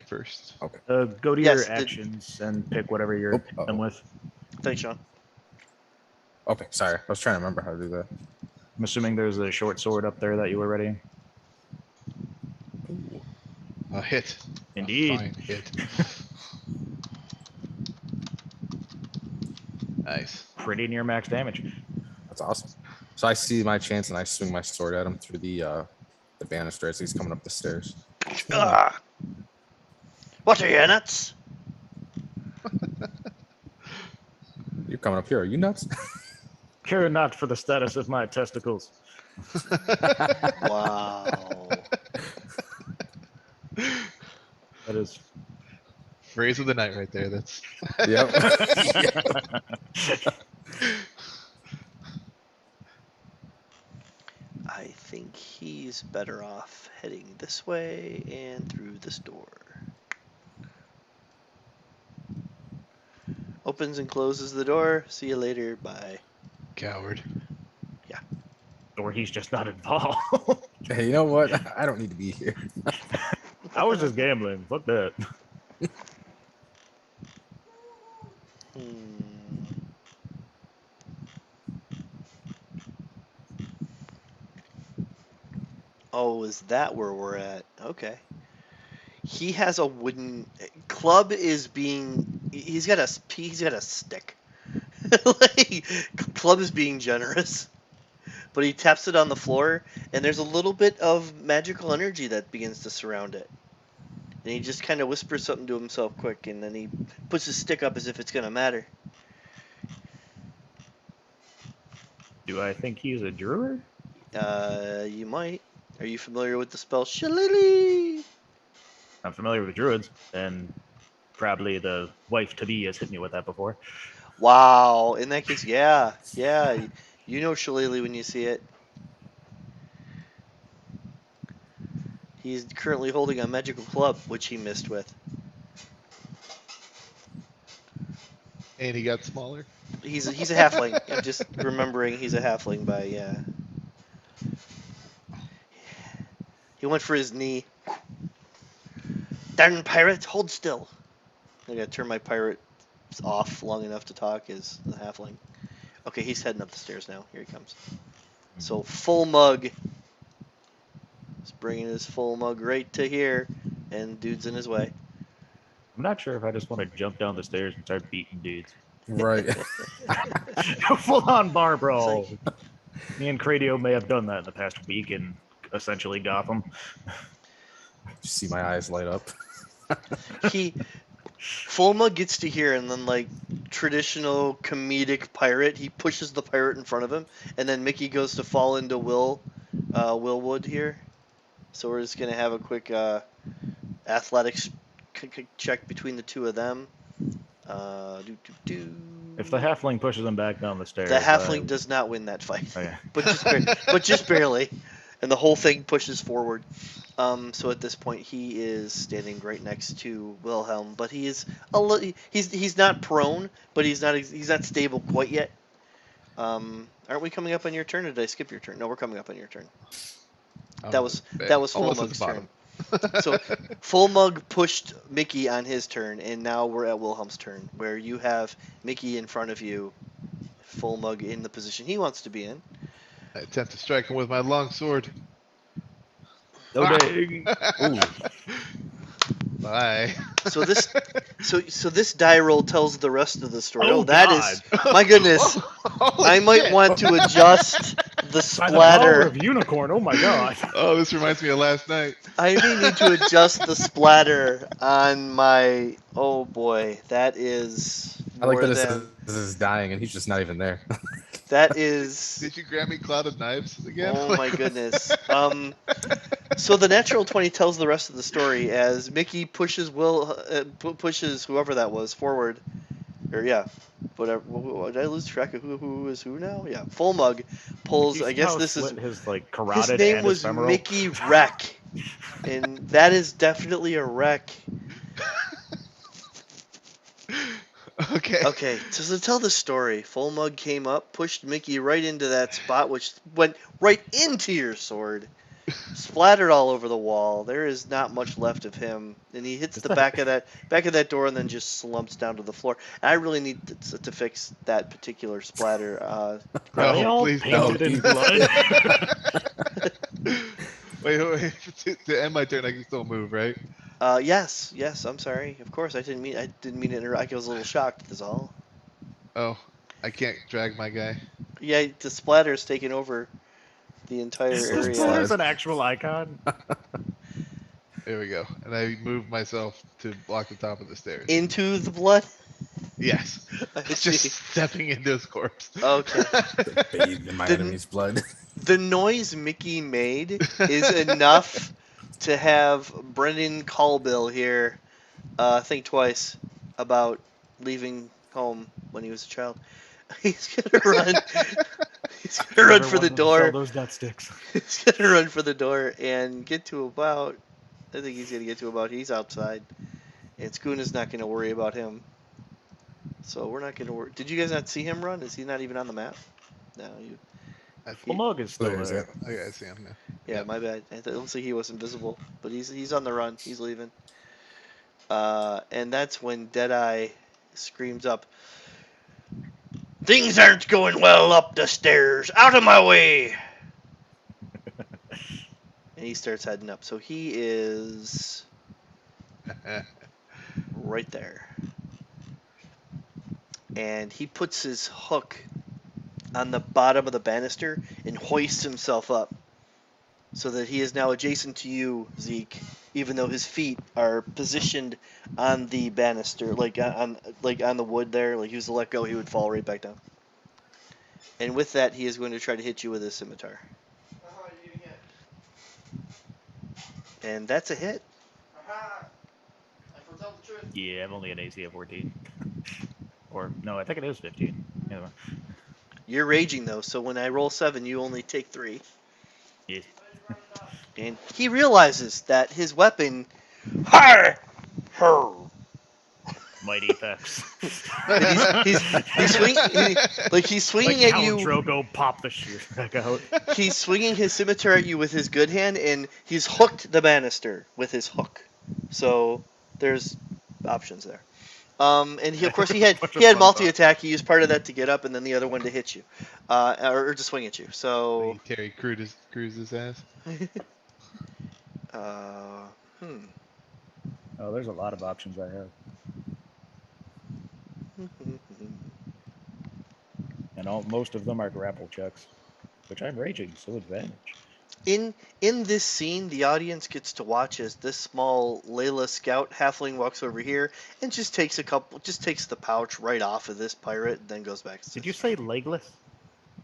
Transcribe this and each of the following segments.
first. Okay. Go to Yes, your actions and pick whatever you're Oh, hitting them with. Thanks, Sean. okay. Sorry, I was trying to remember how to do that. I'm assuming there's a short sword up there that you were ready. Ooh. A hit. Indeed. A fine hit. Nice. Pretty near max damage. That's awesome. So I see my chance and I swing my sword at him through the banister as he's coming up the stairs. Ah! What are you, nuts? You're coming up here. Are you nuts? Care not for the status of my testicles. Wow. That is. Phrase of the night right there. That's Yep. I think he's better off heading this way and through this door. Opens and closes the door. See you later. Bye. coward. Or he's just not involved. Hey, you know what? I don't need to be here. I was just gambling. Fuck that. Hmm. Oh, is that where we're at? Okay. He has a wooden club. Is being he's got a stick. Like, club is being generous, but he taps it on the floor, and there's a little bit of magical energy that begins to surround it. And he just kind of whispers something to himself quick, and then he puts his stick up as if it's gonna matter. Do I think he's a druid? You might. Are you familiar with the spell Shillelagh? I'm familiar with druids, and probably the wife to be has hit me with that before. Wow. In that case, yeah. You know Shillelagh when you see it. He's currently holding a magical club, which he missed with. And he got smaller. He's a halfling. I'm just remembering he's a halfling by He went for his knee. Darn pirate, hold still. I gotta turn my pirate off long enough to talk as the halfling. Okay, he's heading up the stairs now. Here he comes. So full mug. He's bringing his full mug right to here, and dude's in his way. I'm not sure if I just want to jump down the stairs and start beating dudes. Right. Full on bar brawl. It's Me and Cradio may have done that in the past week in essentially Gotham. See my eyes light up. He Fulma gets to here, and then like traditional comedic pirate, he pushes the pirate in front of him, and then Mickey goes to fall into Willwood here. So we're just gonna have a quick athletics check between the two of them. If the halfling pushes him back down the stairs, The halfling does not win that fight, Okay. but just barely, and the whole thing pushes forward. So at this point, he is standing right next to Wilhelm, but he is he's not prone, but he's not stable quite yet. Aren't we coming up on your turn, or did I skip your turn? No, we're coming up on your turn. That was Full almost at the Mug's bottom. turn. So Full Mug pushed Mickey on his turn, and now we're at Wilhelm's turn, where you have Mickey in front of you, Full Mug in the position he wants to be in. I attempt to strike him with my long sword. No dang. Ooh. Bye. So this die roll tells the rest of the story. Oh, That is my goodness. Holy I might shit. want to adjust the By the power splatter. of unicorn, oh my god. Oh, this reminds me of last night. I may need to adjust the splatter on my. Oh boy, that is I like more that it than. says this is dying and he's just not even there. That is. Did you grab me Cloud of Knives again? Oh my goodness. So the natural 20 tells the rest of the story as Mickey pushes pushes whoever that was forward, or yeah, whatever. Did I lose track of who is who now? Yeah, Full Mug pulls. He I guess somehow this is slit his like his carotid name and was his femoral. Mickey Wreck, and that is definitely a wreck. Okay. Okay, so to tell the story, Full Mug came up, pushed Mickey right into that spot, which went right into your sword. splattered all over the wall. There is not much left of him, and he hits the back of that door and then just slumps down to the floor. And I really need to fix that particular splatter. Are No, they all please painted don't. in blood? Wait. To end my turn, I can still move, right? Yes. I'm sorry. Of course, I didn't mean to interrupt. I was a little shocked. That's all. Oh, I can't drag my guy. Yeah, the splatter's taken over the entire This Slide. area. there's an actual icon. There we go. And I move myself to block the top of the stairs. Into the blood. Yes. I It's see. just stepping into his corpse. Okay. Bathed in my Didn't- enemy's blood. The noise Mickey made is enough to have Brendan Colbill here think twice about leaving home when he was a child. He's gonna run. He's gonna run for the door. Those nut-sticks. He's gonna run for the door and get to about. I think he's gonna get to about. He's outside, and Schooner's not gonna worry about him. So we're not gonna worry. Did you guys not see him run? Is he not even on the map? No, you. Well, Mug is still There is there. Okay, I see him now. Yeah, my bad. It looks like he was invisible, but he's on the run. He's leaving. And that's when Deadeye screams up, "Things aren't going well up the stairs. Out of my way!" And he starts heading up. So he is right there. And he puts his hook on the bottom of the banister and hoists himself up so that he is now adjacent to you, Zeke, even though his feet are positioned on the banister, like on the wood there. Like he was to let go, he would fall right back down. And with that, he is going to try to hit you with his scimitar. And that's a hit. Yeah, I'm only an AC of 14. Or, no, I think it is 15. Yeah. You're raging though, so when I roll 7, you only take 3. Yeah. And he realizes that his weapon, har, Mighty effects. he's swinging Like at you. Drogo pop the shears back out. He's swinging his scimitar at you with his good hand, and he's hooked the banister with his hook. So there's options there. And he, of course, he had Bunch of he had fun multi attack. He used part of that to get up, and then the other one to hit you, or to swing at you. So, Terry Cruz's ass. hmm. Oh, there's a lot of options I have. And most of them are grapple checks, which I'm raging, so advantage. In this scene, the audience gets to watch as this small Layla scout halfling walks over here and just takes the pouch right off of this pirate and then goes back. To Did you say legless?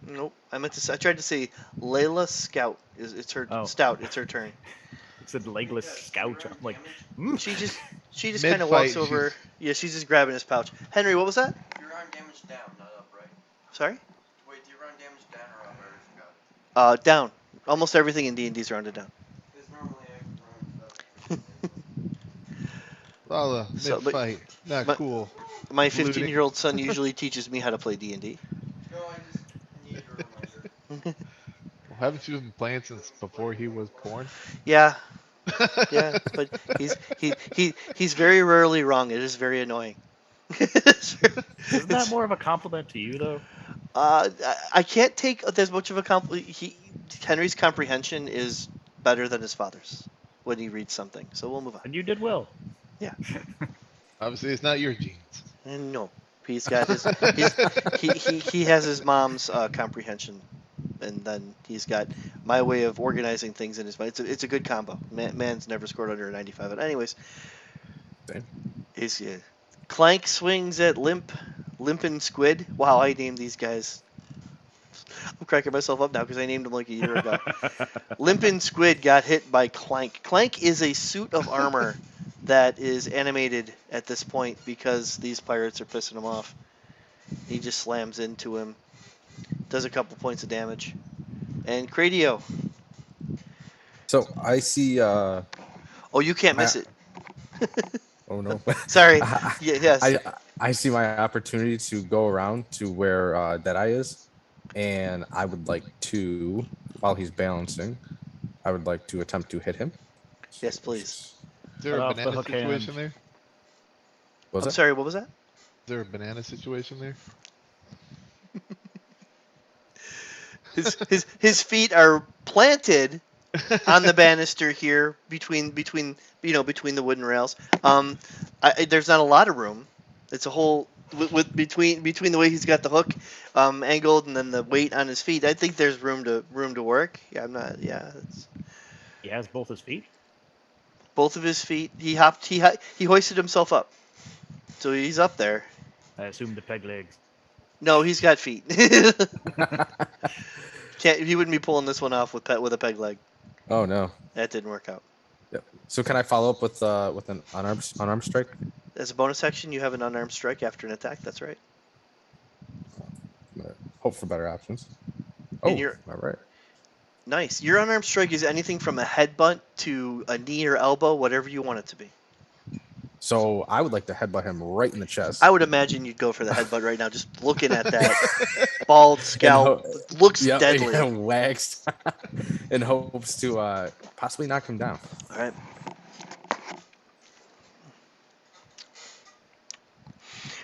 Nope. I tried to say Layla scout. It's her Oh. stout. It's her turn. It said legless scout. I'm like, She just kind of Mid-fight, walks over. she's- Yeah, she's just grabbing his pouch. Henry, what was that? You run damage down, not up, right? Sorry. Wait, do you run damage down or up? I already forgot. Down. Almost everything in D&D is rounded down. Because normally I run stuff. Lala, So, but- mid-fight. Not but- cool. My Looting. 15-year-old son usually teaches me how to play D&D. No, I needed a reminder. Well, haven't you been playing since before he was born? Yeah, yeah, but he's very rarely wrong. It is very annoying. isn't that more of a compliment to you, though? I can't take as much of a compliment. Henry's comprehension is better than his father's when he reads something. So we'll move on. And you did well. Obviously, it's not your genes. And no, he's got his he has his mom's comprehension, and then he's got my way of organizing things in his mind. It's a good combo. Man's never scored under a 95. But anyways, Same. he's Clank swings at Limpin' Squid. Wow, I named these guys. I'm cracking myself up now because I named them like a year ago. Limpin' Squid got hit by Clank. Clank is a suit of armor that is animated at this point because these pirates are pissing him off. He just slams into him, does a couple points of damage. And Cradio. So I see. Oh, you can't miss it. Oh no. Sorry. Yes. I see my opportunity to go around to where Deadeye is, and I would like to, while he's balancing, I would like to attempt to hit him. Yes, please. Is there Cut a off the banana hook situation hand. there? Was I'm it? sorry, what was that? Is there a banana situation there? His feet are planted on the banister here between between the wooden rails. There's not a lot of room. It's a whole with between the way he's got the hook angled and then the weight on his feet. I think there's room to work. Yeah, I'm not. Yeah, it's, He has both his feet. both of his feet. He hoisted himself up, so he's up there. I assume the peg legs. No, he's got feet. Can't he wouldn't be pulling this one off with a peg leg. Oh no. That didn't work out. Yep. So can I follow up with an unarmed strike? As a bonus action, you have an unarmed strike after an attack. That's right. Hope for better options. Oh, And you're- all right. Nice. Your unarmed strike is anything from a headbutt to a knee or elbow, whatever you want it to be. So I would like to headbutt him right in the chest. I would imagine you'd go for the headbutt right now, just looking at that bald scalp. Looks Yep, deadly. and waxed in hopes to possibly knock him down. All right.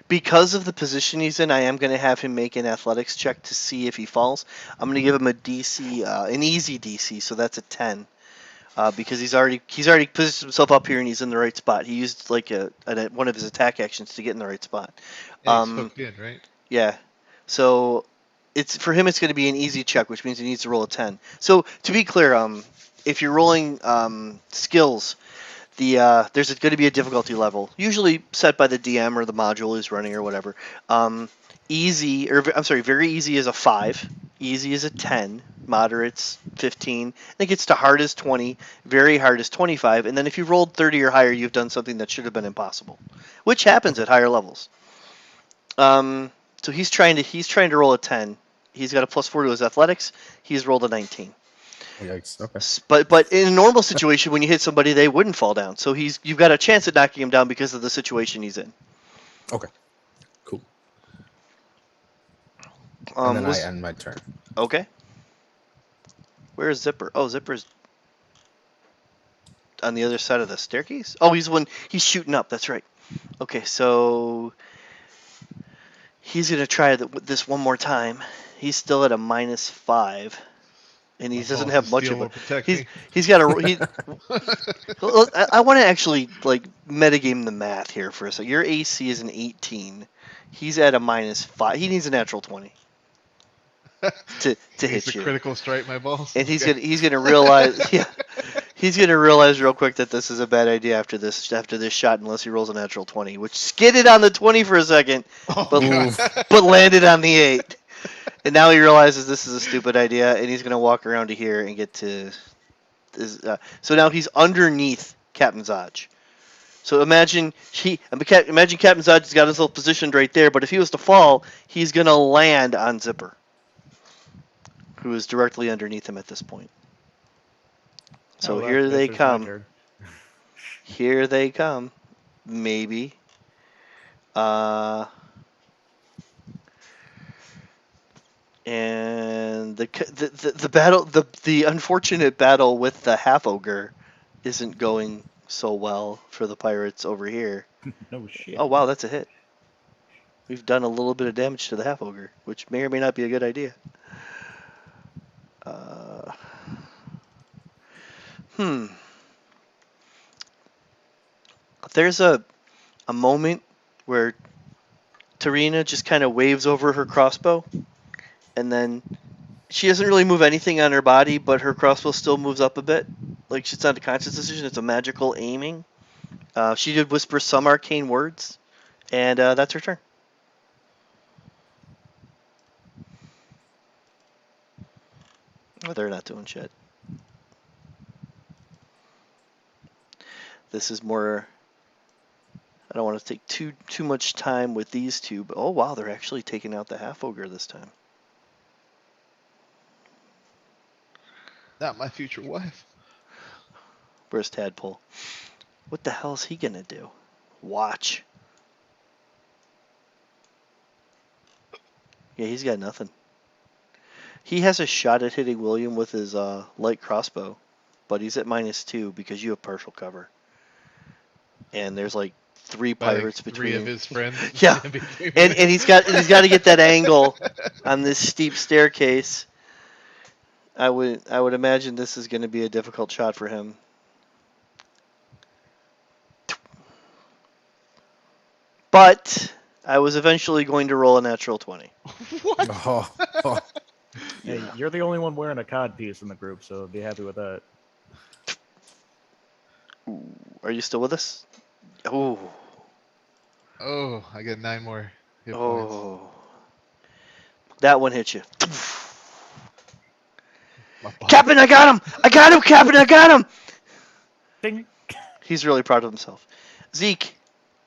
Because of the position he's in, I am going to have him make an athletics check to see if he falls. I'm going to give him a DC, an easy DC, so that's a 10. Because he's already positioned himself up here and he's in the right spot. He used like one of his attack actions to get in the right spot. Yeah, he's hooked in, right? Yeah. So it's for him. It's going to be an easy check, which means he needs to roll a 10. So to be clear, if you're rolling skills, there's going to be a difficulty level, usually set by the DM or the module who's running or whatever. Very easy is a 5. Easy is a 10. Moderate's 15. Then it gets to hard is 20. Very hard is 25. And then if you rolled 30 or higher, you've done something that should have been impossible, which happens at higher levels. So he's trying to roll a 10. He's got a +4 to his athletics. He's rolled a 19. Yikes. Okay. But in a normal situation, when you hit somebody, they wouldn't fall down. So you've got a chance at knocking him down because of the situation he's in. Okay. Cool. And then I end my turn. Okay. Where's Zipper? Oh, Zipper's on the other side of the staircase? Oh, he's shooting up. That's right. Okay, so he's going to try this one more time. He's still at a -5. And he doesn't have much of it. He's got a. I want to actually metagame the math here for a second. Your AC is an 18. He's at a -5. He needs a natural 20 to hit you. Critical strike my balls. And he's gonna realize he's gonna realize real quick that this is a bad idea after this shot unless he rolls a natural 20, which skidded on the 20 for a second, but landed on the 8. And now he realizes this is a stupid idea, and he's going to walk around to here and get to this. So now he's underneath Captain Zodge. So imagine Captain Zodge has got himself positioned right there, but if he was to fall, he's going to land on Zipper, who is directly underneath him at this point. So here they come. Here they come. Maybe. And the battle, the unfortunate battle with the half ogre, isn't going so well for the pirates over here. No shit. Oh wow, that's a hit. We've done a little bit of damage to the half ogre, which may or may not be a good idea. There's a moment where Tarina just kind of waves over her crossbow. And then she doesn't really move anything on her body, but her crossbow still moves up a bit. Like it's not a conscious decision; it's a magical aiming. She did whisper some arcane words, and that's her turn. Oh, they're not doing shit. This is more. I don't want to take too much time with these two, but oh wow, they're actually taking out the half ogre this time. Not my future wife. Where's Tadpole? What the hell is he gonna do? Watch. Yeah, he's got nothing. He has a shot at hitting William with his light crossbow. but he's at -2 because you have partial cover. And there's like 3 By, like, pirates 3 between. of his friends. Yeah. in between and me. he's got to get that angle on this steep staircase. I would imagine this is going to be a difficult shot for him. But I was eventually going to roll a natural 20. What? Oh, Hey, you're the only one wearing a cod piece in the group, so be happy with that. Ooh, are you still with us? Oh, Oh, I get 9 more hit points. oh, that one hit you. My butt. Captain, I got him! I got him, Captain, I got him! Ding. He's really proud of himself. Zeke,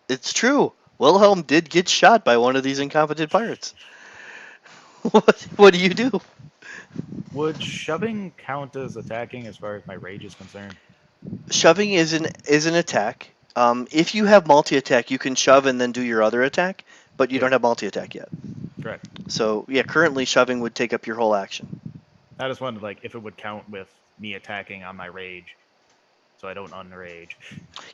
it's true. Wilhelm did get shot by one of these incompetent pirates. What do you do? Would shoving count as attacking as far as my rage is concerned? Shoving is an attack. If you have multi-attack, you can shove and then do your other attack, but you Yeah. don't have multi-attack yet. Correct. So yeah, currently shoving would take up your whole action. I just wondered like if it would count with me attacking on my rage, so I don't unrage.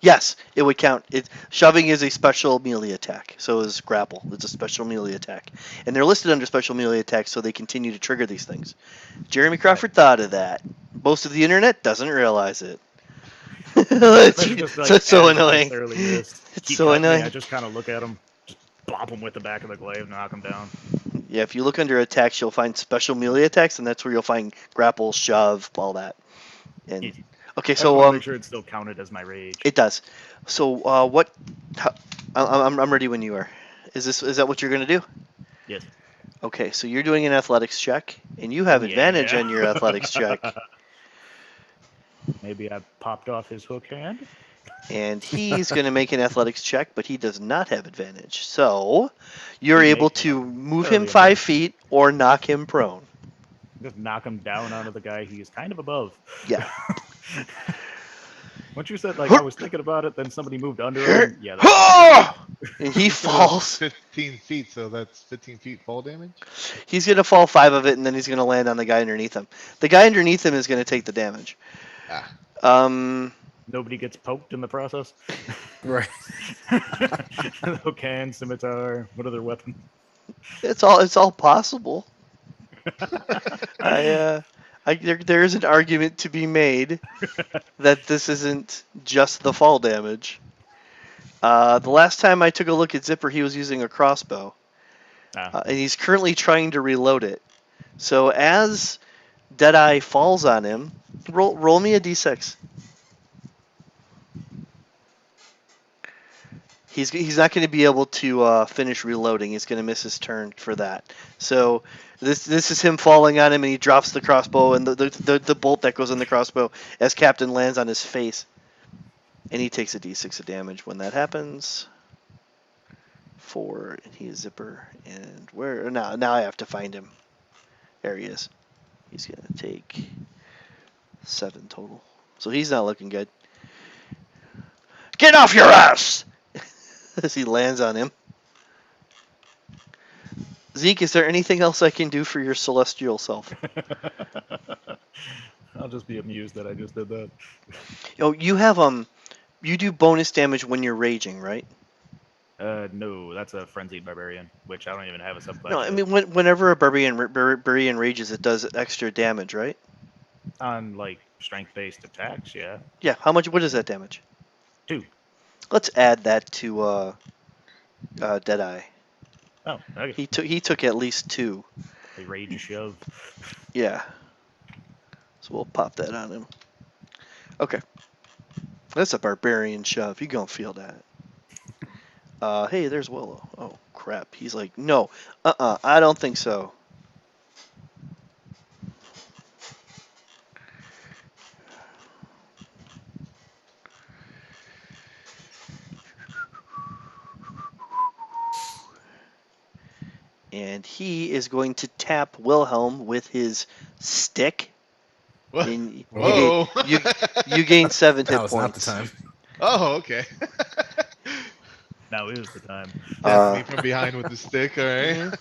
Yes, it would count. Shoving is a special melee attack. So is grapple. It's a special melee attack, and they're listed under special melee attacks, so they continue to trigger these things. Jeremy Crawford thought of that. Most of the internet doesn't realize it. Maybe just, like, It's so as annoying. necessarily missed. It's Keep so cutting me, annoying. I just kind of look at him, just bop him with the back of the glaive, knock him down. Yeah, if you look under attacks, you'll find special melee attacks, and that's where you'll find grapple, shove, all that. And Easy. okay, I just so want to make sure it's still counted as my rage. it does. So what? I'm ready when you are. Is that what you're gonna do? Yes. Okay, so you're doing an athletics check, and you have advantage Yeah. on your athletics check, Maybe I popped off his hook hand. and he's gonna make an athletics check, but he does not have advantage. So you're He able makes to one. move Fairly him 5 feet or knock him prone. Just knock him down onto the guy he's kind of above. Yeah. Once you said like I was thinking about it, then somebody moved under him. Yeah. That's And he So falls. 15 feet, so that's 15 feet fall damage. He's gonna fall 5 of it, and then he's gonna land on the guy underneath him. The guy underneath him is gonna take the damage. Ah. Nobody gets poked in the process. right. Hook hand, scimitar, what other weapon? It's all possible. There is an argument to be made that this isn't just the fall damage. The last time I took a look at Zipper, he was using a crossbow, and he's currently trying to reload it. So as Deadeye falls on him, roll me a d6. He's not going to be able to finish reloading. He's going to miss his turn for that. So this is him falling on him, and he drops the crossbow and the bolt that goes in the crossbow as Captain lands on his face, and he takes a d6 of damage when that happens. 4, and he is Zipper. And where now I have to find him. There he is. He's going to take 7 total. So he's not looking good. Get off your ass! As he lands on him. Zeke, is there anything else I can do for your celestial self? I'll just be amused that I just did that. Oh, you have you do bonus damage when you're raging, right? No, that's a frenzied barbarian, which I don't even have a subclass. No, I of. mean whenever a barbarian rages, it does extra damage, right? On like strength-based attacks, yeah. Yeah. How much? What is that damage? 2. Let's add that to Deadeye. Oh, okay. He took at least 2. A rage shove. Yeah. So we'll pop that on him. Okay. That's a barbarian shove. You gonna feel that. Hey, there's Willow. Oh crap. He's like, no. I don't think so. And he is going to tap Wilhelm with his stick. What? And Whoa. you gain 7 hit That was points. not the time. Oh, okay. Now is the time. Tap me from behind with the stick. All right.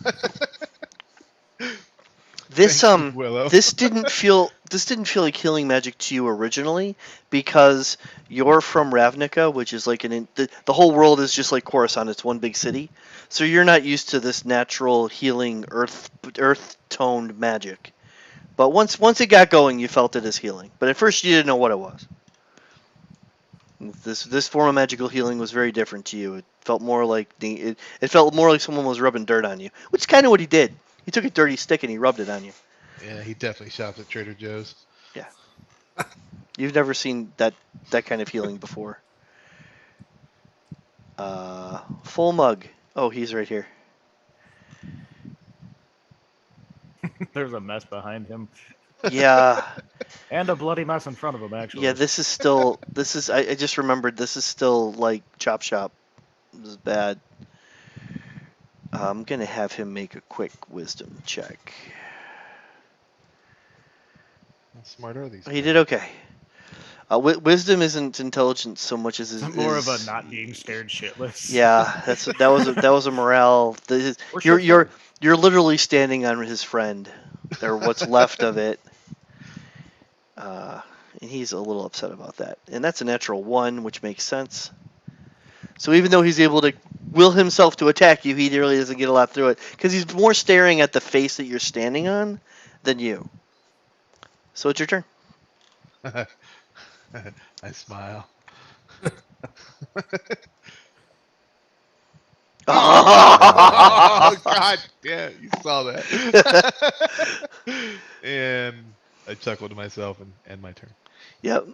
This Thank you, Willow. this didn't feel this didn't feel like healing magic to you originally because you're from Ravnica, which is like the whole world is just like Coruscant. It's one big city, so you're not used to this natural healing earth toned magic. But once it got going, you felt it as healing. But at first, you didn't know what it was. This form of magical healing was very different to you. It felt more like it felt more like someone was rubbing dirt on you, which is kind of what he did. He took a dirty stick and he rubbed it on you. Yeah, he definitely shops at Trader Joe's. You've never seen that kind of healing before. Full mug. Oh, he's right here. There's a mess behind him. Yeah, And a bloody mess in front of him, actually. yeah. This is still. This is. I just remembered. This is still like Chop Shop. This is bad. I'm gonna have him make a quick wisdom check. How smart are these? He guys? did okay. Wisdom isn't intelligence so much as It's more of a not being scared shitless. Yeah, that was a morale. Or You're literally standing on his friend, or what's left of it. And he's a little upset about that. And that's a natural 1, which makes sense. So even though he's able to will himself to attack you, he really doesn't get a lot through it because he's more staring at the face that you're standing on than you. So it's your turn. I smile. Oh God! Yeah, you saw that. And I chuckled to myself and end my turn. Yep.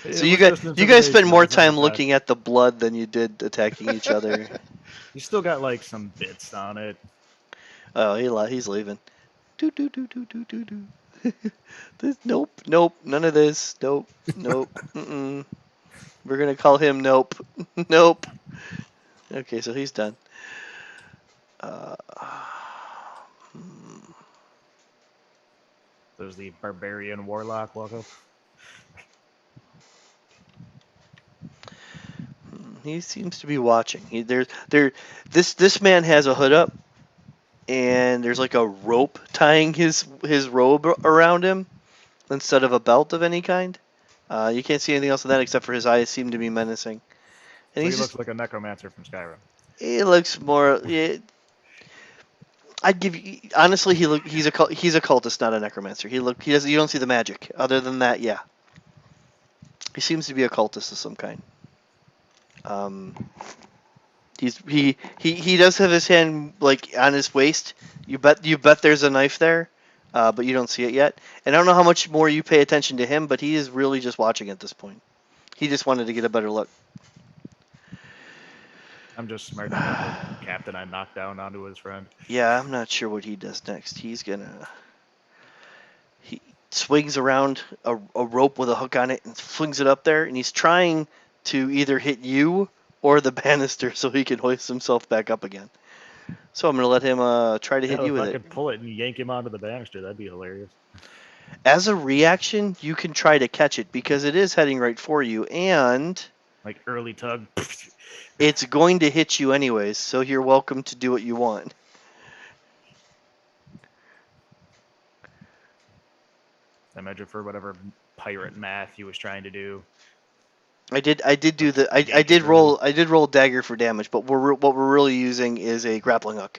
It So was you just guys intimidation, spend more it's not time attack. looking at the blood than you did attacking each other. You still got like some bits on it. Oh, he's leaving. Do do do do do do do. Nope, none of this. Nope. Mm-mm. We're gonna call him Nope. Nope. Okay, so he's done. Hmm. There's the barbarian warlock walk up. He seems to be watching. This man has a hood up, and there's like a rope tying his robe around him instead of a belt of any kind. You can't see anything else on that except for his eyes seem to be menacing. And So he he's looks just, like a necromancer from Skyrim. he looks more. Yeah, I'd give you honestly. He's a cultist, not a necromancer. He doesn't. You don't see the magic. Other than that, yeah. He seems to be a cultist of some kind. He does have his hand like on his waist. You bet there's a knife there, but you don't see it yet. And I don't know how much more you pay attention to him, but he is really just watching at this point. He just wanted to get a better look. I'm just smarting at the captain I knocked down onto his friend. Yeah, I'm not sure what he does next. He swings around a rope with a hook on it and flings it up there, and he's trying to either hit you or the banister so he can hoist himself back up again. So I'm gonna let him try to hit Hell, you if with I it. could pull it and yank him onto the banister, that'd be hilarious. As a reaction, you can try to catch it because it is heading right for you, and Like early tug. it's going to hit you anyways. So you're welcome to do what you want. I imagine for whatever pirate math he was trying to do. I did do the I did roll dagger for damage, but what we're really using is a grappling hook.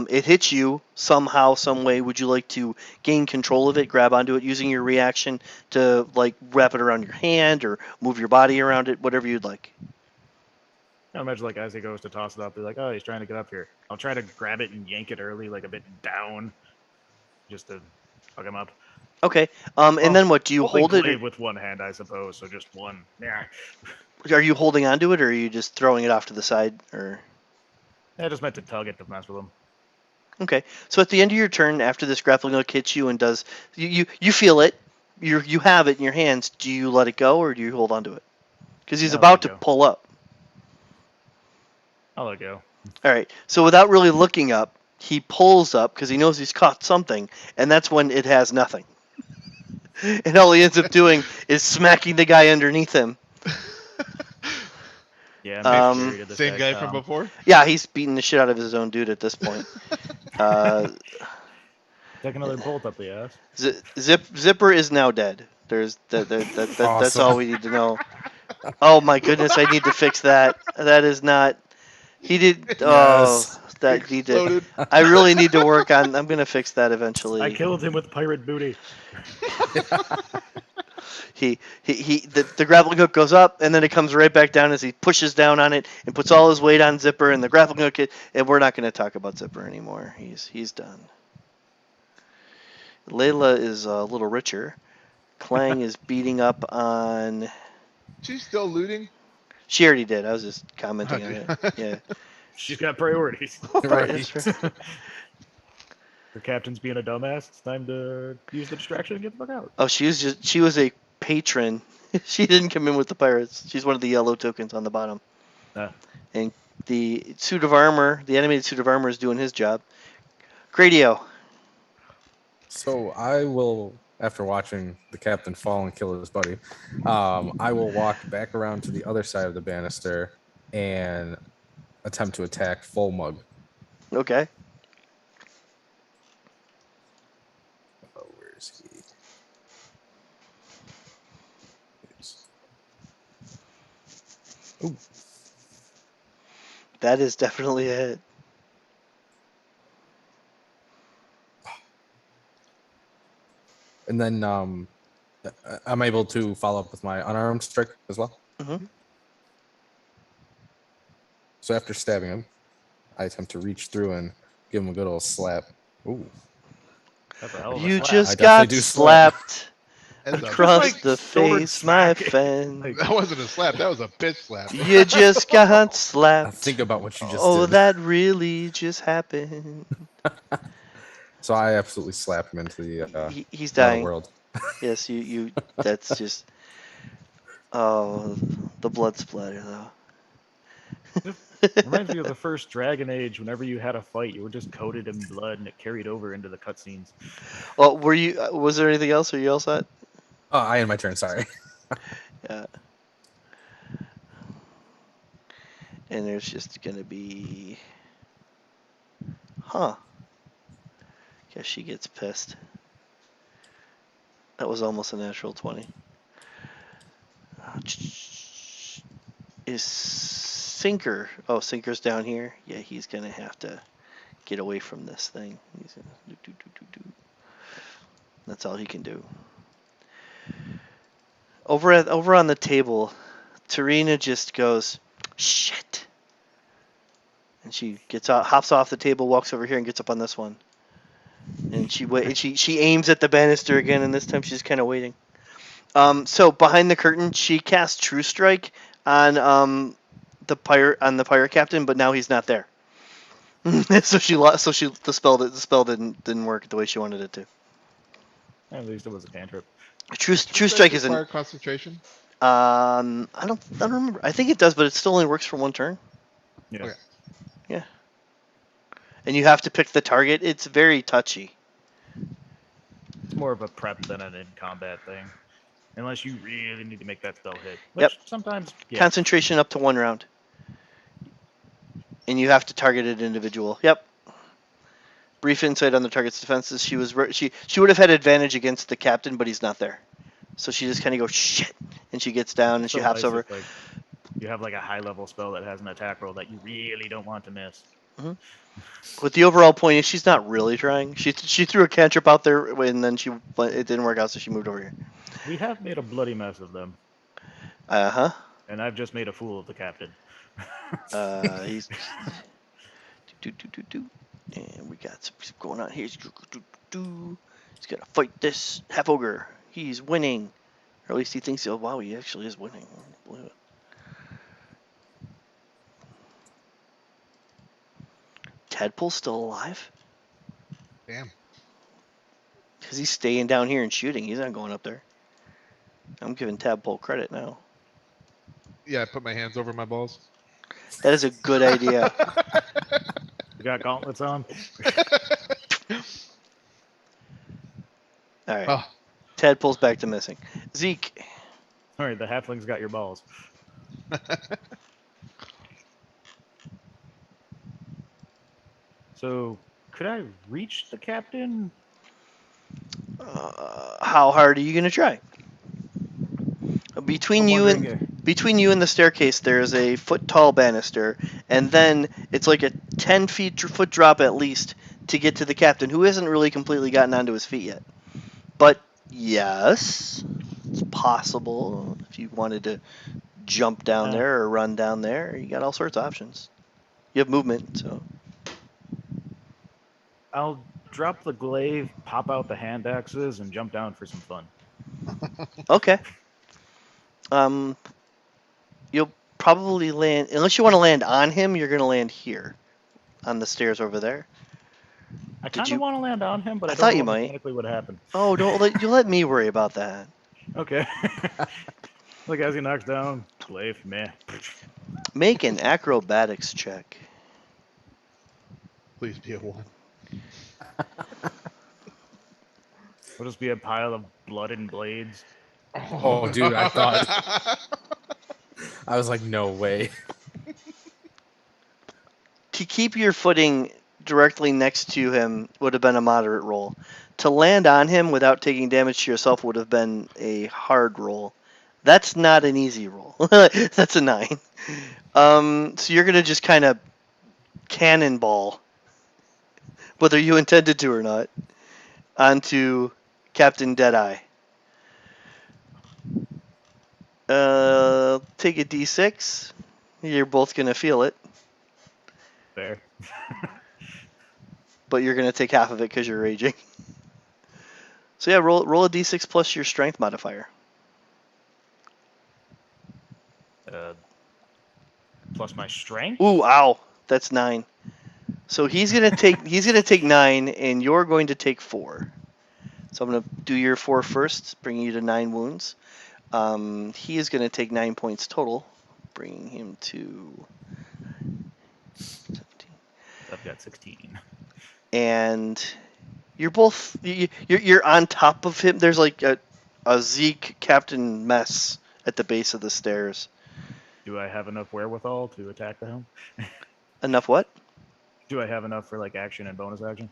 It hits you somehow, some way. Would you like to gain control of it, grab onto it using your reaction to like wrap it around your hand or move your body around it, whatever you'd like. I imagine like as he goes to toss it up, they're like, "Oh, he's trying to get up here." I'll try to grab it and yank it early, like a bit down, just to hook him up. Okay. And then what? Do you Holding hold it? glaive with one hand, I suppose. So just one. Yeah. Are you holding onto it, or are you just throwing it off to the side? Or I just meant to tug it to mess with him. okay. So at the end of your turn, after this grappling hook hits you and does you feel it, you have it in your hands. Do you let it go, or do you hold onto it? Because he's Yeah, I'll about let to go. pull up. I'll let go. All right. So without really looking up, he pulls up because he knows he's caught something, and that's when it has nothing. And all he ends up doing is smacking the guy underneath him. Yeah, Um, I'm to this Same guy from Tom. before. Yeah, he's beating the shit out of his own dude at this point. Take another bolt up the ass. Zipper is now dead. That's Awesome. all we need to know. Oh my goodness, I need to fix that. That is not. He did. Oh, Yes. that need to. Exploded. I really need to work on. I'm gonna fix that I eventually. killed him with pirate booty. The grappling hook goes up and then it comes right back down as he pushes down on it and puts all his weight on Zipper and the grappling hook. And we're not gonna talk about Zipper anymore. He's done. Layla is a little richer. Clang is beating up on. She's still looting. She already did. I was just commenting on it. Yeah. She's got priorities. Right. That's right. The captain's being a dumbass. It's time to use the distraction and get the fuck out. Oh, she was a patron. She didn't come in with the pirates. She's one of the yellow tokens on the bottom. Ah. And the suit of armor, the animated suit of armor, is doing his job. Gradio. So I will, after watching the captain fall and kill his buddy, I will walk back around to the other side of the banister and attempt to attack Full Mug. Okay. Oh, where is he? Ooh. That is definitely a hit. And then I'm able to follow up with my unarmed strike as well. Mhm. So after stabbing him, I attempt to reach through and give him a good old slap. Ooh. That's a hell of a You slap. I just definitely got do slap. slapped That's a- across like the sword face, my smacking. friend. Like, that wasn't a slap. That was a bitch slap. You just got Now slapped. think about what you just Oh, did. that really just happened. So I absolutely slap him into the He's another dying. world. Yes, you. That's just. Oh, the blood splatter though. reminds me of the first Dragon Age. Whenever you had a fight, you were just coated in blood, and it carried over into the cutscenes. Well, were you? Was there anything else? Are you all set? Oh, I end my turn. Sorry. Yeah. And there's just gonna be. Huh. Guess she gets pissed. That was almost a natural 20. Is Sinker? Oh, Sinker's down here. Yeah, he's gonna have to get away from this thing. He's gonna do. That's all he can do. Over on the table, Tarina just goes, shit. And she hops off the table, walks over here, and gets up on this one. And she aims at the banister again, and this time she's kind of waiting. So behind the curtain, she casts True Strike on the pirate captain, but now he's not there. so the spell didn't work the way she wanted it to. At least it was a cantrip. True Strike is require concentration. I don't remember. I think it does, but it still only works for one turn. Yeah. Okay. Yeah. And you have to pick the target. It's very touchy. It's more of a prep than an in-combat thing. Unless you really need to make that spell hit. Yep. Which sometimes, yeah. Concentration up to 1 round. And you have to target an individual. Yep. Brief insight on the target's defenses. She would have had advantage against the captain, but he's not there. So she just kind of goes, shit. And she gets down and she So hops nice over. if, like, you have like a high-level spell that has an attack roll that you really don't want to miss. With the overall point is she's not really trying. She threw a cantrip out there and then it didn't work out, so she moved over here. We have made a bloody mess of them, Uh-huh. and I've just made a fool of the captain. He's and we got some going on here. He's gonna fight this half ogre. He's winning, or at least he thinks. Oh wow, he actually is winning. Believe it. Tadpole's still alive? Damn. Because he's staying down here and shooting. He's not going up there. I'm giving Tadpole credit now. Yeah, I put my hands over my balls. That is a good idea. You got gauntlets on? All right. Oh, Tadpole's back to missing. Zeke. All right, the halfling's got your balls. So, could I reach the captain? How hard are you gonna try? Between I'm you wondering and between you and the staircase, there is a foot-tall banister, and then it's like a 10 foot drop at least to get to the captain, who hasn't really completely gotten onto his feet yet. But yes, it's possible if you wanted to jump down there or run down there. You got all sorts of options. You have movement, so I'll drop the glaive, pop out the hand axes, and jump down for some fun. okay. You'll probably land unless you want to land on him. You're gonna land here, on the stairs over there. I Did kind of you- want to land on him, but I I, thought don't you know what might. mechanically would happen. Oh, you let me worry about that. Okay. Like as he knocks down, glaive, meh. Make an acrobatics check. Please be a 1. It'll just be a pile of blood and blades. Oh, dude, I thought I was like, no way. To keep your footing directly next to him would have been a moderate roll. To land on him without taking damage to yourself would have been a hard roll. That's not an easy roll. That's a 9. So you're gonna just kind of cannonball, whether you intended to or not, onto Captain Deadeye. Take a d6. You're both gonna feel it, Fair. but you're gonna take half of it because you're raging. So yeah, roll a d6 plus your strength modifier. Plus my strength. Ooh, ow, that's 9. So he's gonna take 9, and you're going to take 4. So I'm gonna do your 4 first, bringing you to 9 wounds. He is gonna take 9 points total, bringing him to 17. I've got 16. And you're both you're on top of him. There's like a Zeke Captain mess at the base of the stairs. Do I have enough wherewithal to attack the helm? Enough what? Do I have enough for like action and bonus action?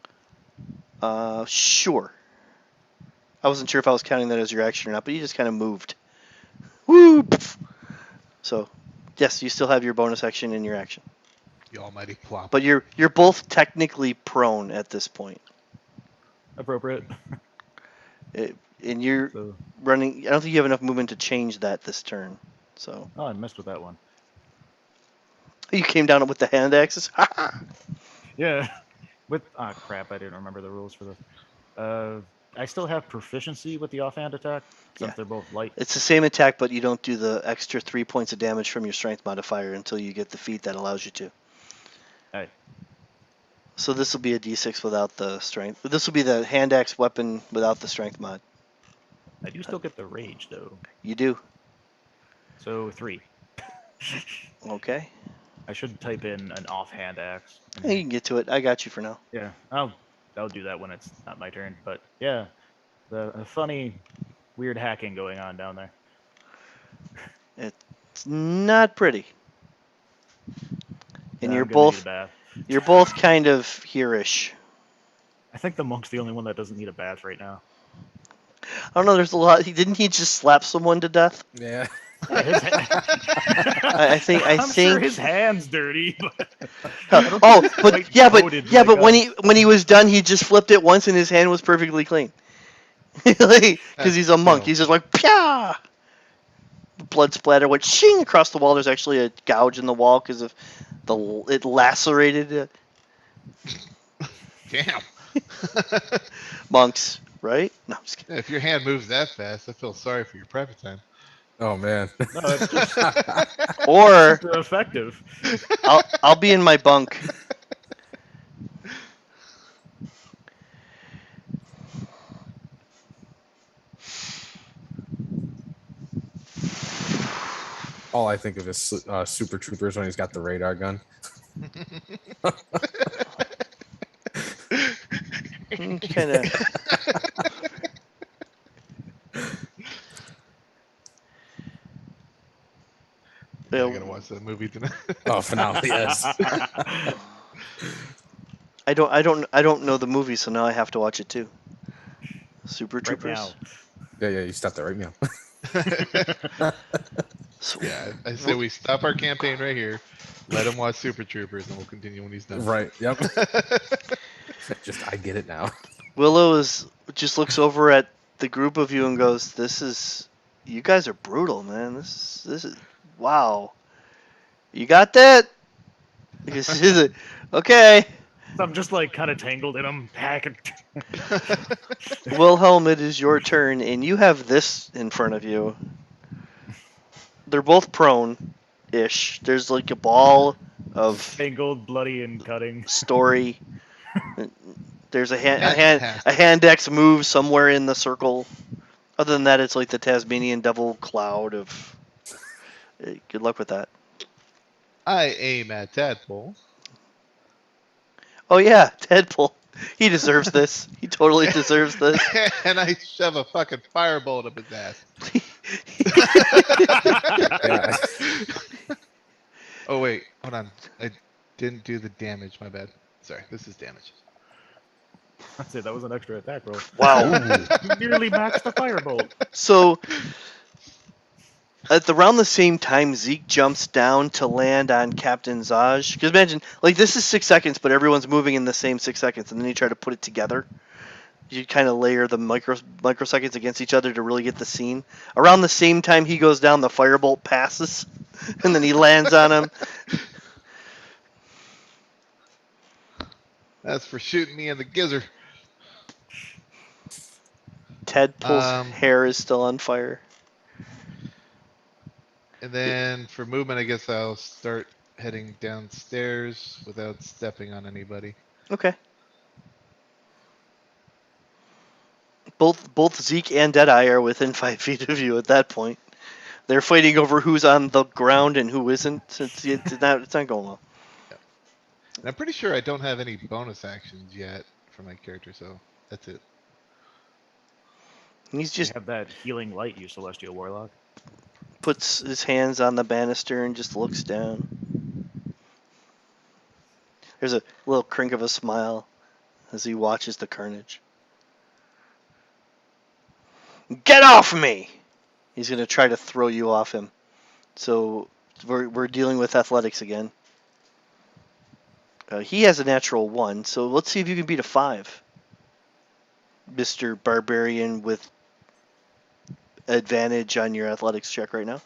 Sure. I wasn't sure if I was counting that as your action or not, but you just kind of moved. Woo! Pff. So, yes, you still have your bonus action in your action, The almighty plop. but you're both technically prone at this point, Appropriate. and you're So, running. I don't think you have enough movement to change that this turn. So oh, I messed with that one. you came down with the hand axes. Yeah. With crap, I didn't remember the rules for this. I still have proficiency with the offhand attack since Yeah. they're both light. It's the same attack, but you don't do the extra 3 points of damage from your strength modifier until you get the feat that allows you to. Hey. So this will be a d6 without the strength. This will be the hand axe weapon without the strength mod. I do still get the rage though. You do. So 3. Okay. I should type in an offhand axe. Yeah, you can get to it. I got you for now. Yeah, I'll do that when it's not my turn. But yeah, the funny, weird hacking going on down there. It's not pretty. And I'm you're gonna need a both bath. you're both kind of here-ish. I think the monk's the only one that doesn't need a bath right now. I don't know. There's a lot. Didn't he just slap someone to death? Yeah. I think. I'm sure his hand's dirty. But Oh, quite but yeah, coated but like when us. he was done, he just flipped it once, and his hand was perfectly clean. Because he's a monk. He's just like, pya! Blood splatter went shing across the wall. There's actually a gouge in the wall because of it lacerated it. Damn. Monks, right? No, I'm just kidding. Yeah, if your hand moves that fast, I feel sorry for your private time. Oh man. No, it's just Or super effective. I'll be in my bunk. All I think of is Super Troopers when he's got the radar gun. Kind of. I'm gonna watch that movie tonight. Oh, finale, yes. I don't know the movie, so now I have to watch it too. Super Right Troopers. now. Yeah, you stopped there right now. So, Yeah, I say we stop our campaign right here. Let him watch Super Troopers, and we'll continue when he's done. Right. Yep. Just I get it now. Willow just looks over at the group of you and goes, you guys are brutal, man. This is wow. You got that? Because she's like, okay. So I'm just like kind of tangled in them, packing. Wilhelm, it is your turn, and you have this in front of you. They're both prone-ish. There's like a ball of Tangled, bloody, and cutting. story. There's a Fantastic. hand X move somewhere in the circle. Other than that, it's like the Tasmanian devil cloud of. Good luck with that. I aim at Tadpole. Oh yeah, Deadpool. He deserves this. He totally deserves this. And I shove a fucking firebolt up his ass. Yeah. Oh wait, hold on. I didn't do the damage. My bad. Sorry, this is damage. That's it. That was an extra attack roll. Wow. You nearly maxed the firebolt. So, around the same time, Zeke jumps down to land on Captain Zaj. Because imagine, like, this is 6 seconds, but everyone's moving in the same 6 seconds, and then you try to put it together. You kind of layer the microseconds against each other to really get the scene. Around the same time he goes down, the firebolt passes, and then he lands on him. That's for shooting me in the gizzard. Tedpool's hair is still on fire. And then for movement, I guess I'll start heading downstairs without stepping on anybody. Okay. Both Zeke and Deadeye are within 5 feet of you at that point. They're fighting over who's on the ground and who isn't. It's not going well. And I'm pretty sure I don't have any bonus actions yet for my character, so that's it. He's Just just have that healing light, you celestial warlock. puts his hands on the banister and just looks down. There's a little crink of a smile as he watches the carnage. Get off me! He's gonna try to throw you off him. So we're dealing with athletics again. He has a natural 1, so let's see if you can beat a 5. Mr. Barbarian with advantage on your athletics check right now.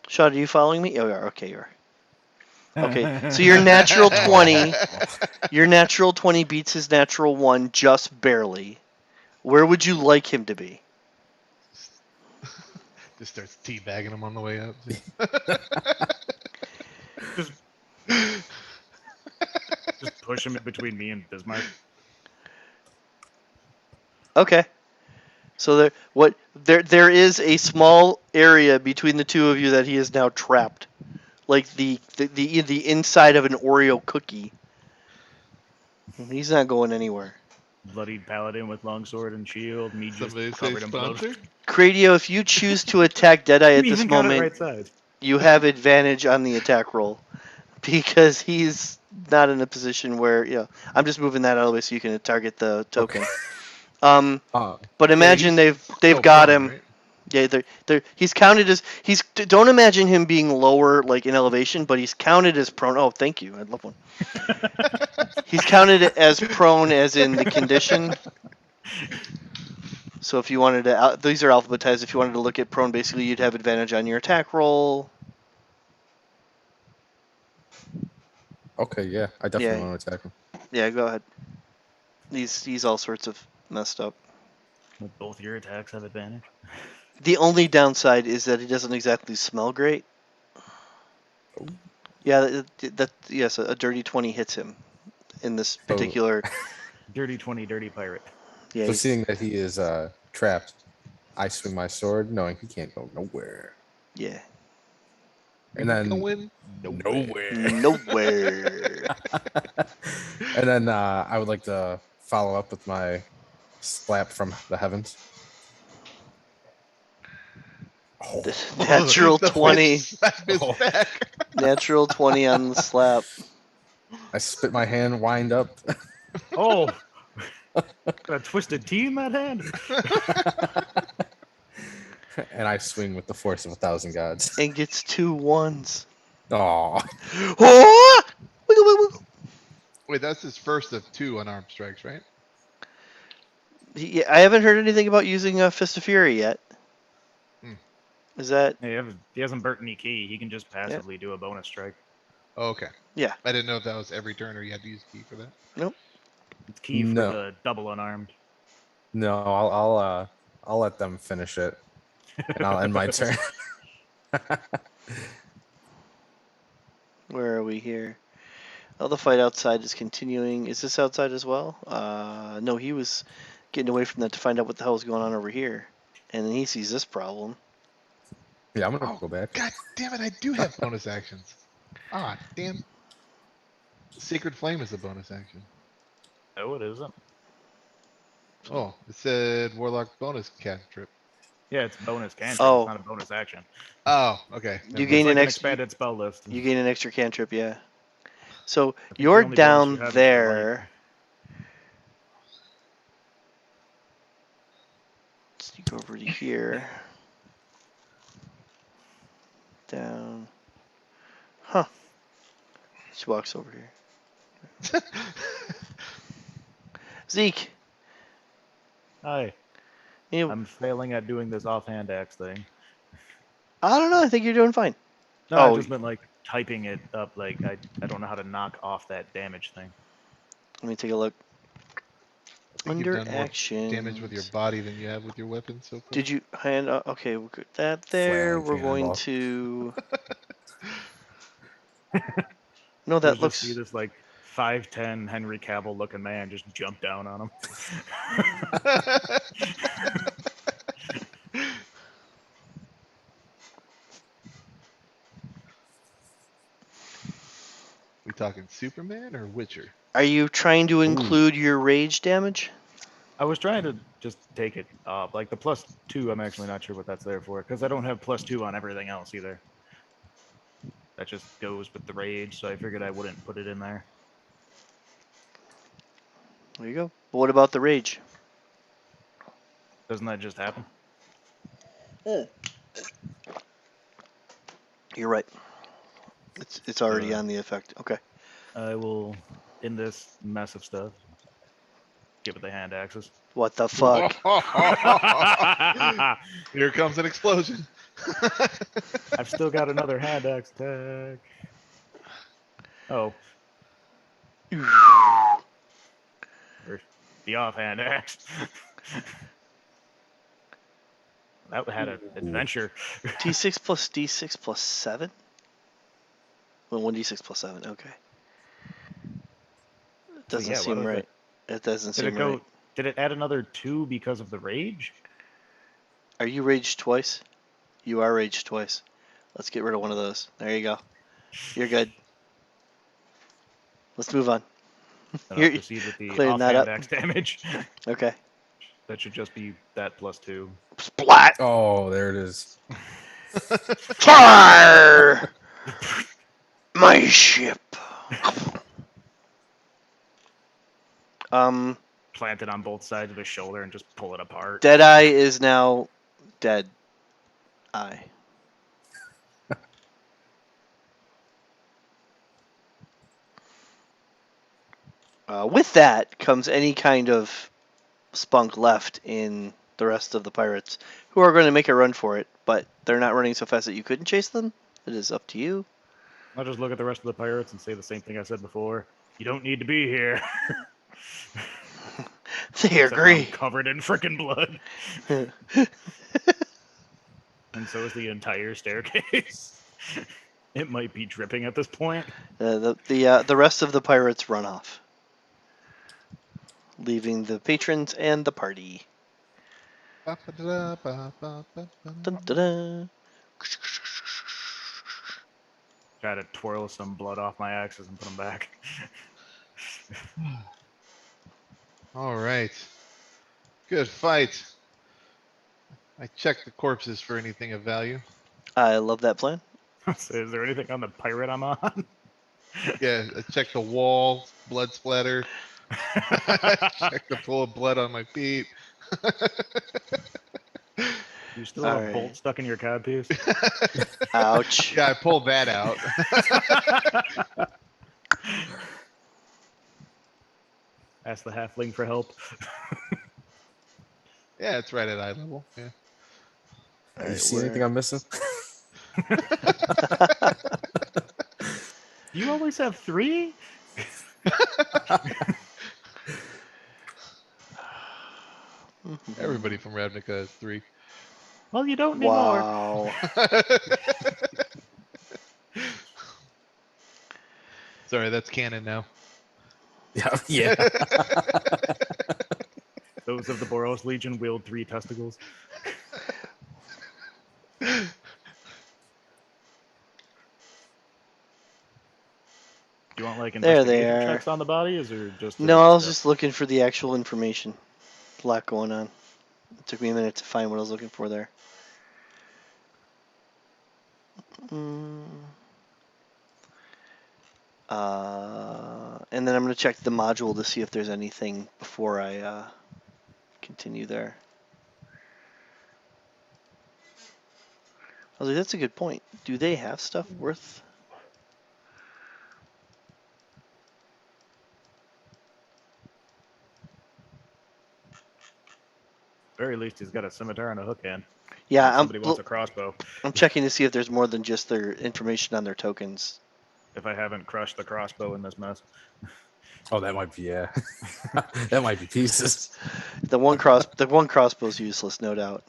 Shaw, are you following me? Oh, you are. Okay, you are. Okay, so your natural 20, your natural 20 beats his natural 1 just barely. Where would you like him to be? Just starts teabagging him on the way up. Just push him in between me and Bismarck. Okay. So there is a small area between the two of you that he is now trapped, like the inside of an Oreo cookie. He's not going anywhere. Bloodied paladin with longsword and shield. Me just Somebody say covered in blood. sponsor? Cradio, if you choose to attack Deadeye at You this even got it moment, right side. you have advantage on the attack roll because he's not in a position where I'm just moving that out of the way so you can target the token. But imagine they've Oh, got prone, him. right? Yeah, he's counted as don't imagine him being lower like in elevation, but he's counted as prone. Oh, thank you. I'd love one. He's counted as prone as in the condition. So if you wanted to, these are alphabetized. If you wanted to look at prone, basically you'd have advantage on your attack roll. Okay, yeah, I definitely Yeah. want to attack him. Yeah, go ahead. He's all sorts of messed up. Both your attacks have advantage. The only downside is that he doesn't exactly smell great. Yeah, yes, a dirty 20 hits him in this particular. Dirty 20, dirty pirate. Yeah, So he's- seeing that he is trapped, I swing my sword, knowing he can't go nowhere. yeah, And then Going nowhere. nowhere. And then I would like to follow up with my slap from the heavens. Oh, Natural The 20. fist slap his Oh. back. Natural 20 on the slap. I spit my hand, wind up. Oh, got a twisted T in that hand. And I swing with the force of 1,000 gods. And gets 2 1s. Oh, Oh! Wiggle, wiggle, wiggle. Wait, that's his first of 2 unarmed strikes, right? I haven't heard anything about using a Fist of Fury yet. Hmm. Is that? He hasn't burnt any key. He can just passively do a bonus strike. Oh, okay. Yeah. I didn't know if that was every turn or you had to use key for that. It's key for No. the double unarmed. no, I'll let them finish it, and I'll end my turn. Where are we here? Oh, the fight outside is continuing. Is this outside as well? No, he was getting away from that to find out what the hell is going on over here. And then he sees this problem. Yeah, I'm gonna Oh, go back. God damn it! I do have bonus actions. Ah, damn. Sacred Flame is a bonus action. No, it isn't. Oh, it said Warlock bonus cantrip. Yeah, it's bonus cantrip. Oh. It's not a bonus action. Oh, okay. You never It's gain mind. like an an ex- expanded spell list. You gain an extra cantrip, yeah. So think the you're only bonus down you have is the there. Sneak over to here. Down. Huh. She walks over here. Zeke, Hi. you, I'm failing at doing this offhand axe thing. I don't know. I think you're doing fine. No, I Oh. just meant like typing it up. Like I don't know how to knock off that damage thing. Let me take a look. I think Under you've done more actions. damage with your body than you have with your weapon so far. Did you hand? Okay, we'll get that there. Flailing We're going cannonball. to. No, I that just see looks. this like 5'10" Henry Cavill looking man just jump down on him. We talking Superman or Witcher? Are you trying to include your rage damage? I was trying to just take it off. Like the +2, I'm actually not sure what that's there for because I don't have +2 on everything else either. That just goes with the rage, so I figured I wouldn't put it in there. There you go. But what about the rage? Doesn't that just happen? You're right. It's already Uh, on the effect. Okay. I will, in this mess of stuff, give it the hand axes. What the fuck? Here comes an explosion. I've still got another hand axe attack. Oh, or the offhand axe. That had an adventure. D6 plus D6 plus 7? Well, 1d6 plus 7. Okay. It doesn't yeah, what seem is right. It doesn't Did seem it go? right. Did it add another 2 because of the rage? Are you raged twice? You are raged twice. Let's get rid of one of those. There you go. You're good. Let's move on. Then You're I'll proceed with the clearing that offhand up. axe damage. Okay. That should just be that +2. Splat! Oh, there it is. Fire! My ship. Plant it on both sides of his shoulder and just pull it apart. Deadeye is now dead. Eye. With that comes any kind of spunk left in the rest of the pirates, who are going to make a run for it, but they're not running so fast that you couldn't chase them. It is up to you. I'll just look at the rest of the pirates and say the same thing I said before. You don't need to be here. They Except agree. I'm covered in frickin' blood. And so is the entire staircase. It might be dripping at this point. The rest of the pirates run off, leaving the patrons and the party. Dun, dun, dun. Try to twirl some blood off my axes and put them back. All right. Good fight. I check the corpses for anything of value. I love that plan. So is there anything on the pirate I'm on? Yeah, I check the wall, blood splatter. Check the pool of blood on my feet. You still have a Alright. bolt stuck in your codpiece? Ouch. Yeah, I pulled that out. Ask the halfling for help. Yeah, it's right at eye level. Yeah. You Alright, see anything I'm missing? Do you always have 3? Everybody from Ravnica has 3. Well, you don't anymore. Wow. Sorry, that's canon now. Yeah, yeah. Those of the Boros Legion wield 3 testicles. Do you want like There they investigation are. checks on the bodies, or just? No, I was just looking for the actual information. A lot going on. It took me a minute to find what I was looking for there. And then I'm going to check the module to see if there's anything before I continue there. I was like, that's a good point. Do they have stuff worth? Very least he's got a scimitar and a hook hand. Yeah, If somebody wants a crossbow. I'm checking to see if there's more than just their information on their tokens. If I haven't crushed the crossbow in this mess. Oh, that might be, yeah. That might be pieces. The one crossbow's useless, no doubt.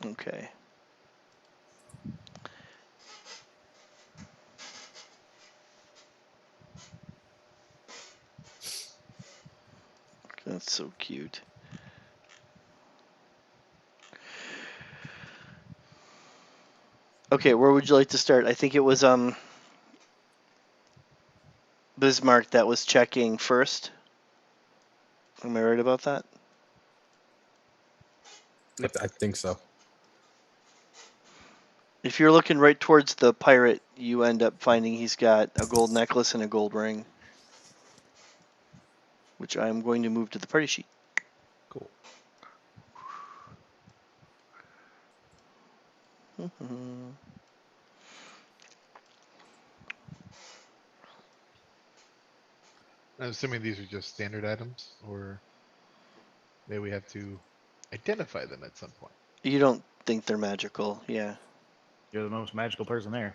Okay. That's so cute. Okay, where would you like to start? I think it was Bismarck that was checking first. Am I right about that? I think so. If you're looking right towards the pirate, you end up finding he's got a gold necklace and a gold ring, which I'm going to move to the party sheet. Cool. I'm assuming these are just standard items, or maybe we have to identify them at some point. You don't think they're magical, yeah. You're the most magical person there.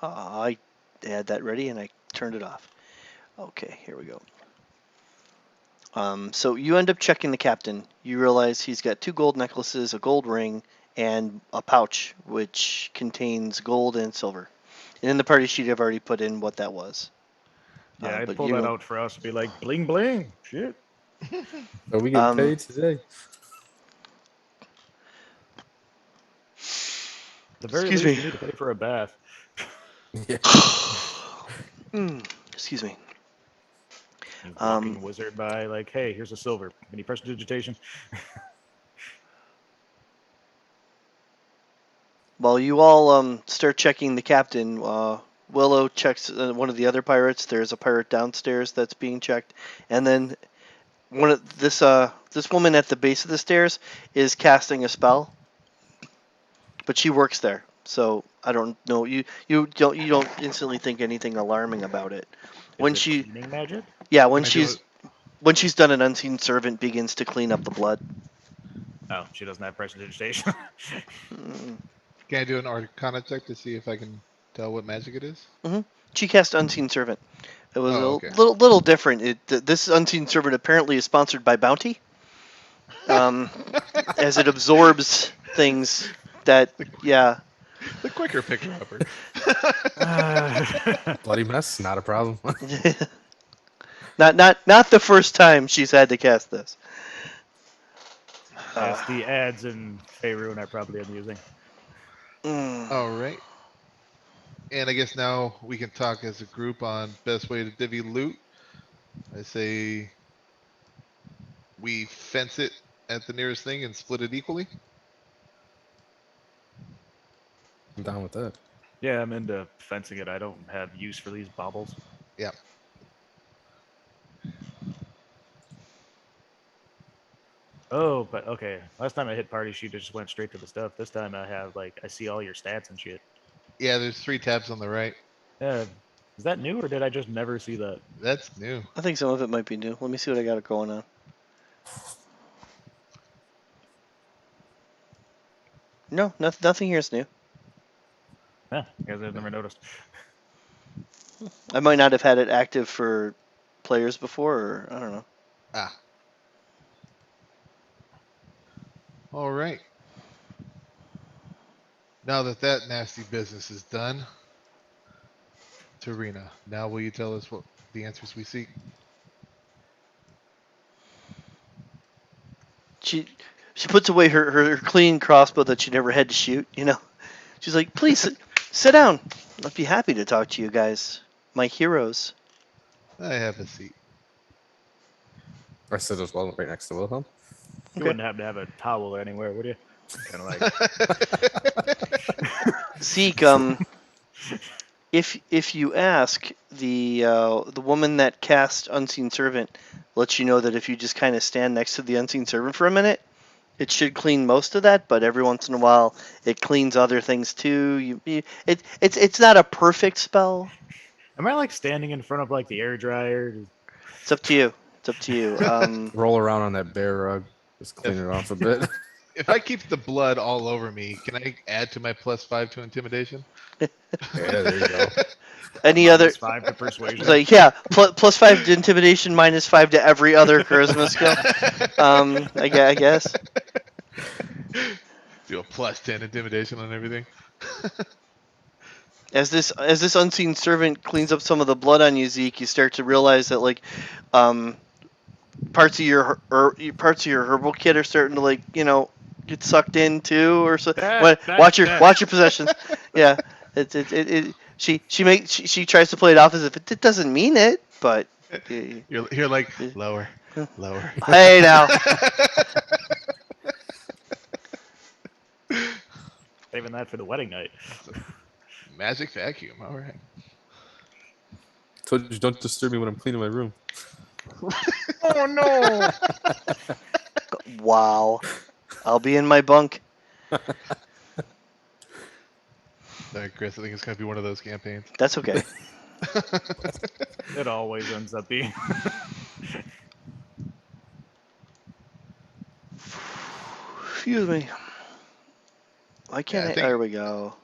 I had that ready and I turned it off. Okay, here we go. So you end up checking the captain. You realize he's got 2 gold necklaces, a gold ring, and a pouch which contains gold and silver. And in the party sheet, I've already put in what that was. Yeah, I'd but pull you that don't- out for us. Be like, bling bling. Shit. Are we getting Um, paid today? The very Excuse least, me. you need to pay for a bath. Yeah. Excuse me. You walking wizard by, like, hey, here's a silver. Any prestidigitation? While you all start checking the captain, Willow checks one of the other pirates. There's a pirate downstairs that's being checked, and then one of this woman at the base of the stairs is casting a spell, but she works there, so I don't know. You don't instantly think anything alarming about it. When Is it she cleaning magic? yeah when Can I do she's when she's done, an unseen servant begins to clean up the blood. Oh, she doesn't have prestidigitation. Can I do an Arcana check to see if I can tell what magic it is? She cast Unseen Servant. It was Oh, okay. a little different. This Unseen Servant apparently is sponsored by Bounty, as it absorbs things that, yeah. The quicker picker upper. Bloody mess, not a problem. Not the first time she's had to cast this. Yes, the ads in Faerun are probably amusing. All right. And I guess now we can talk as a group on best way to divvy loot. I say we fence it at the nearest thing and split it equally. I'm down with that. Yeah, I'm into fencing it. I don't have use for these baubles. Yeah. Oh, but okay. Last time I hit party sheet, it just went straight to the stuff. This time I have I see all your stats and shit. Yeah, there's 3 tabs on the right. Yeah, is that new or did I just never see that? That's new. I think some of it might be new. Let me see what I got going on. No, nothing here is new. Yeah, guys, I've never noticed. I might not have had it active for players before, or I don't know. Ah. All right. Now that that nasty business is done, Tarina, now will you tell us what the answers we seek? She puts away her clean crossbow that she never had to shoot. You know, she's like, please sit down. I'd be happy to talk to you guys, my heroes. I have a seat. I sit as well right next to Wilhelm. You Okay. wouldn't happen to have a towel anywhere, would you? Kind of like. Zeke, if you ask, the woman that cast Unseen Servant lets you know that if you just kind of stand next to the Unseen Servant for a minute, it should clean most of that, but every once in a while it cleans other things too. It's not a perfect spell. Am I like standing in front of like the air dryer? It's up to you. It's up to you. Roll around on that bear rug. Just clean it off a bit. If I keep the blood all over me, can I add to my +5 to intimidation? Yeah, there you go. Any other? -5 to persuasion. It's like, yeah, +5 to intimidation, -5 to every other charisma skill. I guess. Do a +10 intimidation on everything. As this unseen servant cleans up some of the blood on you, Zeke, you start to realize that parts of your herbal kit are starting to get sucked in too, or so. Watch your possessions. Yeah, she tries to play it off as if it doesn't mean it, but You're like lower. hey now. Saving that for the wedding night. Magic vacuum. All right. Told you don't disturb me when I'm cleaning my room. Oh no! Wow, I'll be in my bunk. Sorry, Chris. I think it's gonna be one of those campaigns. That's okay. It always ends up being. Excuse me. Why can't I I? think- There we go.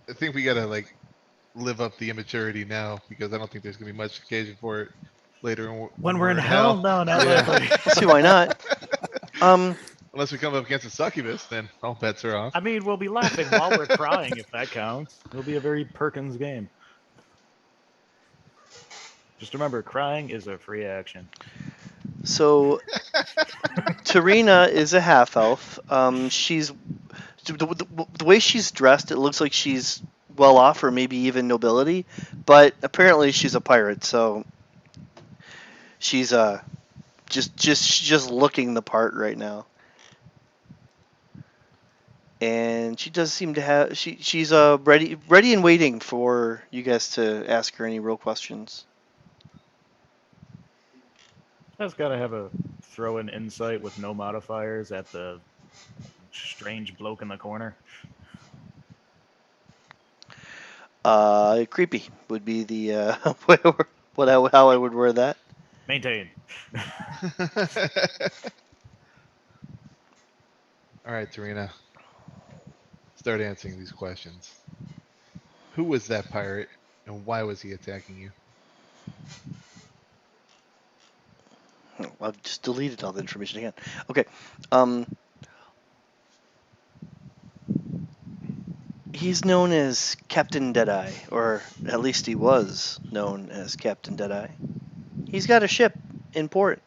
I think we gotta live up the immaturity now because I don't think there's gonna be much occasion for it later When we're in hell? No, not Yeah. likely. See why not? Unless we come up against a succubus, then all bets are off. I mean, we'll be laughing while we're crying, if that counts. It'll be a very Perkins game. Just remember, crying is a free action. So, Tarina is a half elf. She's the way she's dressed. It looks like she's well off, or maybe even nobility. But apparently, she's a pirate. So, she's just looking the part right now. And she does seem to have she's ready and waiting for you guys to ask her any real questions. I just gotta have a throw in insight with no modifiers at the strange bloke in the corner. Creepy would be the how I would word that. Maintain. All right, Tarina. Start answering these questions. Who was that pirate, and why was he attacking you? I've just deleted all the information again. Okay. He's known as Captain Deadeye, or at least he was known as Captain Deadeye. He's got a ship in port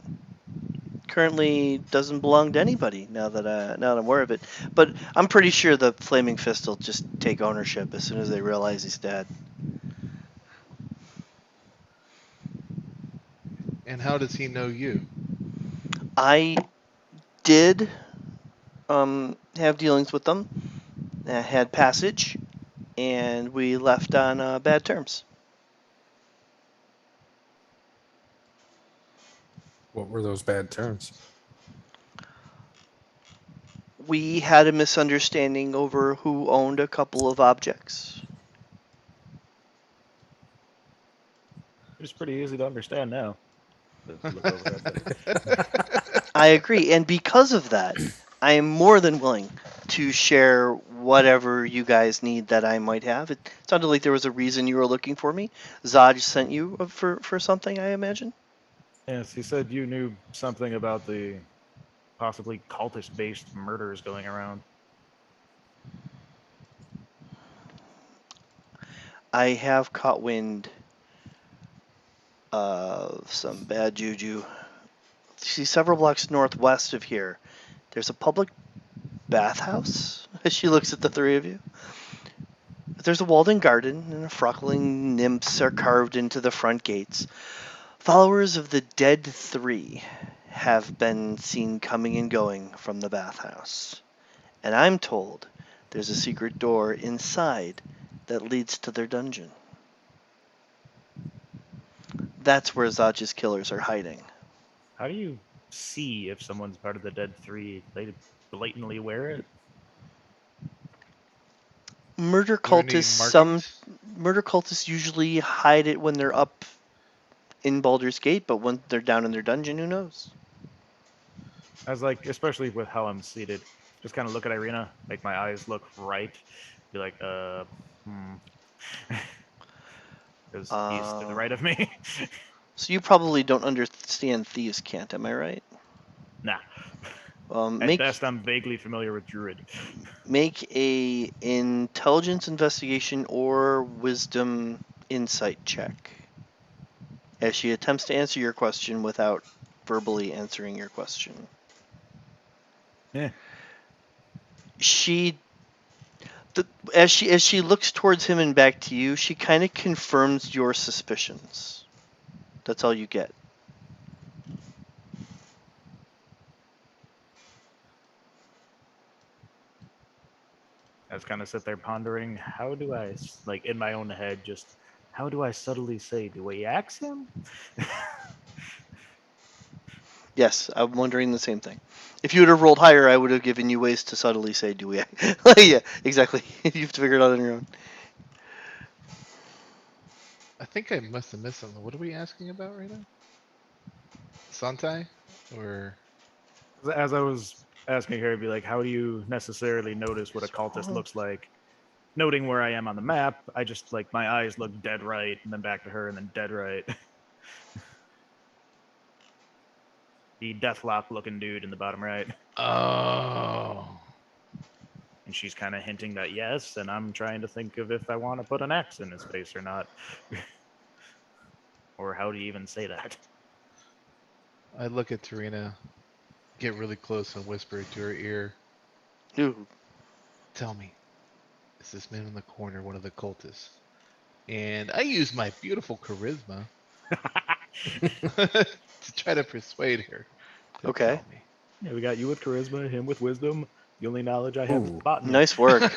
currently doesn't belong to anybody. Now that I'm aware of it, but I'm pretty sure the Flaming Fist will just take ownership as soon as they realize he's dead. And how does he know you? I did have dealings with them, had passage, and we left on bad terms. What were those bad terms? We had a misunderstanding over who owned a couple of objects. It's pretty easy to understand now. To look over at I agree, and because of that, I am more than willing to share whatever you guys need that I might have. It sounded like there was a reason you were looking for me. Zaj sent you for something, I imagine. Yes, he said you knew something about the possibly cultist-based murders going around. I have caught wind of some bad juju. See, several blocks northwest of here, there's a public bathhouse. As she looks at the three of you, there's a walled-in garden, and a fruckling nymphs are carved into the front gates. Followers of the Dead Three have been seen coming and going from the bathhouse, and I'm told there's a secret door inside that leads to their dungeon. That's where Zaj's killers are hiding. How do you see if someone's part of the Dead Three? They blatantly wear it? Murder Are there any cultists, markings? murder cultists usually hide it when they're up in Baldur's Gate, but when they're down in their dungeon, who knows? I was like, especially with how I'm seated, just kind of look at Irina, make my eyes look right, be like, because he's to the right of me. So you probably don't understand Thieves' Cant, am I right? Nah. At Make best, I'm vaguely familiar with Druid. make a intelligence investigation or wisdom insight check as she attempts to answer your question without verbally answering your question. Yeah. As she looks towards him and back to you, she kind of confirms your suspicions. That's all you get. I was kind of sit there pondering, how do I, like, in my own head, just how do I subtly say, do we axe him? Yes, I'm wondering the same thing. If you would have rolled higher, I would have given you ways to subtly say, "Do we?" Yeah, exactly. You have to figure it out on your own. I think I must have missed something. What are we asking about right now? Santai? Or As I was asking her, I'd be like, how do you necessarily notice what a cultist looks like? Noting where I am on the map, I just, like, my eyes look dead right, and then back to her, and then dead right. The Deathlock looking dude in the bottom right. oh, And she's kind of hinting that yes, and I'm trying to think of if I want to put an X in his face or not. Or how do you even say that? I look at Tarina, get really close and whisper to her ear. Ooh. Tell me, is this man in the corner one of the cultists? And I use my beautiful charisma to try to persuade her to Okay. tell me. Yeah, we got you with charisma, him with wisdom. The only knowledge I have is Ooh. botany. Nice work.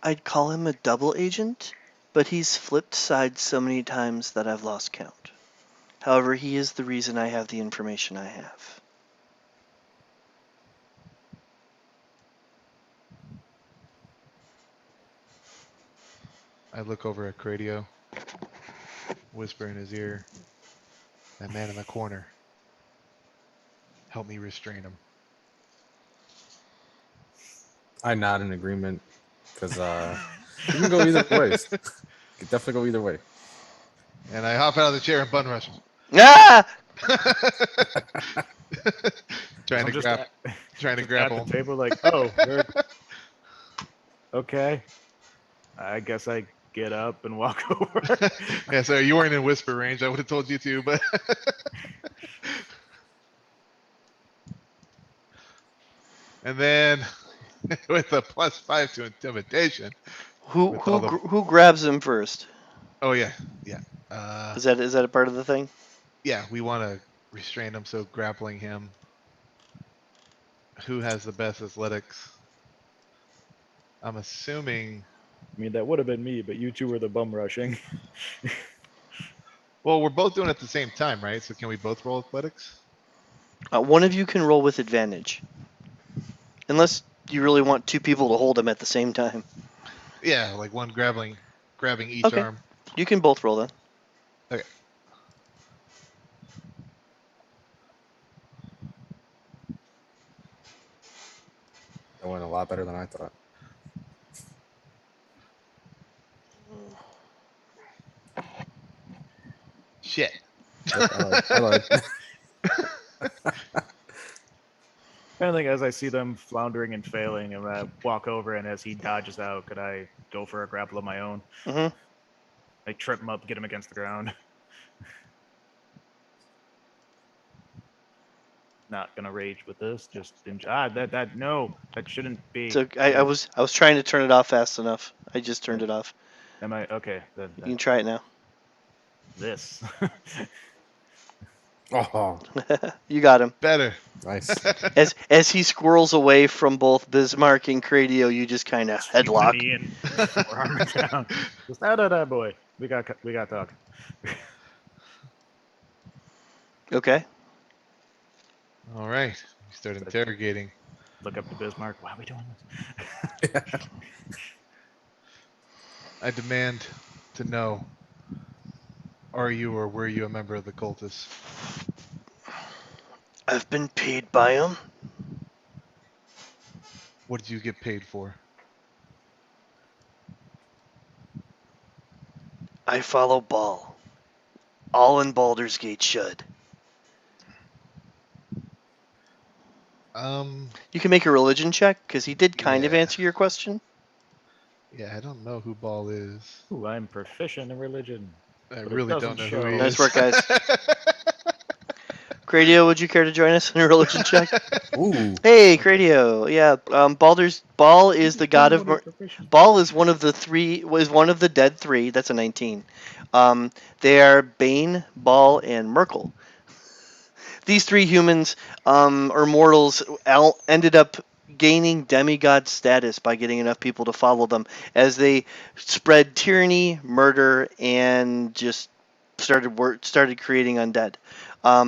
I'd call him a double agent, but he's flipped sides so many times that I've lost count. However, he is the reason I have the information I have. I look over at Cradio, whisper in his ear, that man in the corner. Help me restrain him. I nod in agreement because you can go either way. Could definitely go either way. And I hop out of the chair and bun rush him. Ah! trying I'm to just grab, at, trying to just grapple. at the table, like, oh, okay. I guess I get up and walk over. Yeah, so you weren't in whisper range. I would have told you to, but. And then with a +5 to intimidation. With all the- Who grabs him first? Oh yeah, yeah. Is that a part of the thing? Yeah, we want to restrain him, so grappling him. Who has the best athletics? I'm assuming. I mean, that would have been me, but you two were the bum rushing. Well, we're both doing it at the same time, right? So can we both roll athletics? One of you can roll with advantage, unless you really want two people to hold him at the same time. Yeah, like one grabbing each Okay. arm. You can both roll then. That went a lot better than I thought. Shit. Yep, I lied. I think as I see them floundering and failing, and I walk over, and as he dodges out, could I go for a grapple of my own? Mm-hmm. I trip him up, get him against the ground. Not gonna rage with this. Just no, that shouldn't be. So I was trying to turn it off fast enough. I just turned it off. Am I okay? Then You can try it now. this. Oh, You got him. Better. nice. As he squirrels away from both Bismarck and Cradio, you just kind of Sneak my headlock. knee and forearm down. Just da boy. We got talk. Okay. All right. We start interrogating. Look up to Bismarck. Why are we doing this? I demand to know. Are you or were you a member of the cultists? I've been paid by him. What did you get paid for? I follow Ball. All in Baldur's Gate should. You can make a religion check, because he did kind of Yeah. answer your question. Yeah, I don't know who Ball is. Ooh, I'm proficient in religion. I But it really don't doesn't know who show. he Nice is. work, guys. Cradio, would you care to join us in a religion check? Ooh, Hey, Cradio. Yeah, Ball is the god of Ball is one of the three. Was one of the dead three. That's a 19. They are Bane, Ball, and Merkel. These three humans, or mortals, ended up gaining demigod status by getting enough people to follow them as they spread tyranny, murder, and just started creating undead.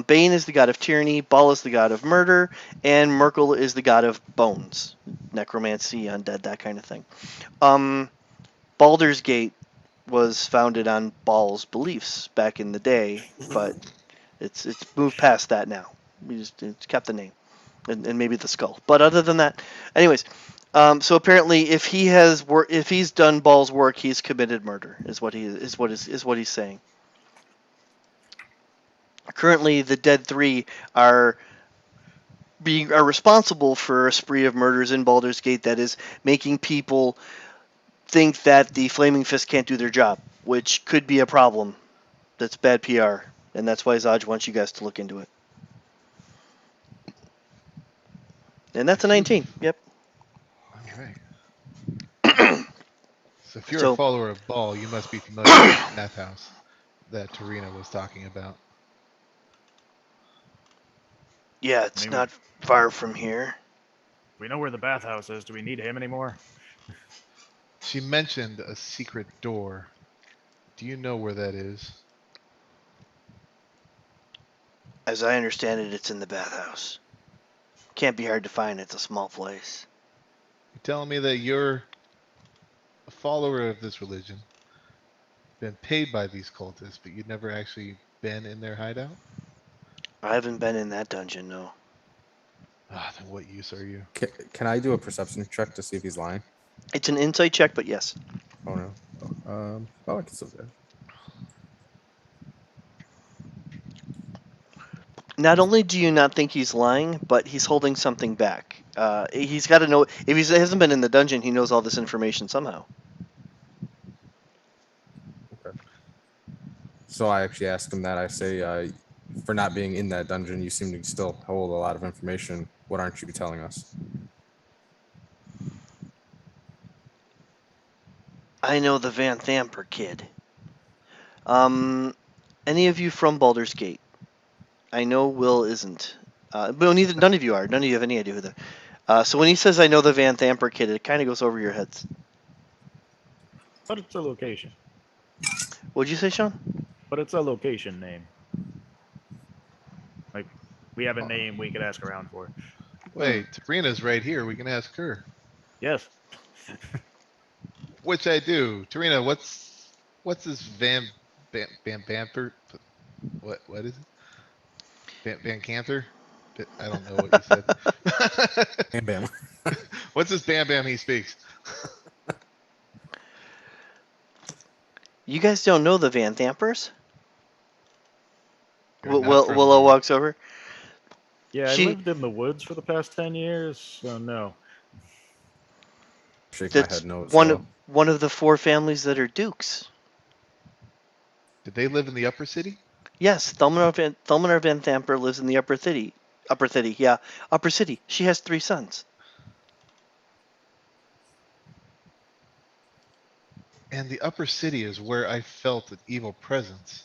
Bane is the god of tyranny, Ball is the god of murder, and Merkel is the god of bones, necromancy, undead, that kind of thing. Baldur's Gate was founded on Ball's beliefs back in the day, but it's moved past that now. It's kept the name and maybe the skull. But other than that, anyways, so apparently if he's done Ball's work, he's committed murder. Is what he's saying. Currently, the Dead Three are responsible for a spree of murders in Baldur's Gate that is making people think that the Flaming Fist can't do their job, which could be a problem. That's bad PR, and that's why Zaj wants you guys to look into it. And that's a 19. Yep. Alright. So if you're So- a follower of Ball, you must be familiar with the bathhouse that Tarina was talking about. Yeah, it's Maybe- not far from here. We know where the bathhouse is. Do we need him anymore? She mentioned a secret door. Do you know where that is? As I understand it, it's in the bathhouse. Can't be hard to find. It's a small place. You're telling me that you're a follower of this religion, been paid by these cultists, but you've never actually been in their hideout? I haven't been in that dungeon, no. Ah, then what use are you? can I do a perception check to see if he's lying? It's an insight check, but yes. Oh no. I can still do it. Not only do you not think he's lying, but he's holding something back. He's got to know. If he hasn't been in the dungeon, he knows all this information somehow. So I actually asked him that. I say, for not being in that dungeon, you seem to still hold a lot of information. What aren't you telling us? I know the Van Thamper kid. Any of you from Baldur's Gate? I know Will isn't. But none of you are. None of you have any idea who the. So when he says I know the Van Thamper kid, it kind of goes over your heads. But it's a location. What'd you say, Sean? But it's a location name. Like, we have a name we could ask around for. Wait, Tarina's right here. We can ask her. Yes. Which I do. Tarina, what's this Van Panther? What is it? Van Canther? I don't know what you said. Bam, bam. What's this Bam Bam he speaks? You guys don't know the Van Thampers? You're not from Willow here. walks over. Yeah, She- I lived in the woods for the past 10 years, so no. Shake my That's head no. as one well. of one of the 4 families that are dukes. Did they live in the upper city? Yes, Thelmanar Van Thamper lives in the Upper City. Upper City, yeah. Upper City. She has 3 sons. And the upper city is where I felt an evil presence.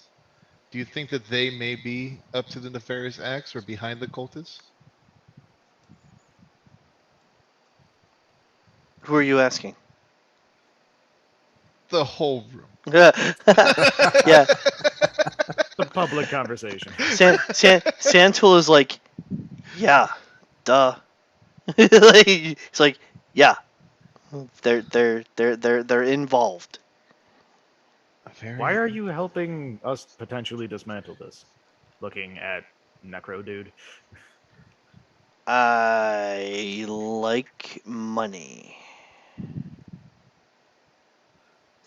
Do you think that they may be up to the nefarious acts or behind the cultists? Who are you asking? The whole room. Yeah. The public conversation. Santul is like, yeah, duh. Like, it's like, yeah, they're involved. Why are you helping us potentially dismantle this? Looking at Necro Dude. I like money.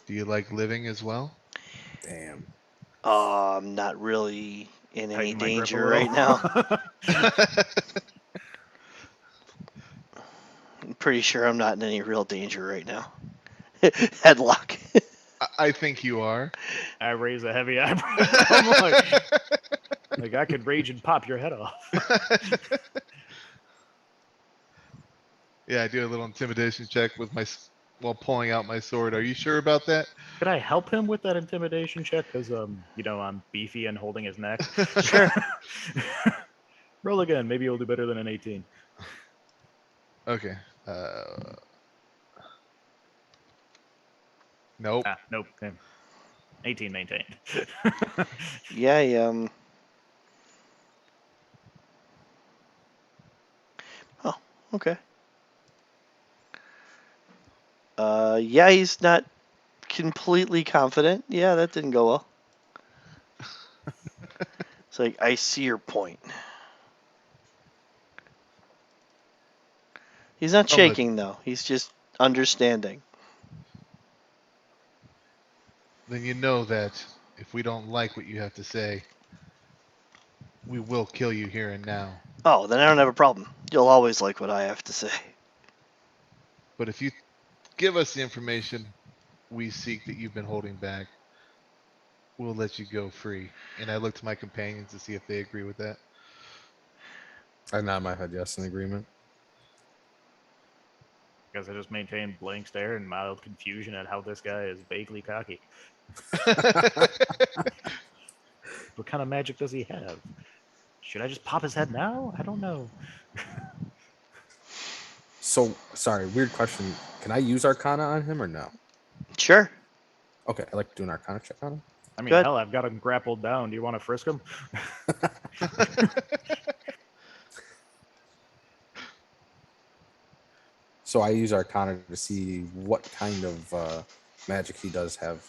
Do you like living as well? Damn. I'm not really in any Tighten my grip a danger right little. now. I'm pretty sure I'm not in any real danger right now. Headlock. I think you are. I raise a heavy eyebrow. I'm like I could rage and pop your head off. Yeah, I do a little intimidation check with while pulling out my sword. Are you sure about that? Could I help him with that intimidation check? Because I'm beefy and holding his neck. Sure. Roll again. Maybe you'll do better than an 18. Okay. Nope. Ah, nope. Okay. 18 maintained. Yeah, Oh, okay. Yeah, he's not completely confident. Yeah, that didn't go well. It's like, I see your point. He's not From the- shaking, though. He's just understanding. Then you know that if we don't like what you have to say, we will kill you here and now. Oh, then I don't have a problem. You'll always like what I have to say. But if you give us the information we seek that you've been holding back, we'll let you go free. And I look to my companions to see if they agree with that. I nod my head yes in agreement. Because I just maintain blank stare and mild confusion at how this guy is vaguely cocky. What kind of magic does he have? Should I just pop his head now? I don't know. So, sorry, weird question. Can I use Arcana on him or no? Sure. Okay, I like to do an Arcana check on him. I mean, Good. hell, I've got him grappled down. Do you want to frisk him? So I use Arcana to see what kind of magic he does have.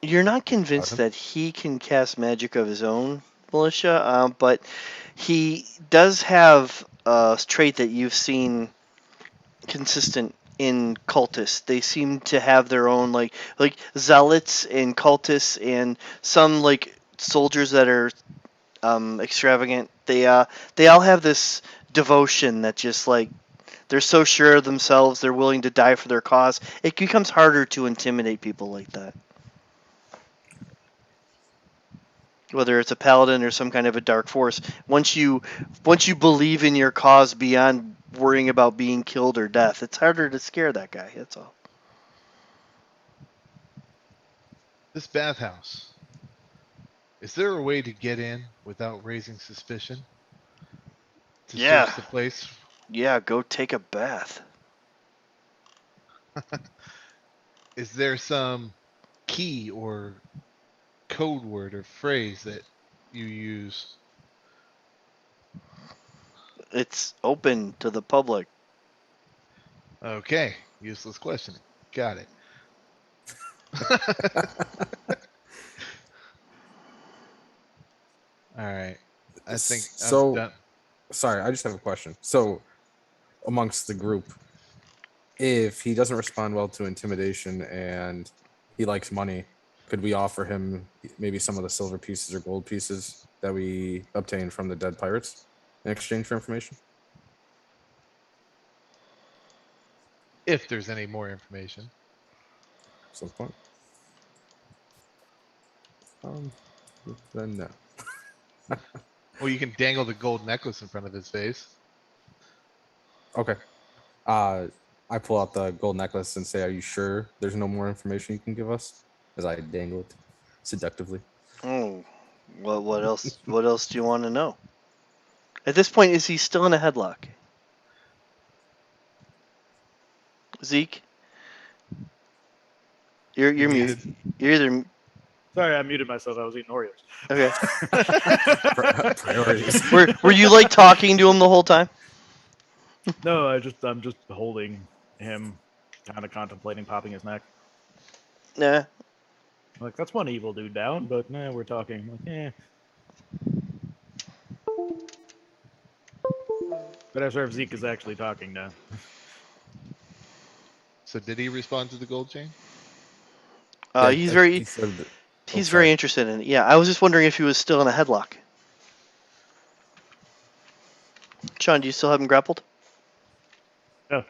You're not convinced Awesome. that he can cast magic of his own, Militia, but he does have a trait that you've seen consistent in cultists. They seem to have their own like zealots and cultists and some like soldiers that are extravagant. They all have this devotion that just like they're so sure of themselves, they're willing to die for their cause. It becomes harder to intimidate people like that. whether it's a paladin or some kind of a dark force. Once you believe in your cause beyond worrying about being killed or death, it's harder to scare that guy. That's all. This bathhouse. Is there a way to get in without raising suspicion? To Yeah. search the place? Yeah, go take a bath. Is there some key or code word or phrase that you use? It's open to the public. Okay, useless questioning. Got it. All right. I think I'm So, done. sorry, I just have a question. So, amongst the group, if he doesn't respond well to intimidation and he likes money, could we offer him maybe some of the silver pieces or gold pieces that we obtained from the dead pirates in exchange for information? If there's any more information. At some point. Then no. Well, you can dangle the gold necklace in front of his face. Okay. I pull out the gold necklace and say, "Are you sure there's no more information you can give us?" As I dangle it seductively. Oh, what else? What else do you want to know? At this point, is he still in a headlock? Zeke, you're muted. You're either Sorry, I muted myself. I was eating Oreos. okay. Priorities. Were you like talking to him the whole time? No, I'm just holding him, kind of contemplating popping his neck. Nah. Like, that's one evil dude down, but nah, we're talking. Like, eh. But I'm sure if Zeke is actually talking now. So did he respond to the gold chain? Yeah, He's he very said that- he's sorry. very interested in it. Yeah, I was just wondering if he was still in a headlock. Sean, do you still have him grappled? No.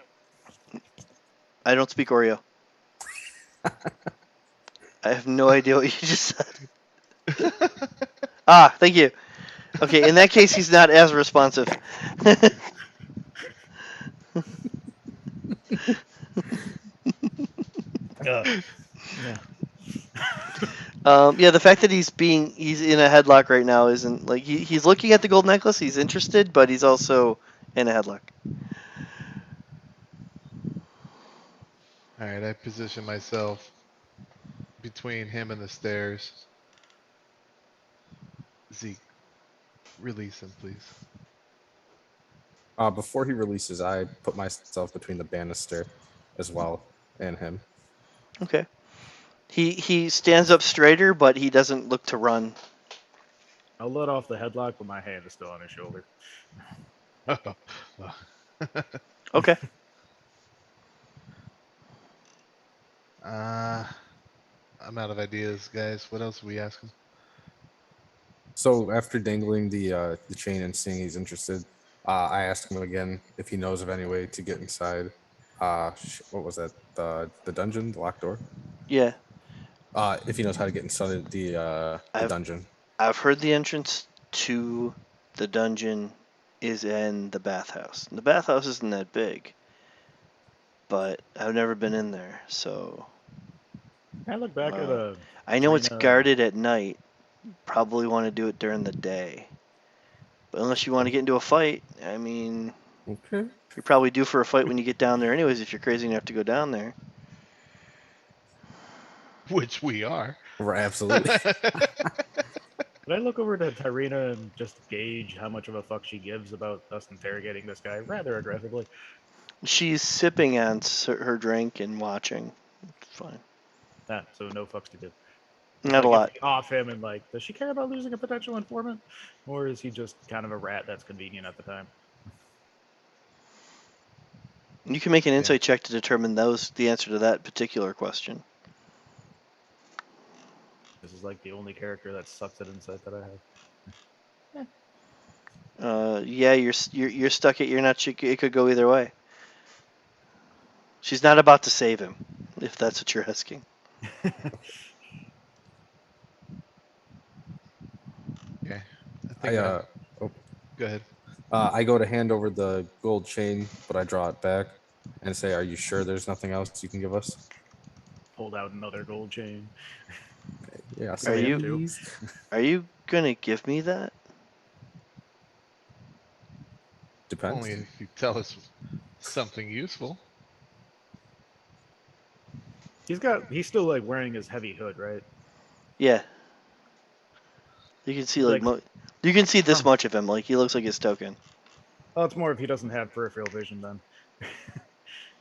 I don't speak Oreo. I have no idea what you just said. Ah, thank you. Okay, in that case, he's not as responsive. Yeah. Yeah, the fact that he's in a headlock right now isn't like he's looking at the gold necklace. He's interested, but he's also in a headlock. All right, I position myself between him and the stairs. Zeke, release him, please. Before he releases, I put myself between the banister as well and him. Okay. He stands up straighter, but he doesn't look to run. I'll let off the headlock, but my hand is still on his shoulder. Okay. I'm out of ideas, guys. What else are we asking? So after dangling the chain and seeing he's interested, I asked him again if he knows of any way to get inside. What was that? The dungeon, the locked door. Yeah. If he knows how to get inside the dungeon. I've heard the entrance to the dungeon is in the bathhouse. The bathhouse isn't that big, but I've never been in there, so I look back at I know it's Trina. guarded at night. Probably want to do it during the day. But unless you want to get into a fight, I mean, Okay. you're probably due for a fight when you get down there anyways if you're crazy enough to go down there. Which we are. Right, absolutely. Could I look over to Tyrina and just gauge how much of a fuck she gives about us interrogating this guy rather aggressively? She's sipping on her drink and watching. It's fine. So no fucks to do. Not Like, a lot. if we off him and like, does she care about losing a potential informant, or is he just kind of a rat that's convenient at the time? You can make an insight check to determine the answer to that particular question. This is like the only character that sucks at insight that I have. Yeah, you're stuck. You're not. It could go either way. She's not about to save him, if that's what you're asking. think go ahead. I go to hand over the gold chain, but I draw it back and say, "Are you sure there's nothing else you can give us?" Pulled out another gold chain. Yes, Are you- please. Are you gonna give me that? Depends. Only if you tell us something useful. He's still like wearing his heavy hood, right? Yeah. You can see Like- you can see this From- much of him. Like he looks like his token. Oh, it's more if he doesn't have peripheral vision then.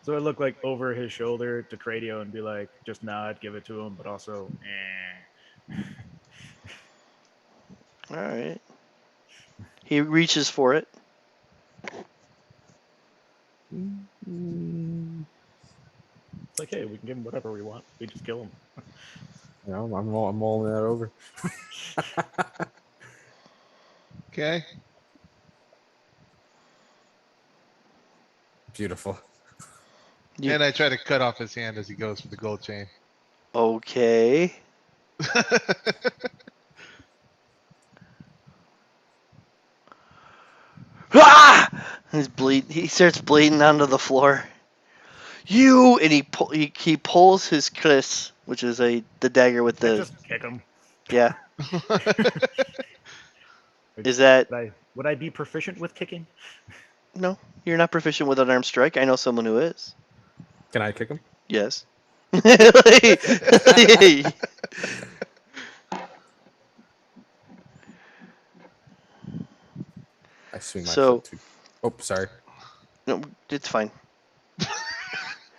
So I look like over his shoulder to Cradio and be like, just nod, give it to him, but also, All right. He reaches for it. Mm, It's like, hey, we can give him whatever we want. We just kill him. You know, I'm mulling that over. Okay. Beautiful. You- And I try to cut off his hand as he goes for the gold chain. Okay. Ah! He starts bleeding onto the floor. And he pulls his Chris, which is the dagger with I the just kick him. yeah. Is that Would I be proficient with kicking? no? You're not proficient with unarmed strike. I know someone who is. Can I kick him? Yes. I swing my So- foot too. Oh, sorry. No, it's fine.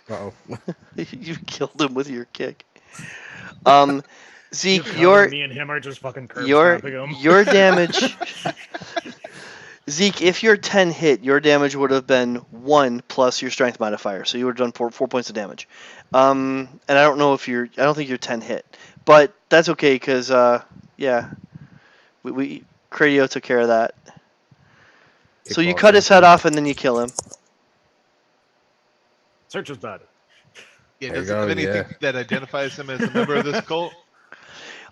Uh-oh. You killed him with your kick. Zeke, Me and him are just fucking curb stomping him. your damage. Zeke, if you're 10 hit, your damage would have been 1 plus your strength modifier, so you would have done 4 points of damage. And I don't think you're 10 hit, but that's okay because yeah, we Cradio took care of that. So you Kickball cut his champion. head off and then you kill him. Search his body. Yeah, There you does it have go, anything yeah. that identifies him as a member of this cult?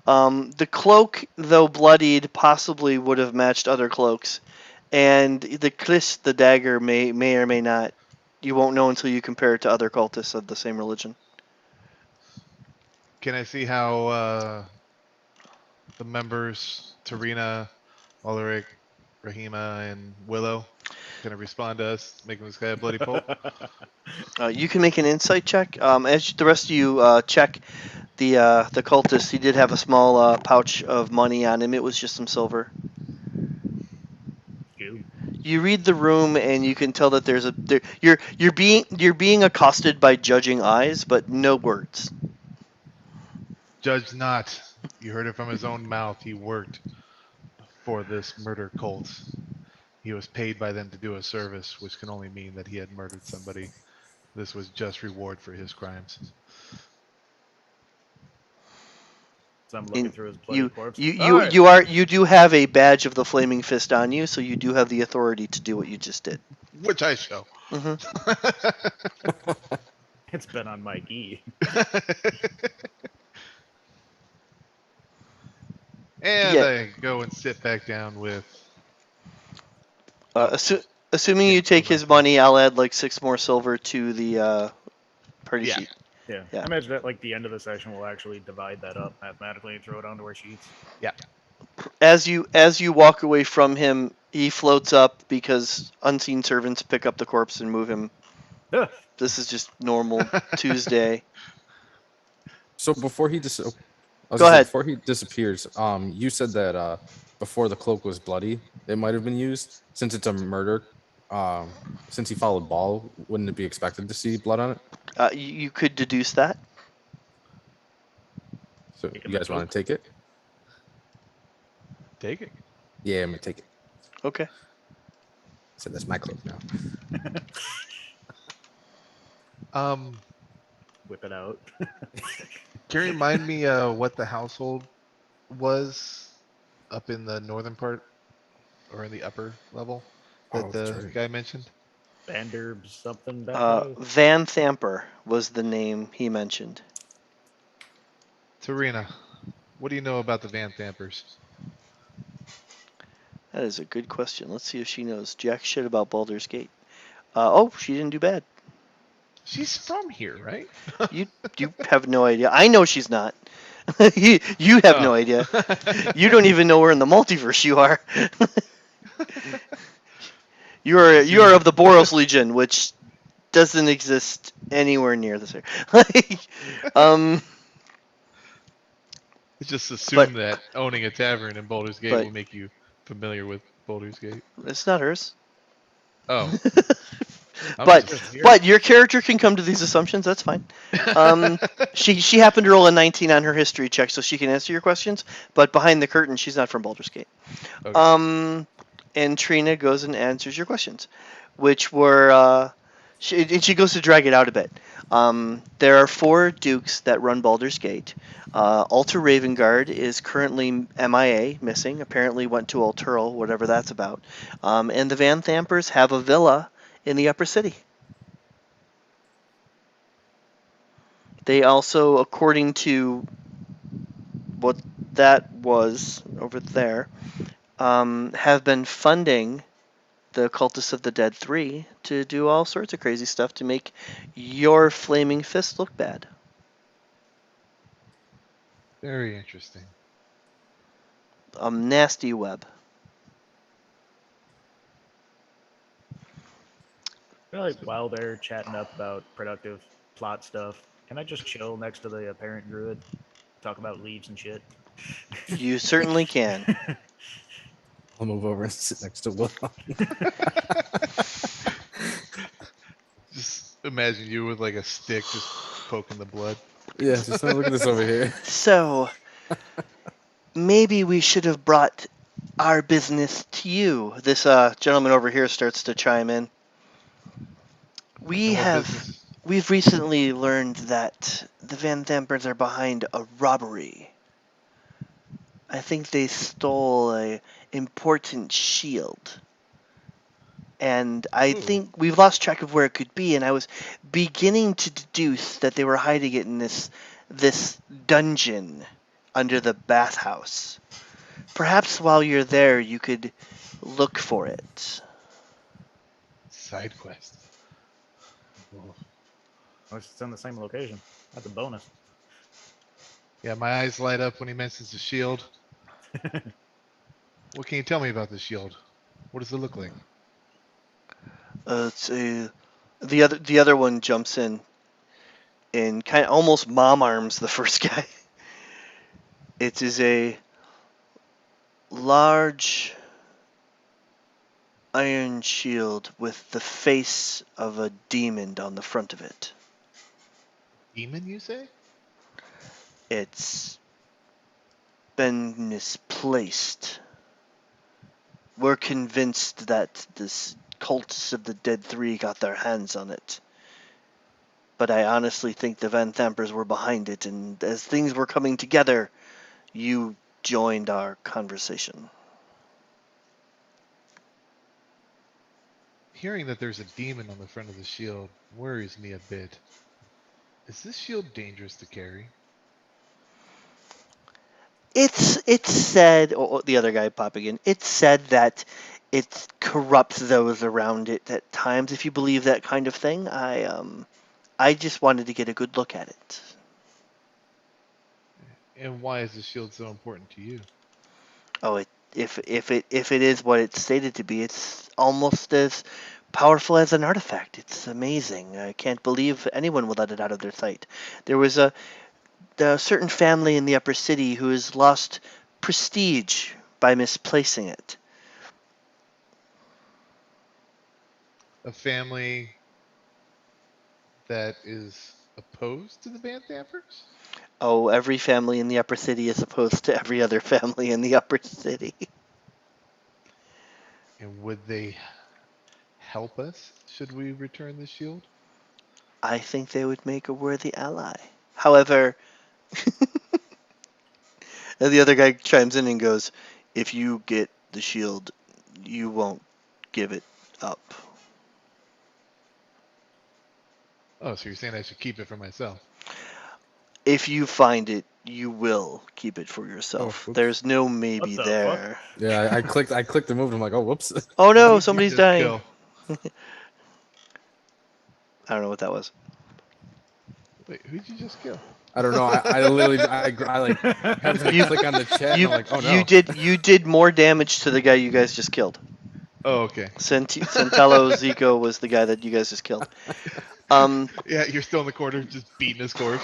The cloak, though bloodied, possibly would have matched other cloaks, and the Klis, the dagger, may or may not. You won't know until you compare it to other cultists of the same religion. Can I see how the members, Tarina, Ulrich, Rahima, and Willow, gonna respond to us making this guy a bloody pope? You can make an insight check. As the rest of you check the cultist, he did have a small pouch of money on him. It was just some silver. Ew. You read the room and you can tell that you're being accosted by judging eyes, but no words. Judge not. You heard it from his own mouth. He worked for this murder cult. He was paid by them to do a service, which can only mean that he had murdered somebody. This was just reward for his crimes. So I'm looking In- through his bloody corpse. You do have a badge of the Flaming Fist on you, so you do have the authority to do what you just did. Which I show. hmm It's been on my gi. And Yeah. I go and sit back down with. Assuming you take his money, I'll add like 6 more silver to the party Yeah. sheet. Yeah. Yeah. I imagine at like the end of the session we'll actually divide that up mathematically and throw it onto our sheets. As you walk away from him, he floats up because unseen servants pick up the corpse and move him. Ugh. This is just normal Tuesday. So before he Go ahead. Before he disappears, you said that before the cloak was bloody, it might have been used. Since it's a murder, since he followed Ball, wouldn't it be expected to see blood on it? You could deduce that. So Taking you the guys want cloak? to take it? Take it. Yeah, I'm gonna take it. Okay. So that's my cloak now. Whip it out. Can you remind me what the household was up in the northern part or in the upper level that Oh, that's the right. guy mentioned? Vanderb something that way. Van Thamper was the name he mentioned. Tarina, what do you know about the Van Thampers? That is a good question. Let's see if she knows jack shit about Baldur's Gate. She didn't do bad. She's from here, right? You have no idea. I know she's not. You have no Oh. idea. You don't even know where in the multiverse you are. You are of the Boros Legion, which doesn't exist anywhere near this area. Like, Just but assume that owning a tavern in Baldur's Gate but will make you familiar with Baldur's Gate. it's not hers. Oh, I'm but just. but your character can come to these assumptions. That's fine. She happened to roll a 19 on her history check, so she can answer your questions. But behind the curtain, she's not from Baldur's Gate. Okay. And Trina goes and answers your questions, which were she goes to drag it out a bit. There are 4 dukes that run Baldur's Gate. Alter Ravengard is currently MIA, missing. Apparently went to Alteral, whatever that's about. And the Van Thampers have a villa in the Upper City. They also, according to what that was over there, have been funding the Cultists of the Dead 3 to do all sorts of crazy stuff to make your Flaming Fist look bad. Very interesting. A nasty web. I feel like while they're chatting up about productive plot stuff, can I just chill next to the apparent druid, talk about leaves and shit? You certainly can. I'll move over and sit next to Will. Just imagine you with like a stick just poking the blood. Yeah, just look at this over here. So, maybe we should have brought our business to you. This gentleman over here starts to chime in. And what business? We've recently learned that the Van Thampers are behind a robbery. I think they stole a important shield. And I Ooh. think we've lost track of where it could be, and I was beginning to deduce that they were hiding it in this dungeon under the bathhouse. Perhaps while you're there you could look for it. Side quest. Oh. It's in the same location. That's a bonus. Yeah, my eyes light up when he mentions the shield. What can you tell me about the shield? What does it look like? The other one jumps in and kind of almost mom arms the first guy. It is a large iron shield with the face of a demon on the front of it. Demon, you say? It's been misplaced. We're convinced that this Cultists of the Dead 3 got their hands on it. But I honestly think the Van Thampers were behind it, and as things were coming together, you joined our conversation. Hearing that there's a demon on the front of the shield worries me a bit. Is this shield dangerous to carry? It's said, the other guy popping in, it's said that it corrupts those around it at times. If you believe that kind of thing, I just wanted to get a good look at it. And why is the shield so important to you? Oh, if it is what it's stated to be, it's almost as powerful as an artifact. It's amazing. I can't believe anyone would let it out of their sight. There was a certain family in the Upper City who has lost prestige by misplacing it. A family that is opposed to the Van Thampers? Oh, every family in the Upper City is opposed to every other family in the Upper City. And would they help us should we return the shield? I think they would make a worthy ally. However, and the other guy chimes in and goes, if you get the shield, you won't give it up. Oh, so you're saying I should keep it for myself? If you find it, you will keep it for yourself. whoops. There's no maybe the fuck? there. Yeah, I clicked the move. And I'm like, oh, whoops. Oh no, Who'd you somebody's just dying. kill? I don't know what that was. Wait, who'd you just kill? I don't know. I literally I like have to You- click on the chat. And You I'm like, oh no. you did more damage to the guy you guys just killed. Oh, okay. Centello Zico was the guy that you guys just killed. Yeah, you're still in the corner, just beating his corpse.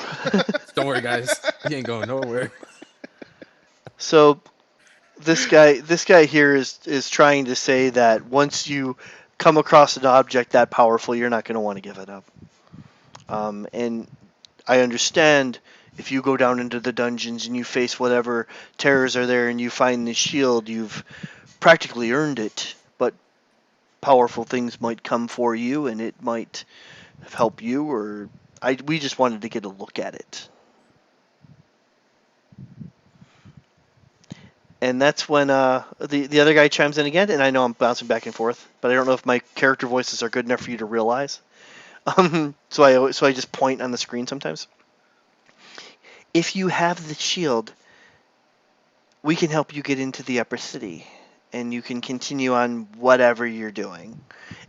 Don't worry, guys. He ain't going nowhere. So this guy here is trying to say that once you come across an object that powerful, you're not going to want to give it up. And I understand if you go down into the dungeons and you face whatever terrors are there and you find the shield, you've practically earned it. But powerful things might come for you, and it might help you. Or we just wanted to get a look at it. And that's when the other guy chimes in again, and I know I'm bouncing back and forth, but I don't know if my character voices are good enough for you to realize. So I just point on the screen sometimes. If you have the shield, we can help you get into the upper city, and you can continue on whatever you're doing.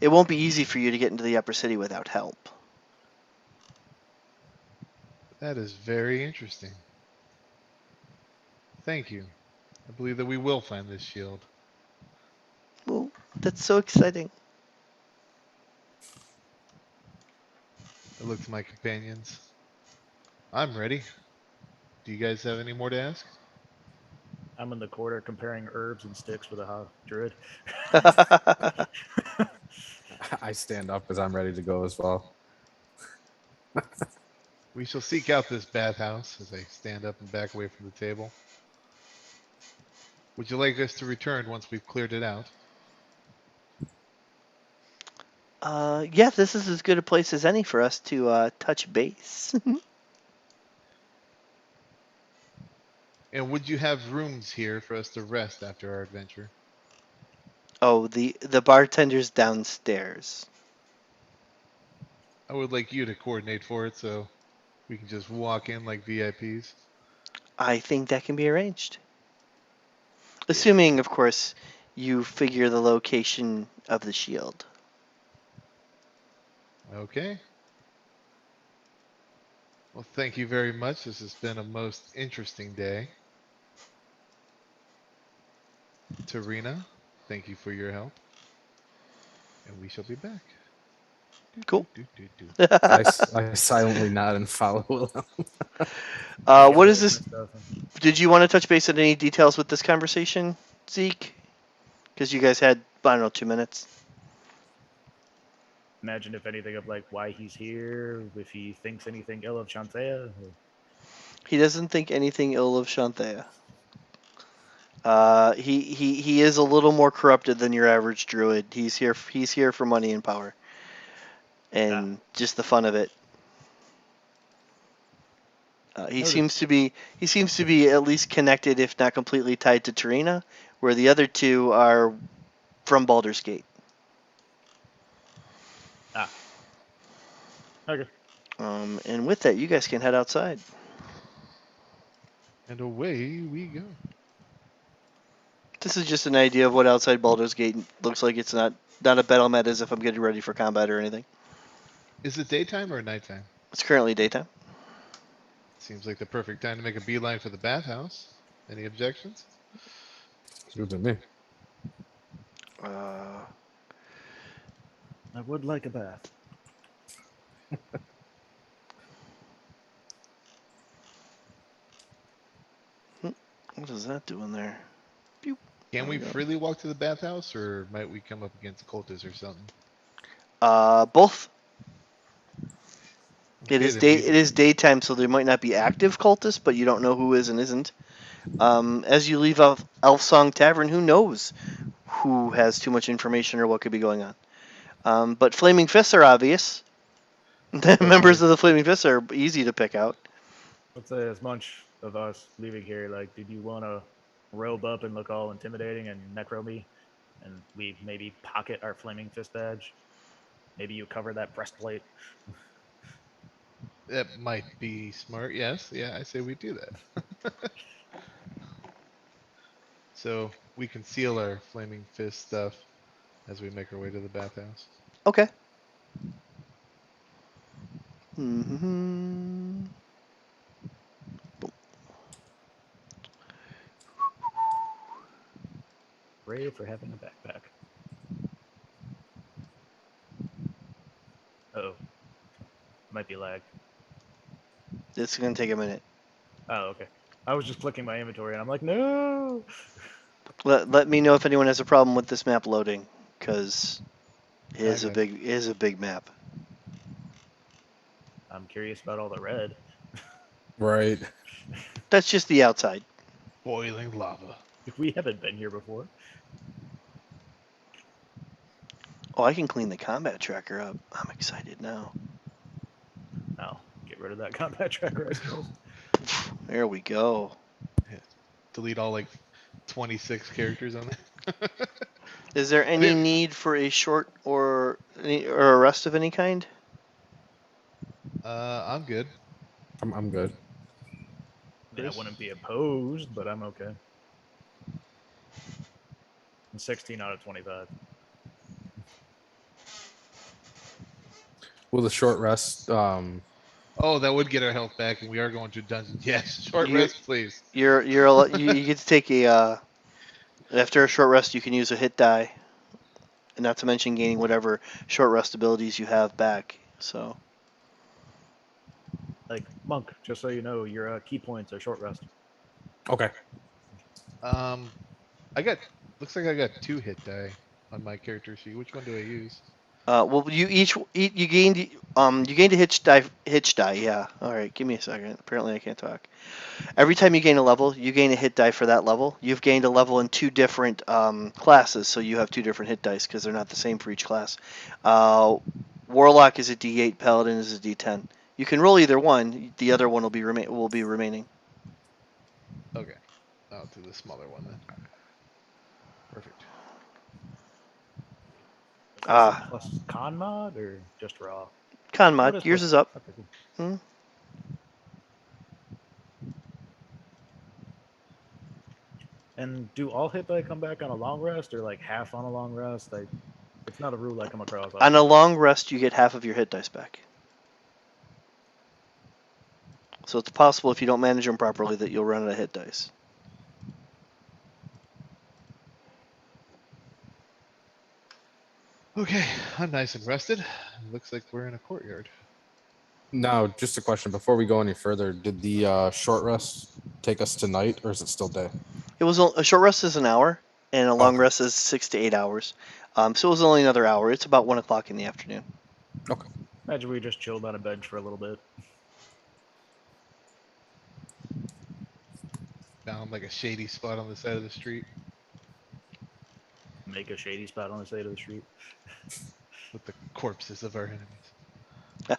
It won't be easy for you to get into the upper city without help. That is very interesting. Thank you. I believe that we will find this shield. Well, that's so exciting. I look to my companions. I'm ready. Do you guys have any more to ask? I'm in the corner comparing herbs and sticks with a hot druid. I stand up as I'm ready to go as well. We shall seek out this bathhouse as I stand up and back away from the table. Would you like us to return once we've cleared it out? Yeah, this is as good a place as any for us to touch base. And would you have rooms here for us to rest after our adventure? Oh, the bartender's downstairs. I would like you to coordinate for it so we can just walk in like VIPs. I think that can be arranged. Assuming, of course, you figure the location of the shield. Okay. Well, thank you very much. This has been a most interesting day. Tarina, thank you for your help. And we shall be back. Cool. I silently nod and follow Willem. What is this? Did you want to touch base on any details with this conversation, Zeke? Because you guys had, I don't know, 2 minutes. Imagine if anything of like why he's here, if he thinks anything ill of Chanthea. He doesn't think anything ill of Shanthea. He is a little more corrupted than your average druid. He's here for money and power, and just the fun of it. He seems to be at least connected, if not completely tied to Tarina, where the other two are from Baldur's Gate. Okay. And with that, you guys can head outside. And away we go. This is just an idea of what outside Baldur's Gate looks like. It's not a battle mat as if I'm getting ready for combat or anything. Is it daytime or nighttime? It's currently daytime. Seems like the perfect time to make a beeline for the bathhouse. Any objections? Good to me. Uh, I would like a bath. what is that doing there? Can we we go. freely walk to the bathhouse, or might we come up against cultists or something? Both. It Okay, is then It is daytime, so there might not be active cultists, but you don't know who is and isn't. As you leave Elf Song Tavern, who knows who has too much information or what could be going on? But Flaming Fists are obvious. The members of the Flaming Fists are easy to pick out. Let's say as much of us leaving here, like, did you want to robe up and look all intimidating and necro me, and we maybe pocket our Flaming Fist badge? Maybe you cover that breastplate. That might be smart. Yes. Yeah, I say we do that. So we conceal our flaming fist stuff as we make our way to the bathhouse. Okay. Hmm. Hooray for having a backpack. Uh-oh. Might be lag. It's gonna take a minute. Oh, okay. I was just clicking my inventory and I'm like, no! Let me know if anyone has a problem with this map loading, because it I is a got it. big map. I'm curious about all the red. Right. That's just the outside. Boiling lava. We haven't been here before. Oh, I can clean the combat tracker up. I'm excited now. No, get rid of that combat tracker, I suppose. There we go. Delete all like 26 characters on there. Is there any need for a short or a rest of any kind? I'm good. I'm good. I mean, I wouldn't be opposed, but I'm okay. I'm 16 out of 25. Will the short rest? Oh, that would get our health back, and we are going to dungeon. Yes, short You- rest, please. You get to take a after a short rest. You can use a hit die, and not to mention gaining whatever short rest abilities you have back. So Like, Monk, just so you know, your key points are short rest. Okay. I got. Looks like I got 2 hit die on my character sheet. Which one do I use? well, you gained you gained a hitch die. Yeah. All right. Give me a second. Apparently, I can't talk. Every time you gain a level, you gain a hit die for that level. You've gained a level in 2 different classes, so you have 2 different hit dice because they're not the same for each class. Warlock is a D8, Paladin is a D10. You can roll either one. The other one will be remaining. Okay, I'll do the smaller one then. Perfect. Is this Ah. a plus con mod or just raw? Con Oh, mod, it is yours plus- is up. okay, cool. Hmm? And do all hit die come back on a long rest or like half on a long rest? It's not a rule I come across. On a long rest, you get half of your hit dice back. So it's possible if you don't manage them properly that you'll run out of hit dice. Okay, I'm nice and rested. Looks like we're in a courtyard. Now, just a question before we go any further. Did the short rest take us to night, or is it still day? It was a short rest is an hour, and a long Okay. rest is 6 to 8 hours. So it was only another hour. It's about 1 o'clock in the afternoon. Imagine we just chilled on a bench for a little bit. Found like a shady spot on the side of the street Make a shady spot on the side of the street. with the corpses of our enemies.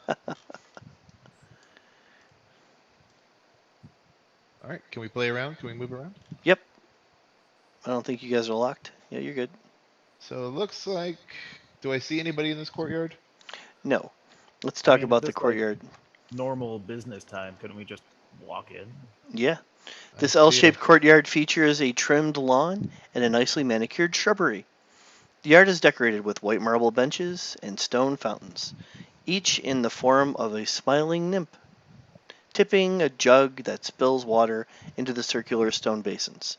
All right, can we play around? Can we move around? Yep. I don't think you guys are locked. Yeah, you're good. So it looks like. Do I see anybody in this courtyard? No. Let's I talk mean, about this, the courtyard. Normal business time. Couldn't we just walk in? Yeah. I This see L-shaped courtyard features a trimmed lawn and a nicely manicured shrubbery. The yard is decorated with white marble benches and stone fountains, each in the form of a smiling nymph, tipping a jug that spills water into the circular stone basins.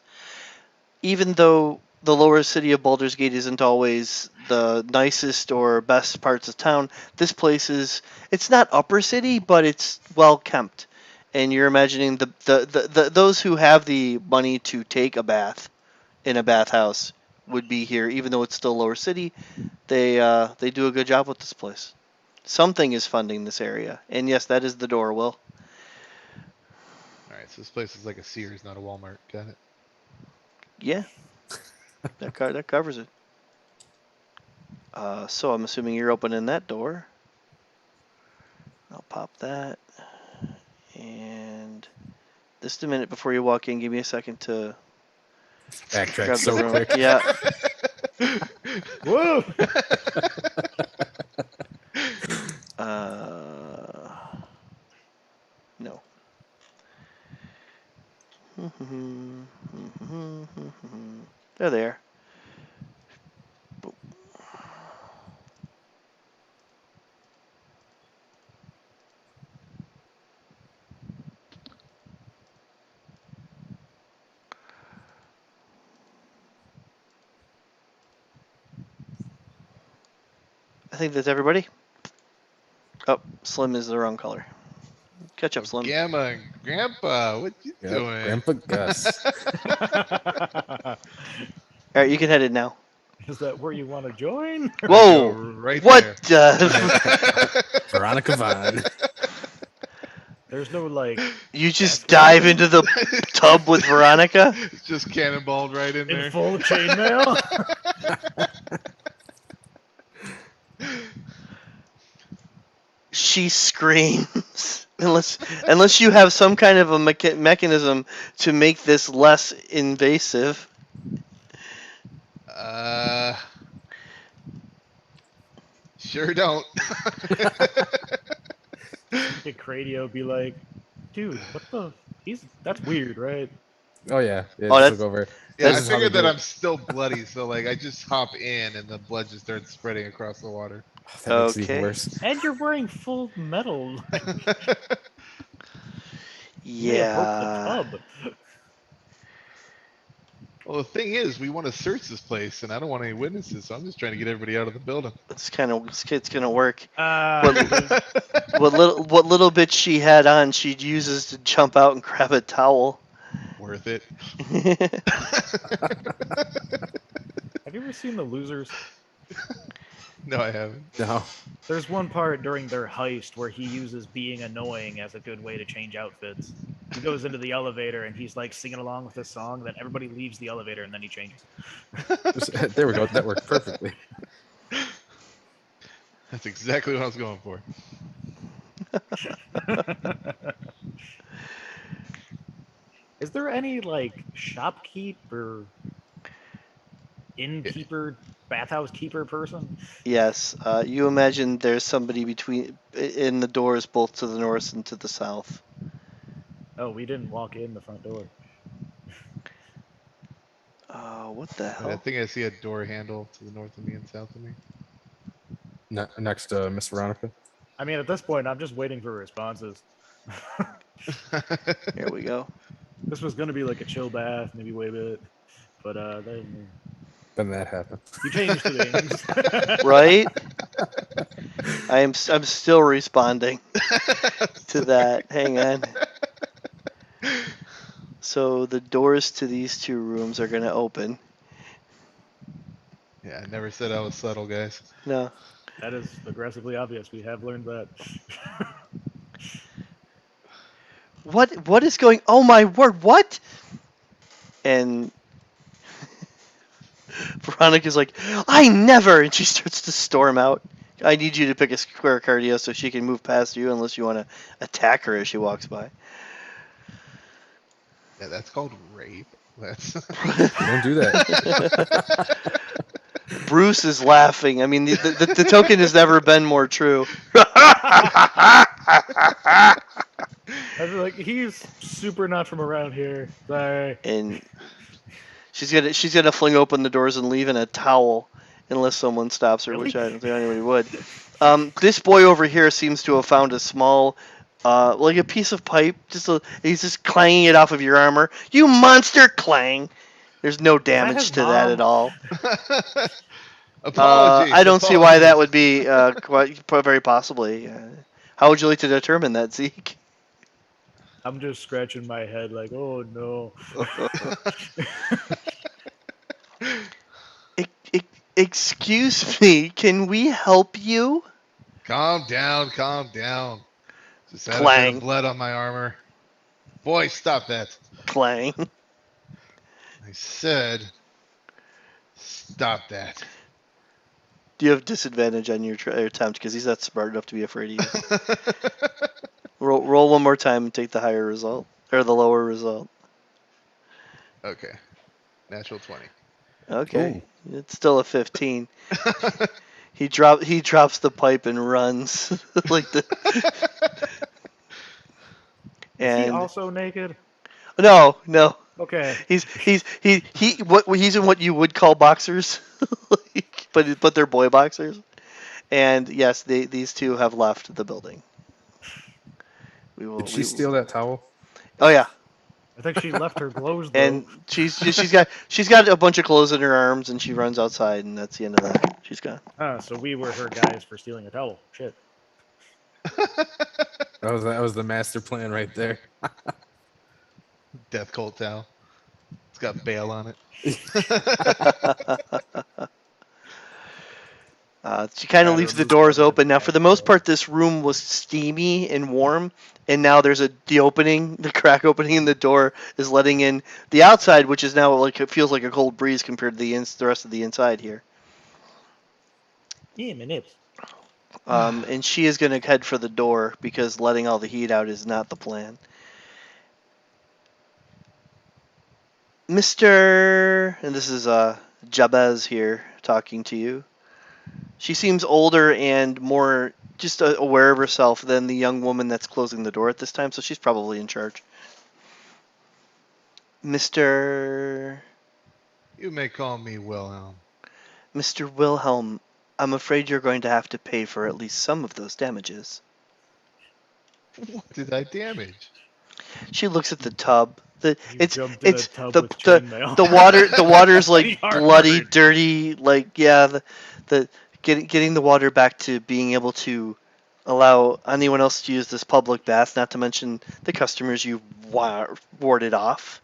Even though the lower city of Baldur's Gate isn't always the nicest or best parts of town, this place it's not upper city, but it's well kept. And you're imagining the those who have the money to take a bath in a bathhouse would be here, even though it's still lower city. They do a good job with this place. Something is funding this area, and yes, that is the door. Will. All right, so this place is like a Sears, not a Walmart. Got it. Yeah, that covers it. So I'm assuming you're opening that door. I'll pop that. And just a minute before you walk in, give me a second to Backtrack grab the so room. quick. Yeah. Whoa! Uh, They're there. I think that's everybody. Oh, Slim is the wrong color. Catch up, Slim. Gamma and Grandpa, what you Yep, doing? Grandpa Gus. All right, you can head it now. Is that where you want to join? I go Whoa! right What? Veronica Vaughn. There's no like You just dive into the tub with Veronica? It's just cannonballed right in in there. full chainmail. She screams. Unless you have some kind of a mechanism to make this less invasive. Sure don't. Get Cradio be like, dude, what the? That's weird, right? Oh yeah, yeah. Oh, Just that's- look over. Yeah, I This is how figured they that do I'm it. still bloody, so like I just hop in and the blood just starts spreading across the water. That makes it Okay. even worse. And you're wearing full metal. You may have broke the Yeah. tub. Well, the thing is, we want to search this place, and I don't want any witnesses, so I'm just trying to get everybody out of the building. It's gonna work. Uh, What little bit she had on, she uses to jump out and grab a towel. Worth it. have you ever seen The Losers? No, I haven't. No. There's one part during their heist where he uses being annoying as a good way to change outfits. He goes into the elevator and he's like singing along with this song, then everybody leaves the elevator and then he changes. There we go. That worked perfectly. That's exactly what I was going for. Is there any like shopkeep or innkeeper, bathhouse keeper person? Yes. You imagine there's somebody in the doors, both to the north and to the south. Oh, we didn't walk in the front door. What the I hell? think I see a door handle to the north of me and south of me. Next to Miss Veronica. I mean, at this point, I'm just waiting for responses. Here we go. This was gonna be like a chill bath, maybe wait a bit, but Then that happened. you changed things. Right? I'm still responding to that. Hang on. So the doors to these two rooms are gonna open. Yeah, I never said I was subtle, guys. No. That is aggressively obvious. We have learned that. What is going? Oh my word! What? And Veronica's like, I never, and she starts to storm out. I need you to pick a square, Cardia, so she can move past you, unless you want to attack her as she walks by. Yeah, that's called rape. That's Don't do that. Bruce is laughing. I mean, the token has never been more true. I was like, he's super not from around here. Sorry. And she's gonna fling open the doors and leave in a towel, unless someone stops her, Really? which I don't think anybody would. This boy over here seems to have found a small, like a piece of pipe. He's just clanging it off of your armor. You monster! Clang. There's no damage his to that mom? at all. apologies. I don't see why apologies. that would be very possibly. How would you like to determine that, Zeke? I'm just scratching my head like, oh no. Excuse me, can we help you? Calm down, calm down. Just had a bit Clang. of blood on my armor. Boy, stop that. Clang. I said, stop that. Do you have disadvantage on your attempt because he's not smart enough to be afraid of you? Roll one more time and take the higher result or the lower result. Okay. Natural 20. Okay, it's still a 15. He drops the pipe and runs like the. Is he And also naked? no, Okay. He's he's in what you would call boxers, like, but they're boy boxers. And yes, these two have left the building. We will. Did she steal that towel? Oh yeah, I think she left her clothes though. and she's got a bunch of clothes in her arms, and she runs outside, and that's the end of that. She's gone. Ah, so we were her guys for stealing a towel. Shit. That was the master plan right there. Death Cult towel. It's got bail on it. She kind of Gotta leaves the remove doors that open. Now, for the most back, part, this room was steamy and warm, and now there's the crack opening in the door is letting in the outside, which is now like it feels like a cold breeze compared to the rest of the inside here. Yeah, my nips. And she is going to head for the door because letting all the heat out is not the plan. Mr. And this is Jabez here talking to you. She seems older and more just aware of herself than the young woman that's closing the door at this time, so she's probably in charge. Mr. You may call me Wilhelm. Mr. Wilhelm, I'm afraid you're going to have to pay for at least some of those damages. What did I damage? She looks at the tub. You It's jumped in a tub with the chainmail. the water's like Hard. bloody, dirty. Like yeah, the getting the water back to being able to allow anyone else to use this public bath, not to mention the customers you warded off.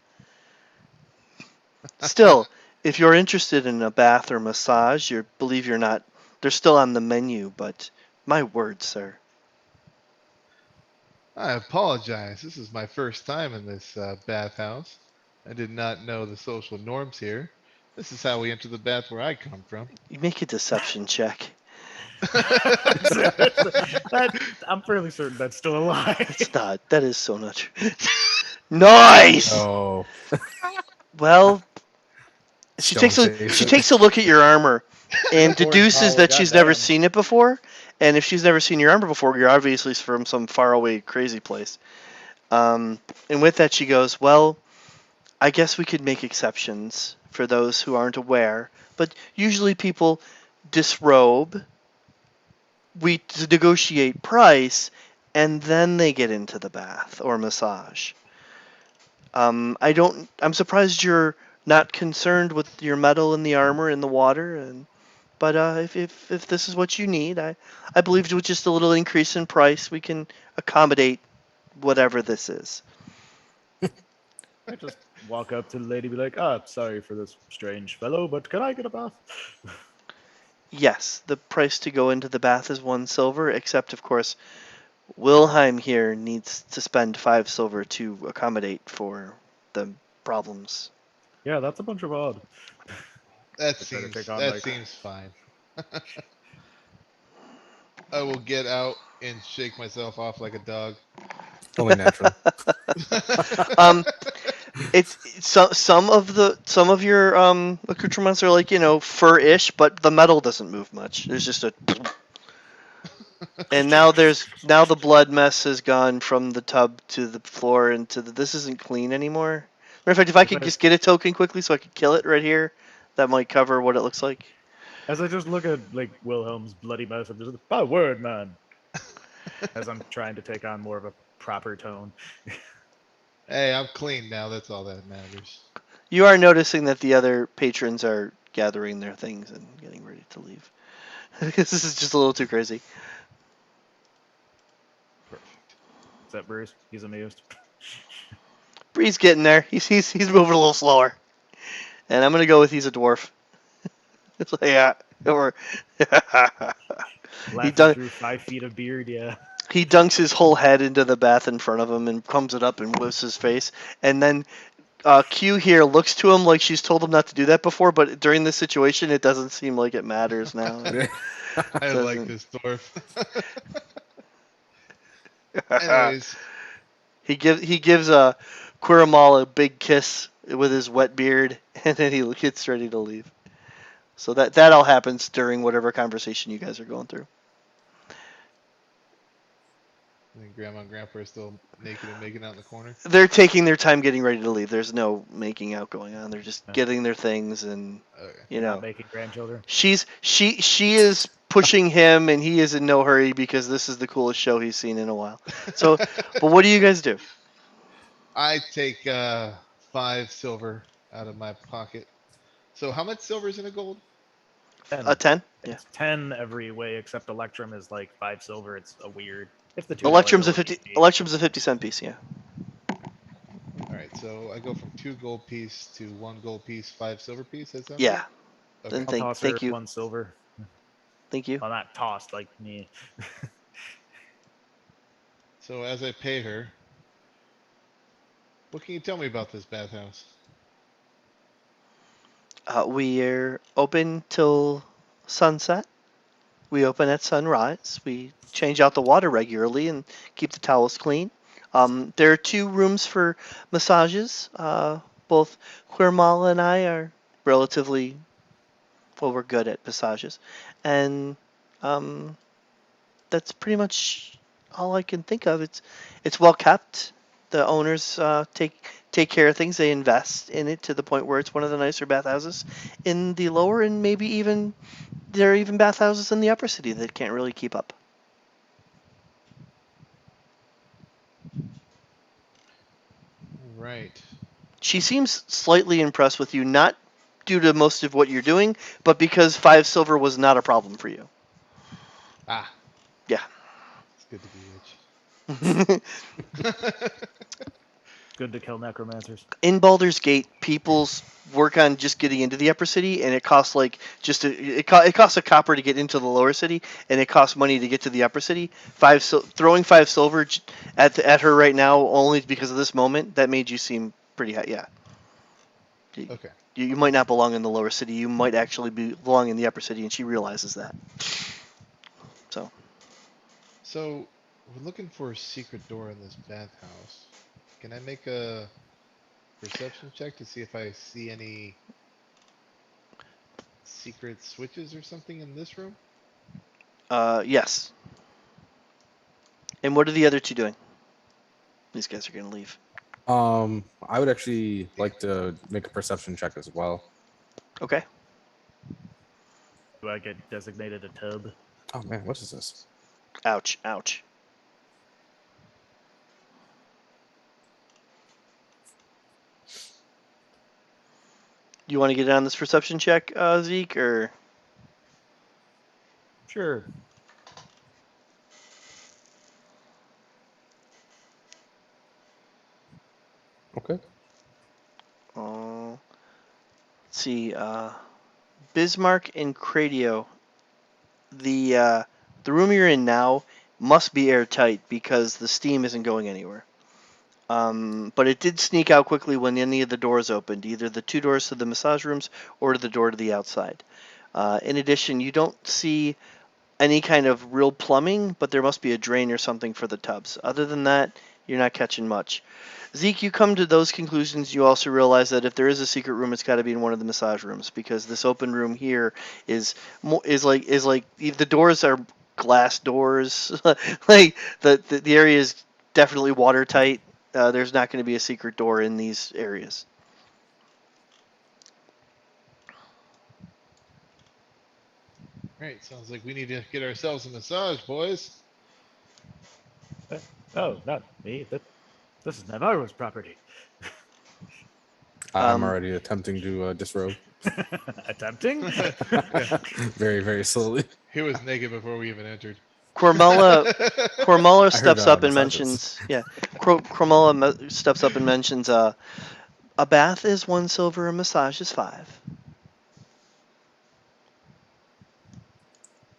Still, if you're interested in a bath or massage, believe you're not. They're still on the menu, but my word, sir. I apologize. This is my first time in this bathhouse. I did not know the social norms here. This is how we enter the bath where I come from. You make a deception check. I'm fairly certain that's still a lie. It's not. That is so not true. Nice. Oh, Well, she Don't takes say a look at your armor and Poor deduces Paul, that she's never goddamn. seen it before. And if she's never seen your armor before, you're obviously from some faraway crazy place. And with that, she goes, "Well, I guess we could make exceptions for those who aren't aware, but usually people disrobe. We negotiate price, and then they get into the bath or massage. I'm surprised you're not concerned with your metal in the armor in the water, but if this is what you need, I believe with just a little increase in price, we can accommodate whatever this is." I just walk up to the lady, be like, "Ah, sorry for this strange fellow, but can I get a bath?" Yes, the price to go into the bath is 1 silver, except of course, Wilhelm here needs to spend 5 silver to accommodate for the problems. Yeah, that's a bunch of odd. That I better seems take on, that like- seems fine. I will get out and shake myself off like a dog. only natural. It's some of your accoutrements are like fur-ish, but the metal doesn't move much. There's just a and now the blood mess has gone from the tub to the floor and this isn't clean anymore. Matter of fact, if I could just get a token quickly so I could kill it right here, that might cover what it looks like. As I just look at like Wilhelm's bloody mess, I'm just like, "My word, man!" As I'm trying to take on more of a proper tone. Hey, I'm clean now. That's all that matters. You are noticing that the other patrons are gathering their things and getting ready to leave. Because this is just a little too crazy. Perfect. Is that Bruce? He's amused. Bree's getting there. He's moving a little slower. And I'm gonna go with he's a dwarf. It's like, yeah. Or Laughing done- through 5 feet of beard, yeah. he dunks his whole head into the bath in front of him and comes it up and whiffs his face. And then Q here looks to him like she's told him not to do that before, but during this situation, it doesn't seem like it matters now. I like Doesn't- this dwarf. Anyways, He gives Quiramal a big kiss with his wet beard, and then he gets ready to leave. So that all happens during whatever conversation you guys are going through. And Grandma and Grandpa are still naked and making out in the corner. They're taking their time getting ready to leave. There's no making out going on. They're just Yeah. getting their things, and Okay. you Not know, making grandchildren. she is pushing him, and he is in no hurry because this is the coolest show he's seen in a while. So, but what do you guys do? I take 5 silver out of my pocket. So how much silver is in a gold? 10. A 10? Yeah. It's 10 every way except Electrum is like 5 silver. It's a weird. It's the $2 Electrum's a gold 50. piece. Electrum's a 50-cent piece. Yeah. All right, so I go from 2 gold piece to 1 gold piece, 5 silver piece. That sound Yeah. right? Then Okay. I'll toss thank her you. 1 silver. Thank you. Well, not tossed like me. So as I pay her, what can you tell me about this bathhouse? We're open till sunset. We open at sunrise. We change out the water regularly and keep the towels clean. There are 2 rooms for massages. Both Quirmala and I are relatively, well, we're good at massages. And um, that's pretty much all I can think of. It's well kept. The owners take care of things. They invest in it to the point where it's one of the nicer bathhouses in the lower, and maybe even there are even bathhouses in the upper city that can't really keep up. Right. She seems slightly impressed with you, not due to most of what you're doing, but because 5 silver was not a problem for you. Ah. Yeah. It's good to be rich. Good to kill necromancers. In Baldur's Gate, people's work on just getting into the upper city, and it costs like it costs a copper to get into the lower city, and it costs money to get to the upper city. Throwing 5 silver at her right now only because of this moment that made you seem pretty high. Yeah. Okay. You might not belong in the lower city. You might actually belong in the upper city, and she realizes that. So. So we're looking for a secret door in this bathhouse. Can I make a perception check to see if I see any secret switches or something in this room? Yes. And what are the other 2 doing? These guys are gonna leave. I would actually like to make a perception check as well. Okay. Do I get designated a tub? Oh man, what is this? Ouch. Ouch. You want to get on this perception check, Zeke, or? Sure. Okay. Let's see. Bismarck and Cradio. The room you're in now must be airtight because the steam isn't going anywhere. But it did sneak out quickly when any of the doors opened, either the 2 doors to the massage rooms or to the door to the outside. In addition, you don't see any kind of real plumbing, but there must be a drain or something for the tubs. Other than that, you're not catching much. Zeke, you come to those conclusions. You also realize that if there is a secret room, it's got to be in one of the massage rooms because this open room here is like the doors are glass doors. Like the area is definitely watertight. There's not going to be a secret door in these areas. Right, sounds like we need to get ourselves a massage, boys. Oh, not me. This is Navarro's property. I'm Um, already attempting to disrobe. Attempting? Very, very slowly. He was naked before we even entered. Cormella I steps heard, up and massages. mentions, yeah. Cormella steps up and mentions, a bath is 1 silver, a massage is 5.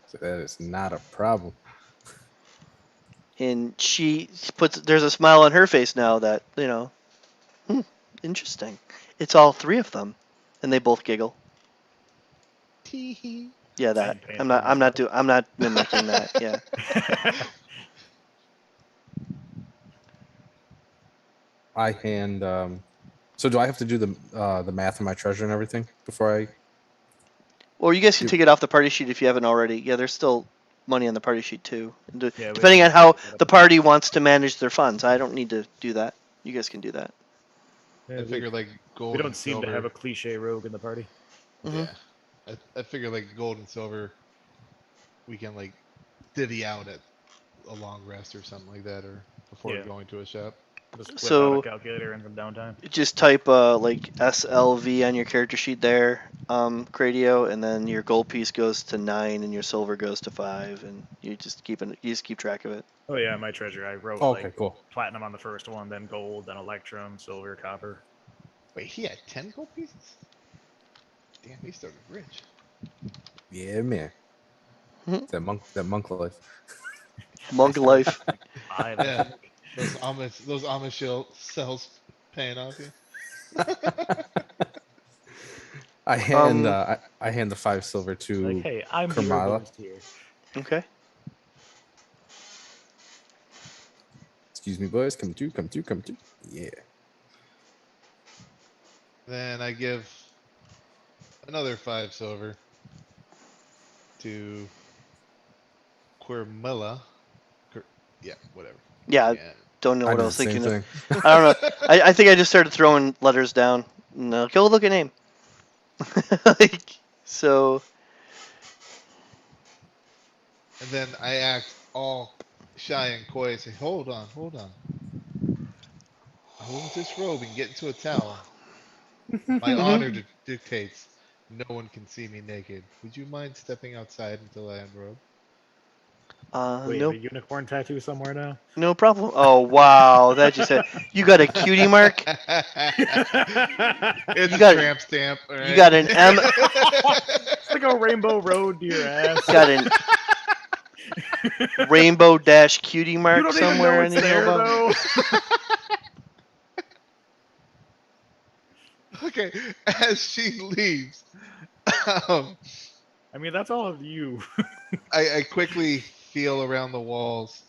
So that is not a problem. And there's a smile on her face now that, interesting. It's all 3 of them, and they both giggle. Tee-hee. Yeah, that. I'm paying I'm not mimicking that. Yeah. I hand. So do I have to do the math of my treasure and everything before I? Or you guys can take it off the party sheet if you haven't already. Yeah, there's still money on the party sheet too, Yeah, we depending on have to how set up the a- party wants to manage their funds. I don't need to do that. You guys can do that. Yeah, I we, figure like gold we don't and seem silver. to have a cliche rogue in the party. Mhm. Yeah, I figure like gold and silver, we can like divvy out at a long rest or something like that, or before Yeah. going to a shop. Just whip out So a calculator and some downtime. just type like SLV on your character sheet there, Cradio, and then your gold piece goes to 9 and your silver goes to 5, and you just keep track of it. Oh yeah, my treasure. I wrote Okay, like cool. platinum on the first one, then gold, then electrum, silver, copper. Wait, he had 10 gold pieces? Damn, he started rich. Yeah, man. Mhm. That monk life. Monk life. Five, Yeah. I think. Those Amish cells paying off you. I hand I hand the 5 silver to Like, hey, I'm the Kermala. herbalist here. Okay. Excuse me, boys. Come to. Yeah. Then I give another 5 silver to Quirmilla. Yeah, whatever. Yeah, Yeah. don't know I what did I the was same thinking of. thing. I don't know. I think I just started throwing letters down. No, go look at name. Like, so, And then I act all shy and coy and say, hold on. I won't disrobe and get into a towel. My honor mhm. dictates no one can see me naked. Would you mind stepping outside until I unrobe? Wait, No, a unicorn tattoo somewhere now? no problem. Oh wow, that just said you got a cutie mark. It's You a got tramp stamp, all you right? got an M. It's like a rainbow road to your ass. Got an rainbow dash cutie You mark don't even know somewhere in it's the there elbow. though. Okay, as she leaves, um, I mean, that's all of you. I quickly feel around the walls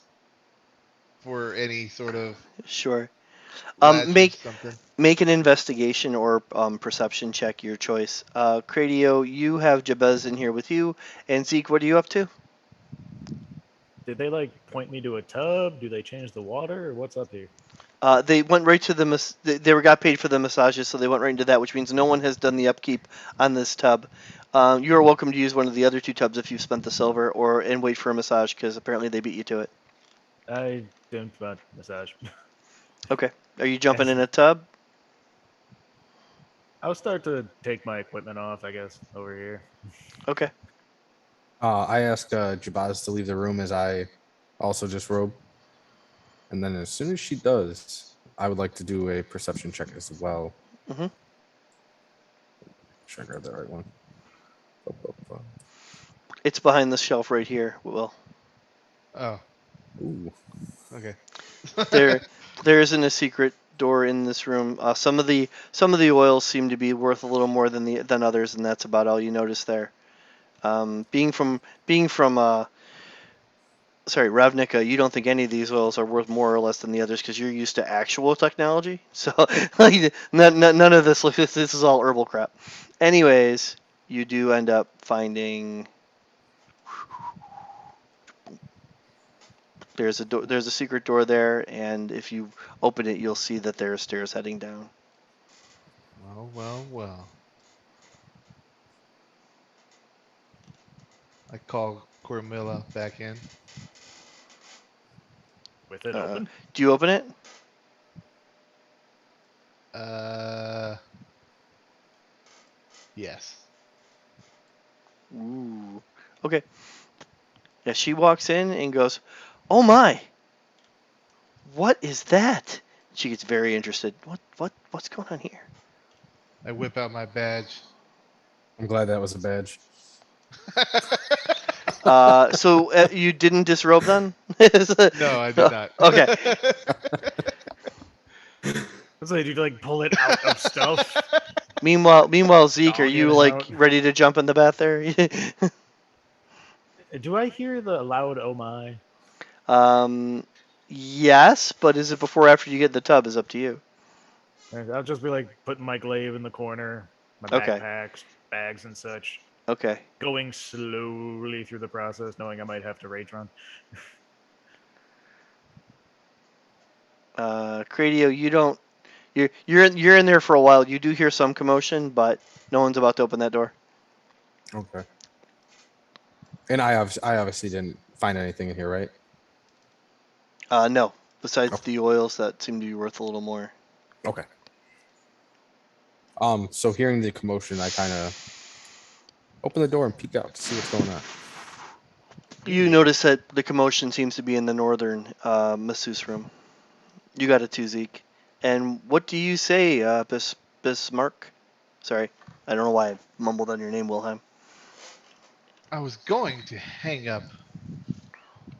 for any sort of Sure. latch or Make something. an investigation or perception check, your choice. Cradio, you have Jabez in here with you, and Zeke, what are you up to? Did they like point me to a tub? Do they change the water, or what's up here? They went right to the they were got paid for the massages, so they went right into that, which means no one has done the upkeep on this tub. You are welcome to use one of the other 2 tubs if you've spent the silver, or and wait for a massage because apparently they beat you to it. I didn't massage. Okay. Are you jumping Yes. in a tub? I'll start to take my equipment off, I guess, over here. Okay. I ask Jabaz to leave the room as I also just robe. And then as soon as she does, I would like to do a perception check as well. Mhm. Sure I grab that right one. It's behind the shelf right here. Well, Oh, Ooh. okay. there isn't a secret door in this room. Some of the oils seem to be worth a little more than others, and that's about all you notice there. Being from sorry, Ravnica, you don't think any of these oils are worth more or less than the others because you're used to actual technology. So like, none of this. This is all herbal crap. Anyways, you do end up finding. There's a secret door there, and if you open it, you'll see that there are stairs heading down. Well. I call Cormilla back in. With it open? Do you open it? Yes. Ooh. Okay. Yeah, she walks in and goes, "Oh my! What is that?" She gets very interested. What's going on here? I whip out my badge. I'm glad that was a badge. So you didn't disrobe then? No, I did not. Okay. So did you like pull it out of stuff? Meanwhile, Zeke, are Dog you it like out. ready to jump in the bath there? Do I hear the loud "oh my"? Yes, but is it before or after you get in the tub? Is up to you. I'll just be like putting my glaive in the corner, my Okay. backpacks, bags, and such. Okay. Going slowly through the process, knowing I might have to rage run. Cradio, you don't. You're in there for a while. You do hear some commotion, but no one's about to open that door. Okay. And I obviously didn't find anything in here, right? No. Besides Okay. the oils that seem to be worth a little more. Okay. So hearing the commotion, I kind of open the door and peek out to see what's going on. You notice that the commotion seems to be in the northern masseuse room. You got it too, Zeke. And what do you say, Bismarck? Sorry, I don't know why I mumbled on your name, Wilhelm. I was going to hang up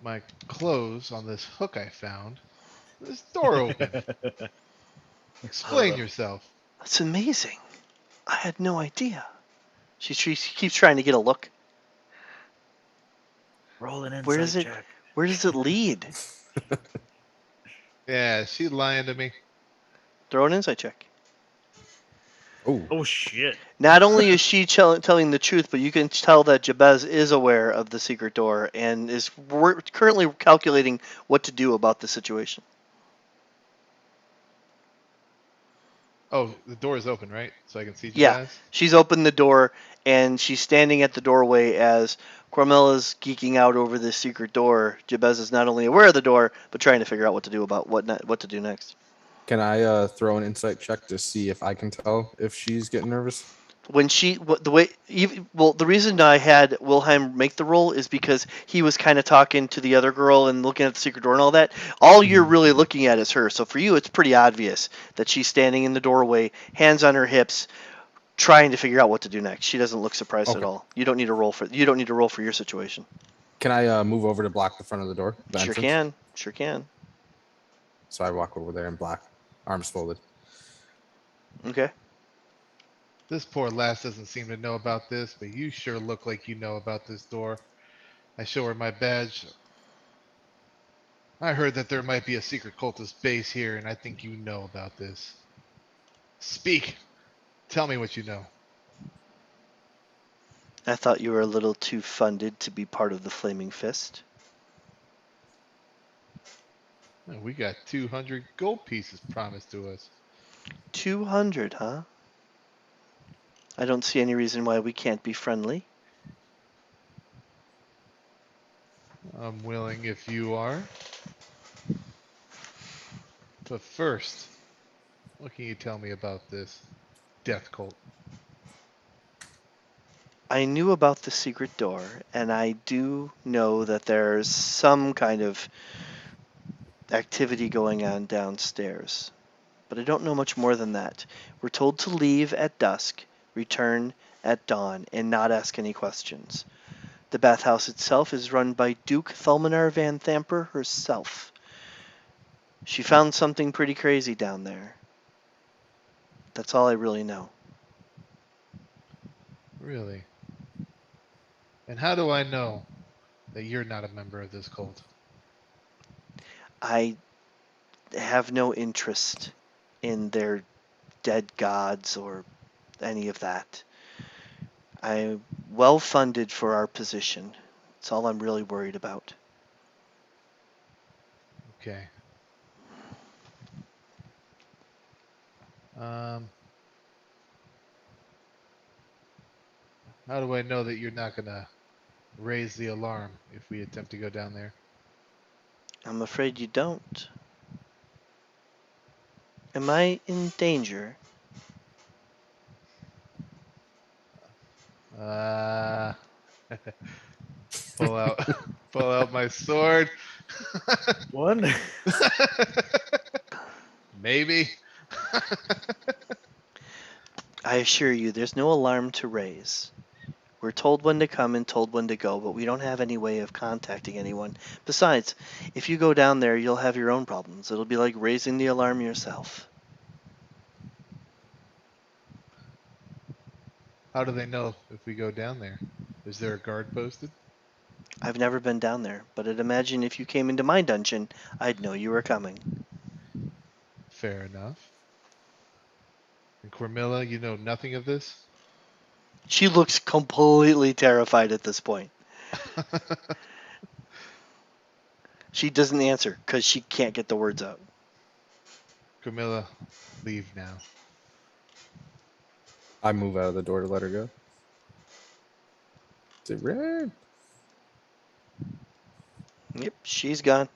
my clothes on this hook I found. This door opened. Explain Well, yourself. That's amazing. I had no idea. She keeps trying to get a look. roll an Where insight does it? check. Where does it lead? Yeah, she's lying to me. Throw an insight check. Oh, Oh shit! Not only is she telling the truth, but you can tell that Jabez is aware of the secret door and is currently calculating what to do about the situation. Oh, the door is open, right? So I can see Yeah, Jabaz? she's opened the door and she's standing at the doorway as Cormella's geeking out over this secret door. Jabez is not only aware of the door, but trying to figure out what to do about what to do next. can I throw an insight check to see if I can tell if she's getting nervous? When the reason I had Wilhelm make the roll is because he was kind of talking to the other girl and looking at the secret door and all that. All you're Mhm. really looking at is her. So for you, it's pretty obvious that she's standing in the doorway, hands on her hips, trying to figure out what to do next. She doesn't look surprised at Okay. all. You don't need to roll for your situation. Can I move over to block the front of the door, the Sure entrance? can. Sure can. So I walk over there and block, arms folded. Okay. This poor lass doesn't seem to know about this, but you sure look like you know about this door. I show her my badge. I heard that there might be a secret cultist base here, and I think you know about this. Speak. Tell me what you know. I thought you were a little too funded to be part of the Flaming Fist. We got 200 gold pieces promised to us. 200, huh? I don't see any reason why we can't be friendly. I'm willing if you are. But first, what can you tell me about this death cult? I knew about the secret door, and I do know that there's some kind of activity going on downstairs. But I don't know much more than that. We're told to leave at dusk, return at dawn, and not ask any questions. The bathhouse itself is run by Duke Thulminar Van Thamper herself. She found something pretty crazy down there. That's all I really know. Really? And how do I know that you're not a member of this cult? I have no interest in their dead gods or any of that. I'm well funded for our position. That's all I'm really worried about. Okay. Um, how do I know that you're not gonna raise the alarm if we attempt to go down there? I'm afraid you don't. Am I in danger? Uh, pull out, pull out my sword. One. Maybe. I assure you, there's no alarm to raise. We're told when to come and told when to go, but we don't have any way of contacting anyone. Besides, if you go down there, you'll have your own problems. It'll be like raising the alarm yourself. How do they know if we go down there? Is there a guard posted? I've never been down there, but I'd imagine if you came into my dungeon, I'd know you were coming. Fair enough. And Cormilla, you know nothing of this? She looks completely terrified at this point. She doesn't answer because she can't get the words out. Camilla, leave now. I move out of the door to let her go. Is it red? Yep, she's gone.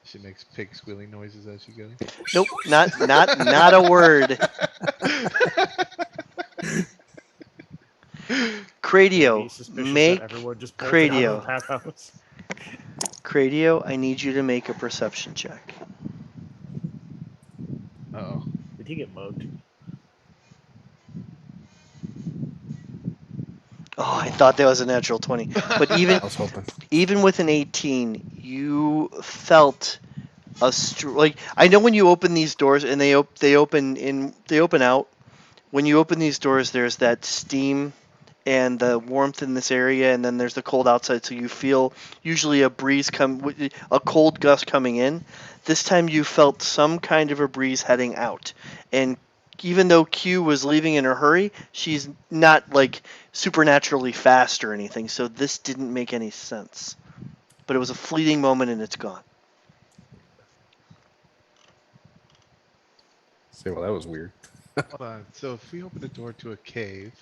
She makes pig squealing noises as she goes. Nope, not a word. Cradio, Be suspicious make that everyone just bolted out of the Cradio. bathhouse. Cradio, I need you to make a perception check. Uh-oh. Did he get mugged? Oh, I thought that was a natural 20. But even I was hoping. even with an 18, you felt like I know when you open these doors and they open out. When you open these doors, there's that steam and the warmth in this area, and then there's the cold outside. So you feel usually a cold gust coming in. This time you felt some kind of a breeze heading out, and even though Q was leaving in a hurry, she's not like supernaturally fast or anything. So this didn't make any sense. But it was a fleeting moment, and it's gone. Say, well, that was weird. Hold on. So if we open a door to a cave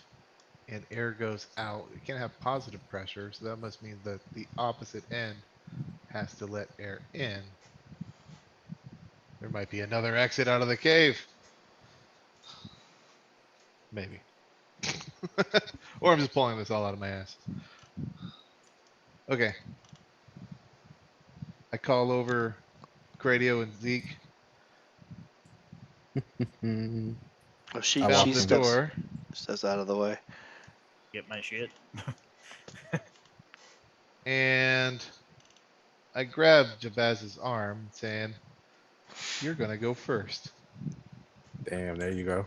and air goes out, it can't have positive pressure, so that must mean that the opposite end has to let air in. There might be another exit out of the cave. Maybe. Or I'm just pulling this all out of my ass. Okay. I call over Cradio and Zeke. Mm, Oh, she I Found walked she the in. steps door. out of the way. Get my shit. And I grab Jabaz's arm, saying, "You're gonna go first." Damn, there you go.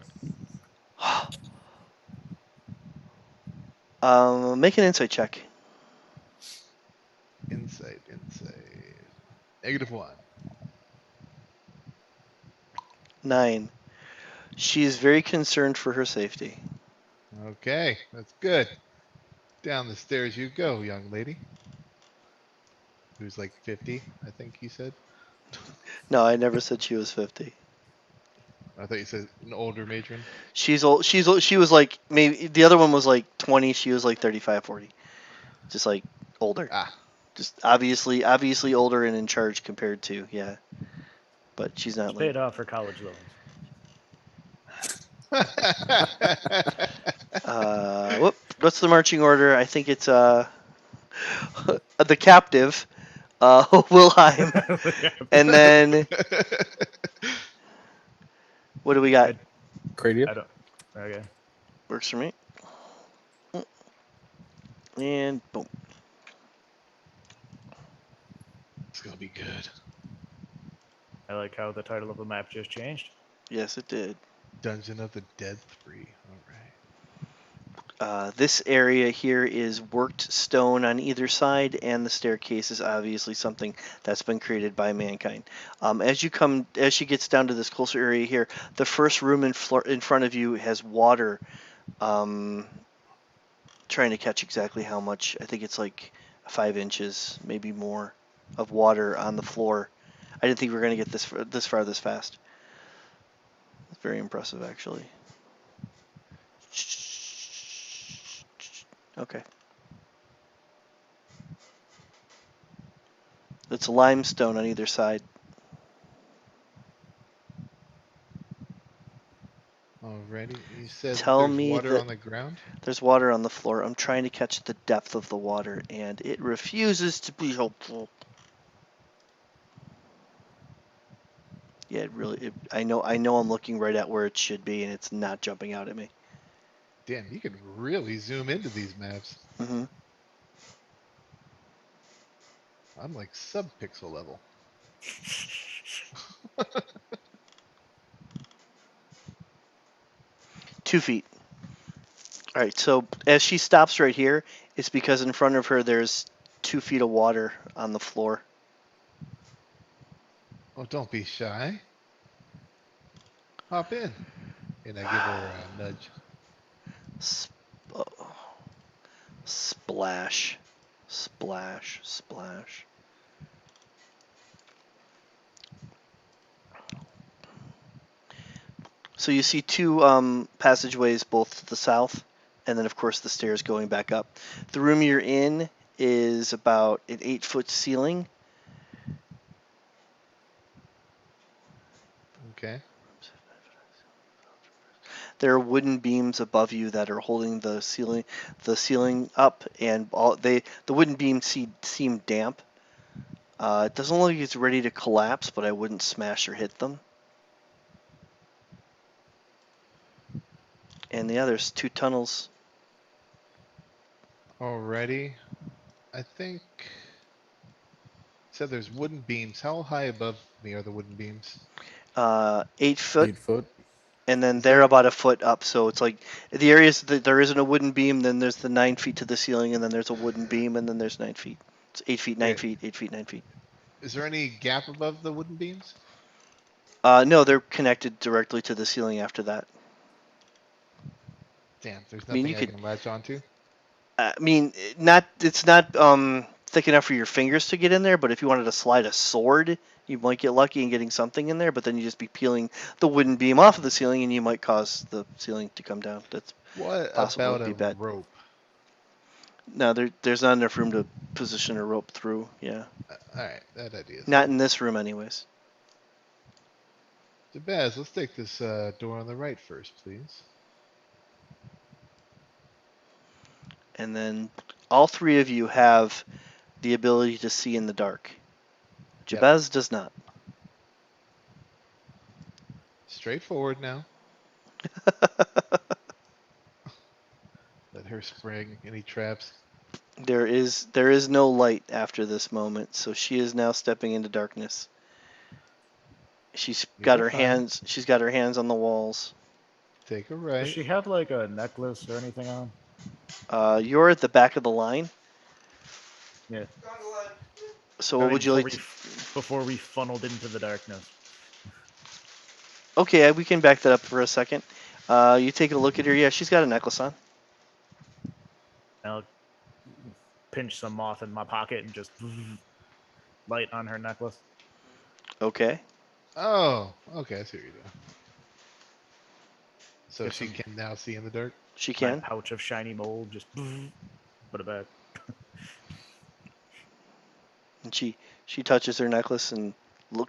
Make an insight check. Insight. -1. 9. She is very concerned for her safety. Okay, that's good. Down the stairs you go, young lady. Who's like 50, I think you said. No, I never said she was 50. I thought you said an older matron. She's old. She was like maybe the other one was like 20. She was like 35, 40. Just like older. Ah. Just obviously older and in charge compared to yeah. But she's not Just like paid off her college loans. what's the marching order? I think it's the captive, Wilhelm, and then what do we got? Cradio? I don't. Okay. Works for me. And boom. It's gonna be good. I like how the title of the map just changed. Yes, it did. Dungeon of the Dead 3. Alright. This area here is worked stone on either side, and the staircase is obviously something that's been created by mankind. As she gets down to this closer area here, the first room in front of you has water. Trying to catch exactly how much. I think it's like 5 inches, maybe more, of water on the floor. I didn't think we were going to get this far this fast. It's very impressive, actually. Okay. It's limestone on either side. Alrighty. You said Tell there's me water that on the ground? there's water on the floor. I'm trying to catch the depth of the water, and it refuses to be helpful. Yeah, I know I'm looking right at where it should be, and it's not jumping out at me. Damn, you can really zoom into these maps. Mm-hmm. I'm like sub-pixel level. 2 feet. All right, so as she stops right here, it's because in front of her there's 2 feet of water on the floor. Oh, don't be shy. Hop in. And I give her a nudge. Oh, Splash. Splash. Splash. So you see two passageways both to the south, and then of course the stairs going back up. The room you're in is about an 8-foot ceiling. Okay. There are wooden beams above you that are holding the ceiling up, and the wooden beams seem damp. It doesn't look like it's ready to collapse, but I wouldn't smash or hit them. And yeah, there's 2 tunnels. Alrighty. I think said there's wooden beams. How high above me are the wooden beams? 8 foot, 8 foot. and then Is they're there- about a foot up. So it's like the areas that there isn't a wooden beam, then there's the 9 feet to the ceiling, and then there's a wooden beam, and then there's 9 feet. It's 8 feet, 9 Okay. feet, 8 feet, 9 feet. Is there any gap above the wooden beams? No, they're connected directly to the ceiling after that. Damn, there's I mean, nothing you I could- can latch onto. I mean, it's not thick enough for your fingers to get in there, but if you wanted to slide a sword, you might get lucky in getting something in there, but then you just be peeling the wooden beam off of the ceiling and you might cause the ceiling to come down. That's What possible. about It'd be a bad. rope? No, there's not enough room to position a rope through. Yeah. Alright, that idea is Not good. in this room anyways. Jabaz, let's take this door on the right first, please. And then all 3 of you have the ability to see in the dark. Yep. Jabez does not. Straightforward now. Let her spring any traps. There is no light after this moment, so she is now stepping into darkness. She's got You're her fine. hands on the walls. Take a Does right. she have like a necklace or anything on? You're at the back of the line. Yeah. So I what mean, would you like? before we funneled into the darkness? Okay, we can back that up for a second. You take a look at her. Yeah, she's got a necklace on. I'll pinch some moth in my pocket and just light on her necklace. Okay. Oh, okay, I see what you're doing. So Get she some- can now see in the dark? She My can. pouch of shiny mold, just put it back. And she touches her necklace and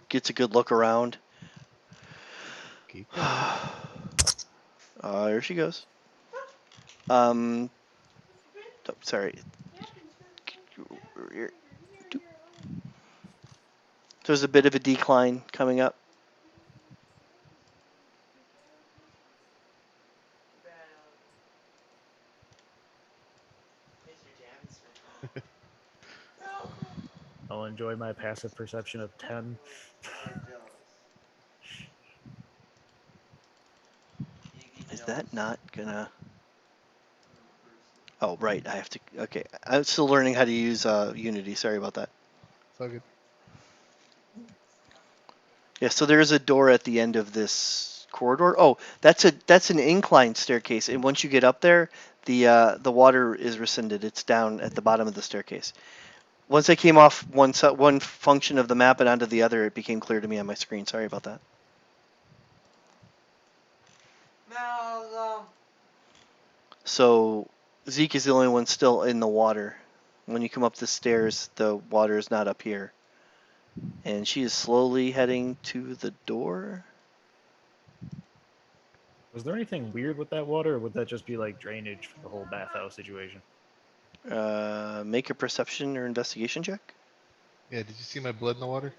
gets a good look around. Keep going. There she goes. Sorry. There's a bit of a decline coming up. I'll enjoy my passive perception of 10. Is that not gonna? Oh, right. I have to. Okay. I'm still learning how to use Unity. Sorry about that. It's all good. Yeah. So there is a door at the end of this corridor. Oh, that's an inclined staircase, and once you get up there, the water is rescinded. It's down at the bottom of the staircase. Once I came off one function of the map and onto the other, it became clear to me on my screen. Sorry about that. So Zeke is the only one still in the water. When you come up the stairs, the water is not up here. And she is slowly heading to the door. Was there anything weird with that water, or would that just be like drainage for the whole bathhouse situation? Make a perception or investigation check. Yeah, did you see my blood in the water?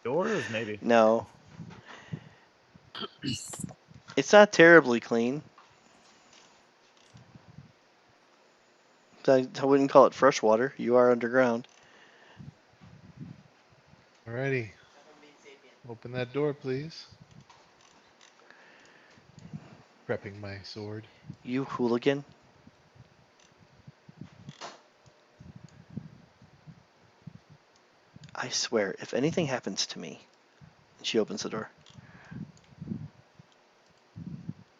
Doors, maybe. No. It's not terribly clean. I wouldn't call it fresh water. You are underground. Alrighty. Open that door, please. Prepping my sword. You hooligan. I swear, if anything happens to me, she opens the door.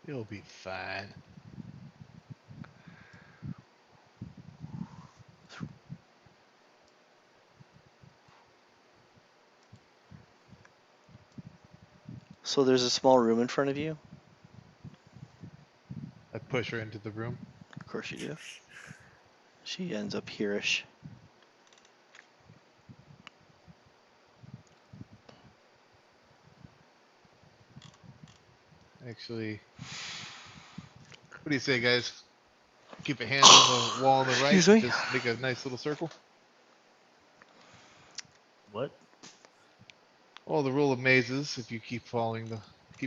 You'll be fine. So there's a small room in front of you. I push her into the room. Of course you do. She ends up here-ish. Actually, what do you say, guys? Keep a hand on the wall on the right. Excuse me? Just make a nice little circle. What? Well, the rule of mazes, if you keep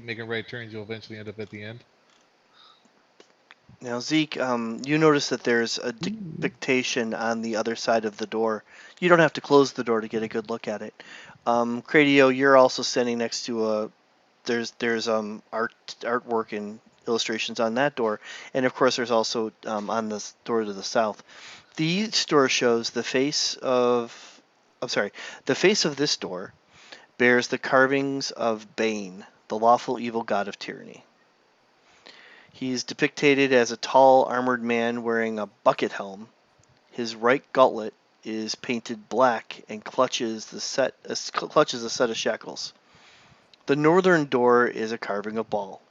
making right turns, you'll eventually end up at the end. Now, Zeke, you notice that there's a dictation on the other side of the door. You don't have to close the door to get a good look at it. Cradio, you're also standing next to a. There's artwork and illustrations on that door, and of course there's also on this door to the south. The door shows the face of. I'm sorry. The face of this door bears the carvings of Bane, the lawful evil god of tyranny. He's depicted as a tall, armored man wearing a bucket helm. His right gauntlet is painted black and clutches a set of shackles. The northern door is a carving of Baal.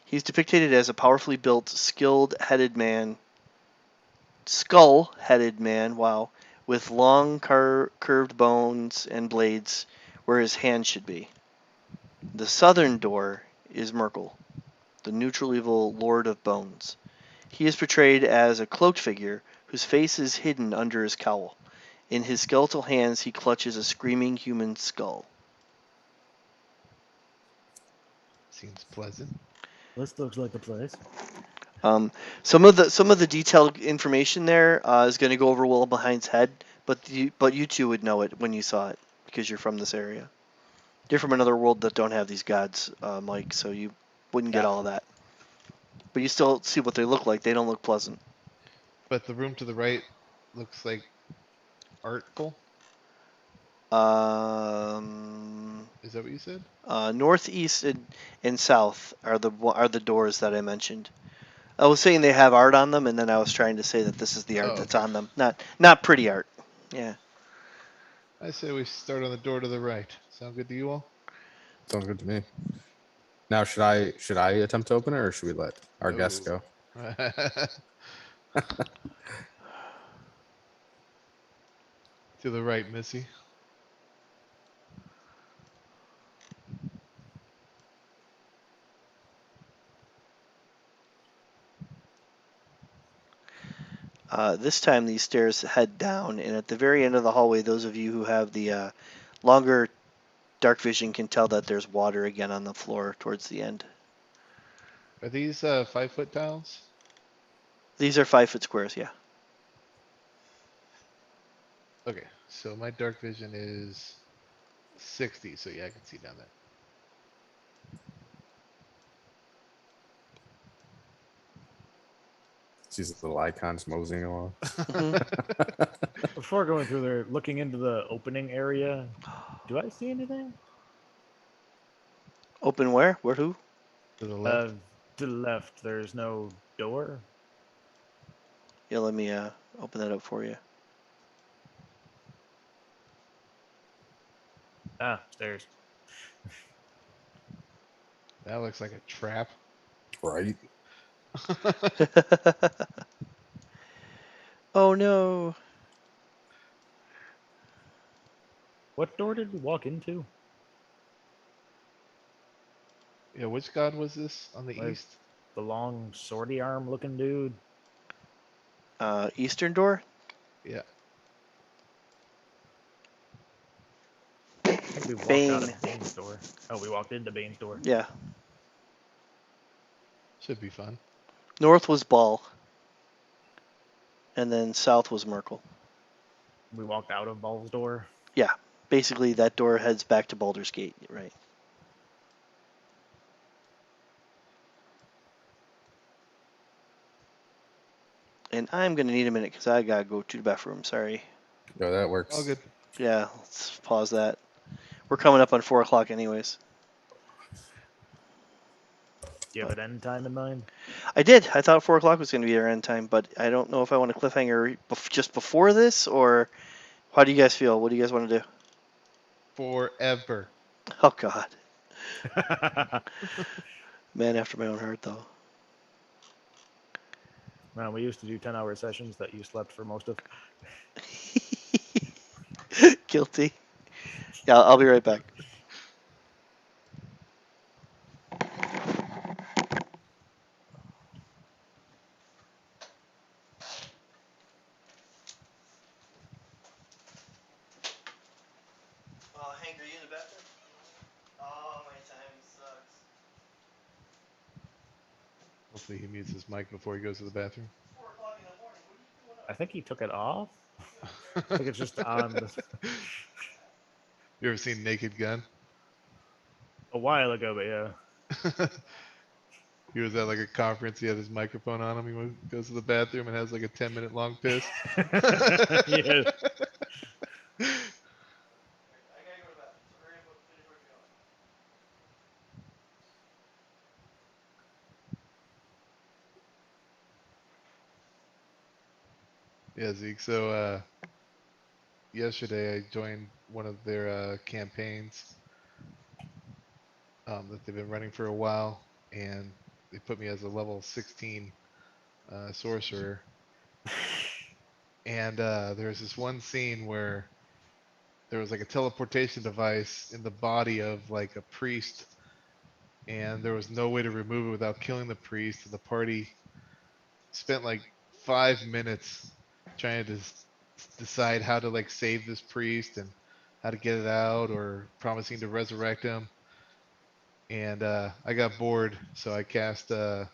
He's depicted as a powerfully built, skull-headed man, wow, with long curved bones and blades where his hands should be. The southern door is Merkel, the neutral evil Lord of Bones. He is portrayed as a cloaked figure whose face is hidden under his cowl. In his skeletal hands, he clutches a screaming human skull. Seems pleasant. This looks like a place. Some of the detailed information there is going to go over well behind's head, but you two would know it when you saw it because you're from this area. You're from another world that don't have these gods, Mike, so you wouldn't get all of that. But you still see what they look like. They don't look pleasant. But the room to the right looks like artful. Is that what you said? Northeast and south are the doors that I mentioned. I was saying they have art on them, and then I was trying to say that this is the art that's okay. on them. Not pretty art. Yeah. I say we start on the door to the right. Sound good to you all? Sounds good to me. Now, should I attempt to open it, or should we let our guests No. go? To the right, Missy. This time these stairs head down, and at the very end of the hallway, those of you who have the longer dark vision can tell that there's water again on the floor towards the end. Are these 5-foot tiles? These are 5-foot squares, yeah. Okay, so my dark vision is 60, so yeah, I can see down there. These little icons moseying along. Before going through there, looking into the opening area, do I see anything? Open where? Where who? To the left. To the left, there's no door. Yeah, let me open that up for you. Ah, stairs. That looks like a trap. Right. Oh no. What door did we walk into? Yeah, which god was this on the Like- east? The long swordy arm looking dude. Eastern door? Yeah. I think we walked out of Bane's door. Oh, we walked into Bane's door. Yeah. Should be fun. North was Ball. And then south was Merkel. We walked out of Ball's door. Basically, that door heads back to Baldur's Gate, right? And I'm going to need a minute because I got to go to the bathroom. Sorry. No, that works. All good. Yeah, let's pause that. We're coming up on 4 o'clock anyways. Do you have an end time in mind? I did. I thought 4 o'clock was going to be our end time, but I don't know if I want a cliffhanger just before this, or how do you guys feel? What do you guys want to do? Forever. Oh, God. Man after my own heart, though. Man, we used to do 10-hour sessions that you slept for most of. Guilty. Yeah, I'll be right back. Hank, are you in the bathroom? Oh, my timing sucks. Hopefully he mutes his mic before he goes to the bathroom. 4 o'clock in the morning. What are you doing up? I think he took it off. I think it's just on You ever seen Naked Gun? a while ago, but yeah. He was at like a conference. He had his microphone on him. Goes to the bathroom and has like a 10-minute long piss. Yeah. I gotta go to the bathroom, so hurry up and finish what you're doing. Yeah, Zeke. So yesterday I joined one of their campaigns that they've been running for a while, and they put me as a level 16 sorcerer. And there's this one scene where there was like a teleportation device in the body of like a priest, and there was no way to remove it without killing the priest. And the party spent like 5 minutes trying to decide how to like save this priest and how to get it out or promising to resurrect him. And I got bored, so I cast I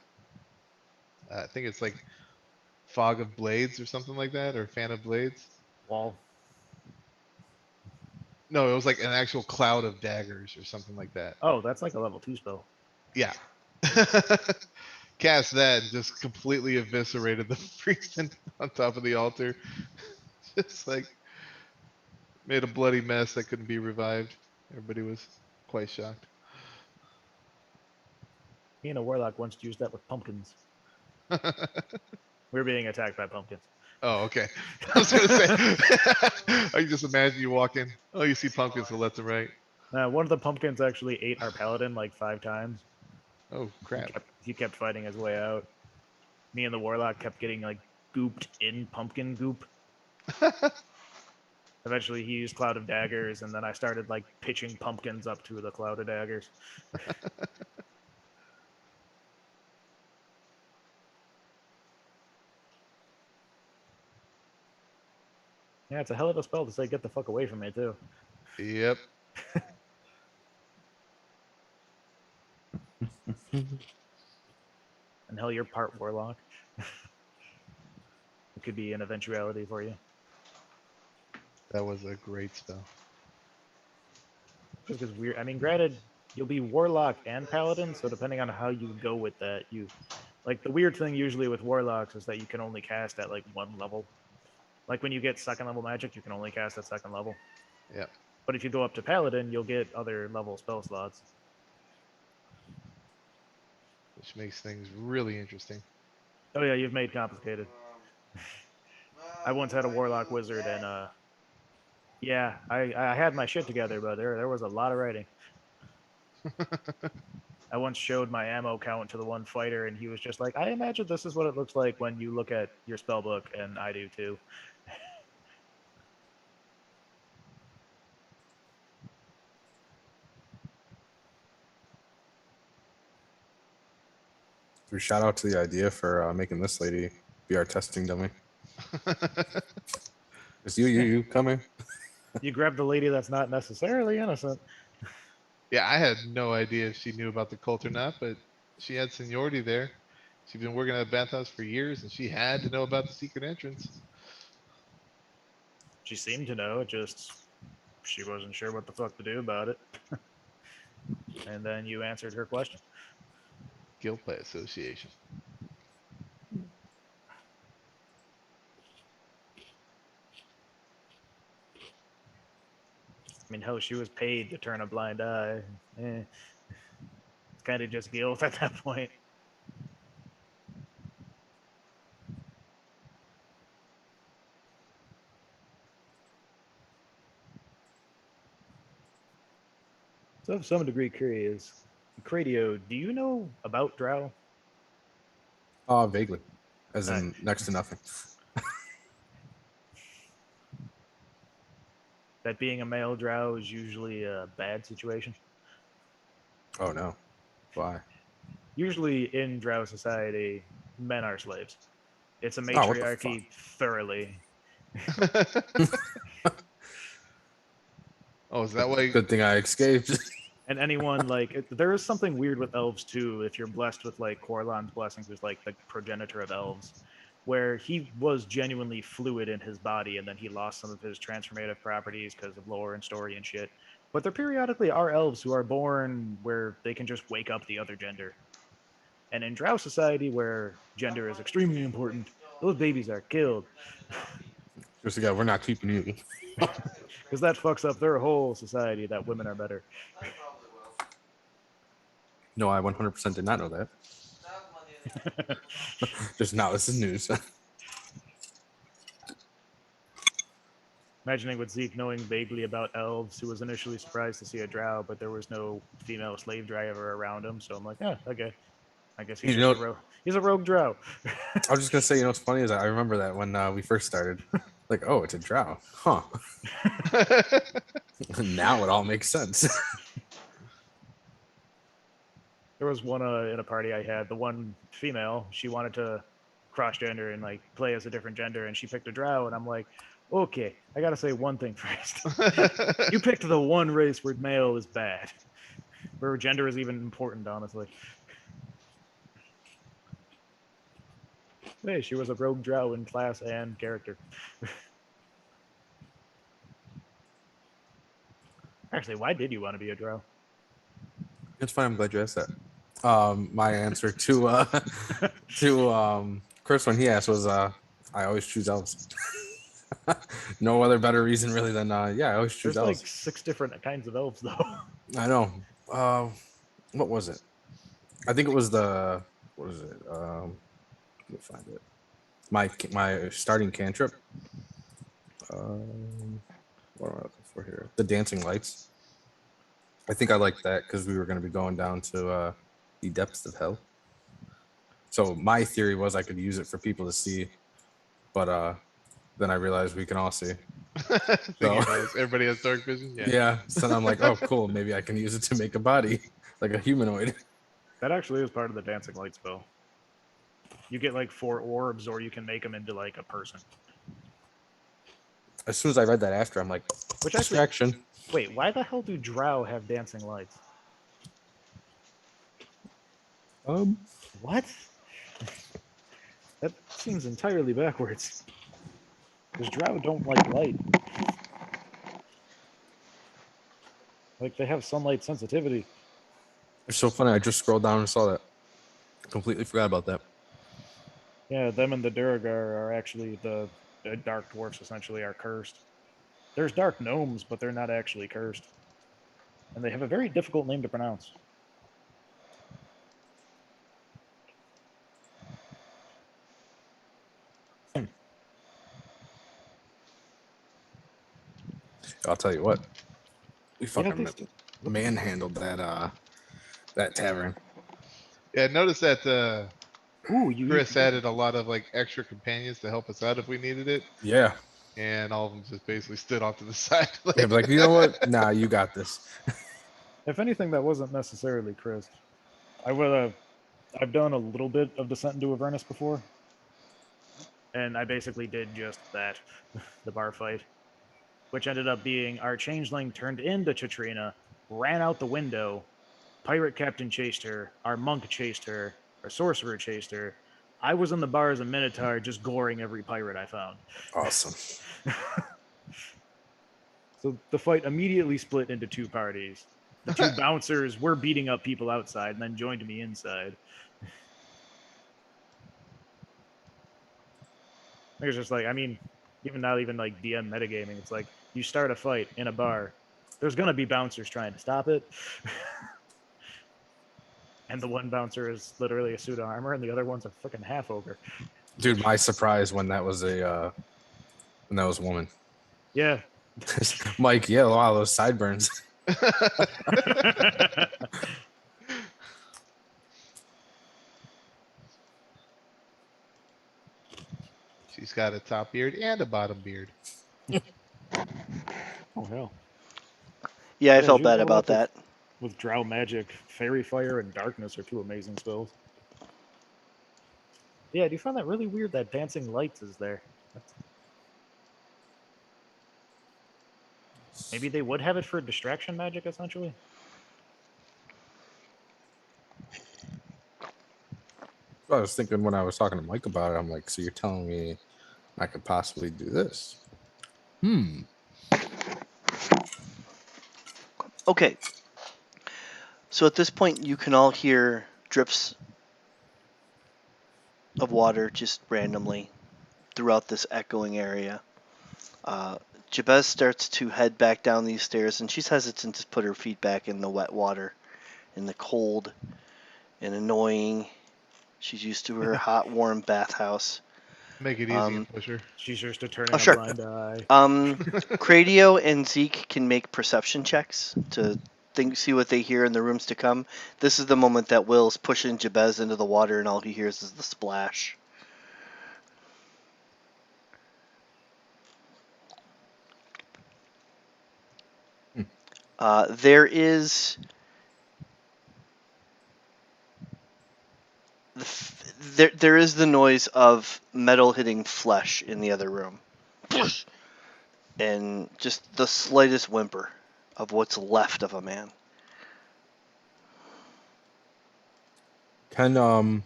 think it's like Fog of Blades or something like that, or Fan of Blades. Wall. No, it was like an actual cloud of daggers or something like that. Oh, that's like a level 2 spell. Yeah. Cast that and just completely eviscerated the priest on top of the altar. Just like made a bloody mess that couldn't be revived. Everybody was quite shocked. Me and a warlock once used that with pumpkins. We were being attacked by pumpkins. Oh, okay. I was gonna say, I can just imagine you walk in. Oh, you see pumpkins to left and right. One of the pumpkins actually ate our paladin like 5 times. Oh crap! He kept fighting his way out. Me and the warlock kept getting like gooped in pumpkin goop. Eventually, he used cloud of daggers, and then I started like pitching pumpkins up to the cloud of daggers. Yeah, it's a hell of a spell to say "get the fuck away from me" too. Yep. And hell, you're part warlock. It could be an eventuality for you. That was a great spell. Just because weird. I mean, granted, you'll be warlock and paladin, so depending on how you go with that, you like the weird thing usually with warlocks is that you can only cast at like 1 level. Like when you get 2nd level magic, you can only cast at 2nd level. Yep. But if you go up to paladin, you'll get other level spell slots. Which makes things really interesting. Oh yeah, you've made complicated. I once had a warlock wizard, and yeah, I had my shit together, but there was a lot of writing. I once showed my ammo count to the one fighter, and he was just like, "I imagine this is what it looks like when you look at your spell book," and I do too. So shout out to the idea for making this lady be our testing dummy. Is you coming? You grab the lady that's not necessarily innocent. Yeah, I had no idea if she knew about the cult or not, but she had seniority there. She'd been working at a bathhouse for years, and she had to know about the secret entrance. She seemed to know, it just she wasn't sure what the fuck to do about it. And then you answered her question. Guilt by association. I mean, hell, she was paid to turn a blind eye. It's kind of just guilt at that point. So I'm some degree curious. Cradio, do you know about Drow? Vaguely, as Nice. in next to nothing. That being a male Drow is usually a bad situation. Oh no, why? Usually in Drow society, men are slaves. It's a Oh, what the matriarchy thoroughly. Oh, is that why? Good thing I escaped. And anyone there is something weird with elves too. If you're blessed with like Corlan's blessings, who's like the progenitor of elves, where he was genuinely fluid in his body, and then he lost some of his transformative properties because of lore and story and shit. But there periodically are elves who are born where they can just wake up the other gender. And in Drow society, where gender is extremely important, those babies are killed Just again, we're not keeping you. because that fucks up their whole society that women are better. I probably will. No, I 100% did not know that. Not money. Just now, this is news. Imagining with Zeke knowing vaguely about elves, who was initially surprised to see a drow, but there was no female slave driver around him. So I'm like, yeah, okay. I guess he's You just know- he's a rogue drow. I was just gonna say, you know, what's funny is I remember that when we first started, like, oh, it's a drow, huh? Now it all makes sense. There was one in a party I had. The one female, she wanted to cross gender and like play as a different gender, and she picked a drow. And I'm like, okay, I gotta say one thing first. You picked the one race where male is bad, where gender is even important, honestly. Hey, she was a rogue drow in class and character. Actually, why did you want to be a drow? It's fine. I'm glad you asked that. My answer to Chris when he asked was I always choose elves. No other better reason really than yeah, I always choose There's like elves. 6 different kinds of elves, though. I know. What was it? I think it was the what is it? Let me find it. My starting cantrip. What am I looking for here? The dancing lights. I think I like that because we were going to be going down to the depths of hell. So my theory was I could use it for people to see, but then I realized we can all see. Everybody has dark vision. Yeah. Yeah. So then I'm like, oh, cool. Maybe I can use it to make a body like a humanoid. That actually is part of the dancing light spell. You get like 4 orbs, or you can make them into like a person. As soon as I read that after, I'm like, Which actually, distraction. wait, why the hell do drow have dancing lights? What? That seems entirely backwards. Because drow don't like light. Like, they have sunlight sensitivity. It's so funny. I just scrolled down and saw that. Completely forgot about that. Yeah, them and the Duragar are actually the dark dwarfs, essentially, are cursed. There's dark gnomes, but they're not actually cursed. And they have a very difficult name to pronounce. I'll tell you what. We fucking this- manhandled that tavern. Yeah. Notice that Ooh, you Chris added a lot of like extra companions to help us out if we needed it, Yeah. and all of them just basically stood off to the side. Yeah, but like, you know what? Nah, you got this. If anything, that wasn't necessarily Chris. I've done a little bit of Descent into Avernus before, and I basically did just that, the bar fight, which ended up being our changeling turned into Chatrina, ran out the window, pirate captain chased her, our monk chased her, our sorcerer chased her. I was in the bar as a minotaur, just goring every pirate I found. Awesome. So the fight immediately split into 2 parties. The 2 bouncers were beating up people outside and then joined me inside. It's just like, I mean, even not even like DM metagaming, it's like you start a fight in a bar, there's gonna be bouncers trying to stop it. And the one bouncer is literally a suit of armor, and the other one's a freaking half ogre. Dude, my surprise when that was a woman. Yeah, Mike, yeah, wow, those sideburns. She's got a top beard and a bottom beard. Oh hell. Yeah, I Yeah, felt she was bad going about off with- that. With Drow Magic, Fairy Fire, and Darkness are two amazing spells. Yeah, do you find that really weird that Dancing Lights is there? Maybe they would have it for distraction magic, essentially? I was thinking when I was talking to Mike about it, I'm like, so you're telling me I could possibly do this? Okay. So at this point, you can all hear drips of water just randomly throughout this echoing area. Jabez starts to head back down these stairs, and she's hesitant to put her feet back in the wet water, in the cold and annoying. She's used to her hot, warm bathhouse. Make it easy and push her. She's just to turn Oh, a sure. blind eye. Cradio and Zeke can make perception checks to see what they hear in the rooms to come. This is the moment that Will's pushing Jabez into the water, and all he hears is the splash. There is there is the noise of metal hitting flesh in the other room, and just the slightest whimper of what's left of a man. Can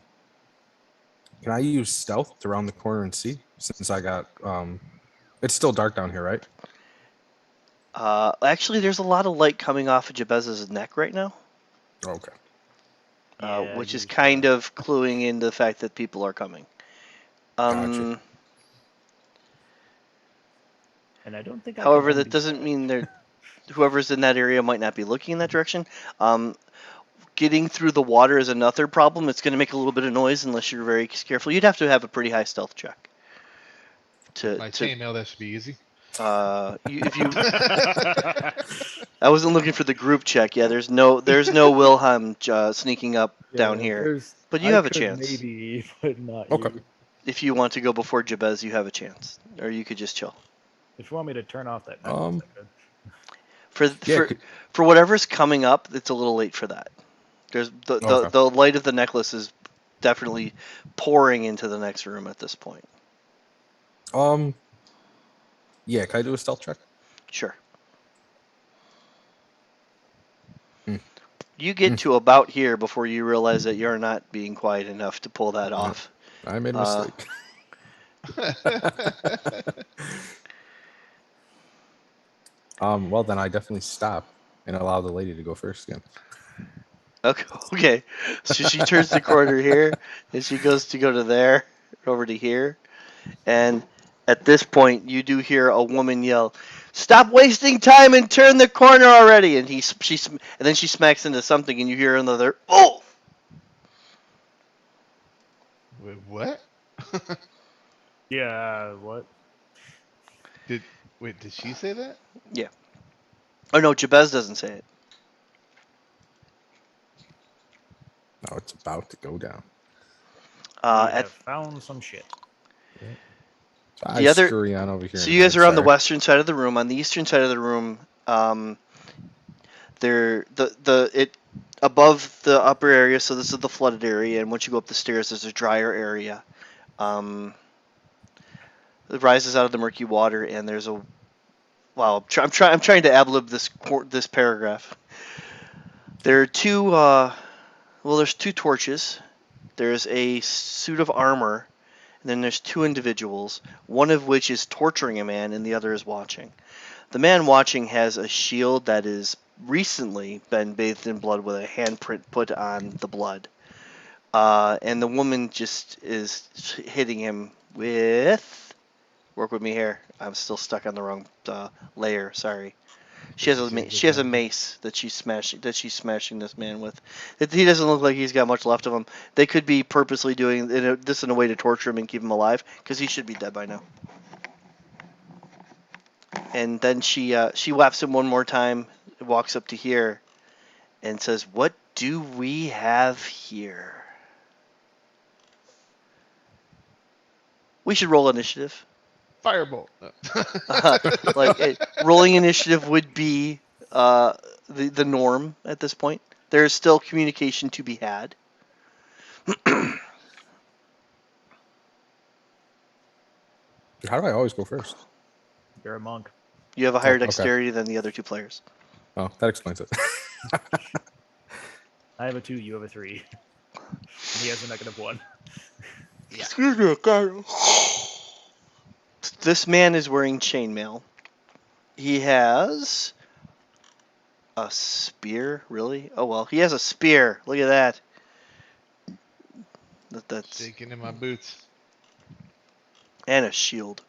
I use stealth to round the corner and see? Since I got it's still dark down here, right? Actually, there's a lot of light coming off of Jabez's neck right now, Okay. Yeah, which is use kind of cluing into the fact that people are coming. Gotcha. And I don't think I However, can that doesn't mean whoever's in that area might not be looking in that direction. Getting through the water is another problem. It's going to make a little bit of noise unless you're very careful. You'd have to have a pretty high stealth check. My chainmail, that should be easy. If you, I wasn't looking for the group check. Yeah, there's no Wilhelm sneaking up down here. But you have a chance. Maybe, but not Okay. you. If you want to go before Jabez, you have a chance, or you could just chill. If you want me to turn off that necklace, I could. Yeah, For whatever's coming up, it's a little late for that. There's Okay. the light of the necklace is definitely pouring into the next room at this point. Yeah, can I do a stealth check? Sure. Hmm. You get to about here before you realize that you're not being quiet enough to pull that off. I made a mistake. Well then I definitely stop and allow the lady to go first again. Okay. So she turns the corner here, and she goes to there, over to here, and at this point you do hear a woman yell, "Stop wasting time and turn the corner already!" And then she smacks into something, and you hear another "Oh!" Wait, what? Yeah, what? Did she say that? Oh no, Jabez doesn't say it. Oh, it's about to go down. We At have found some shit. So I The other- scurry on over here. So and you guys hide, are on the sorry. western side of the room. On the eastern side of the room, it above the upper area. So this is the flooded area, and once you go up the stairs, there's a drier area. It rises out of the murky water, and there's a wow. I'm trying to ad-lib this paragraph. There are two. There's two torches. There's a suit of armor. And then there's two individuals, one of which is torturing a man and the other is watching. The man watching has a shield that is recently been bathed in blood with a handprint put on the blood. And the woman just is hitting him with... Work with me here. I'm still stuck on the wrong layer. Sorry. She has a mace that she's smashing this man with. He doesn't look like he's got much left of him. They could be purposely doing this in a way to torture him and keep him alive, because he should be dead by now. And then she whaps him one more time, walks up to here and says, "What do we have here?" We should roll initiative. Firebolt. Rolling initiative would be the norm at this point. There is still communication to be had. How do I always go first? You're a monk. You have a higher okay. dexterity than the other two players. Oh, that explains it. I have a 2, you have a 3. And he has a -1. Excuse me, God. This man is wearing chainmail. He has a spear, really? Oh well, he has a spear. Look at that. That's Shaking in my boots. and a shield,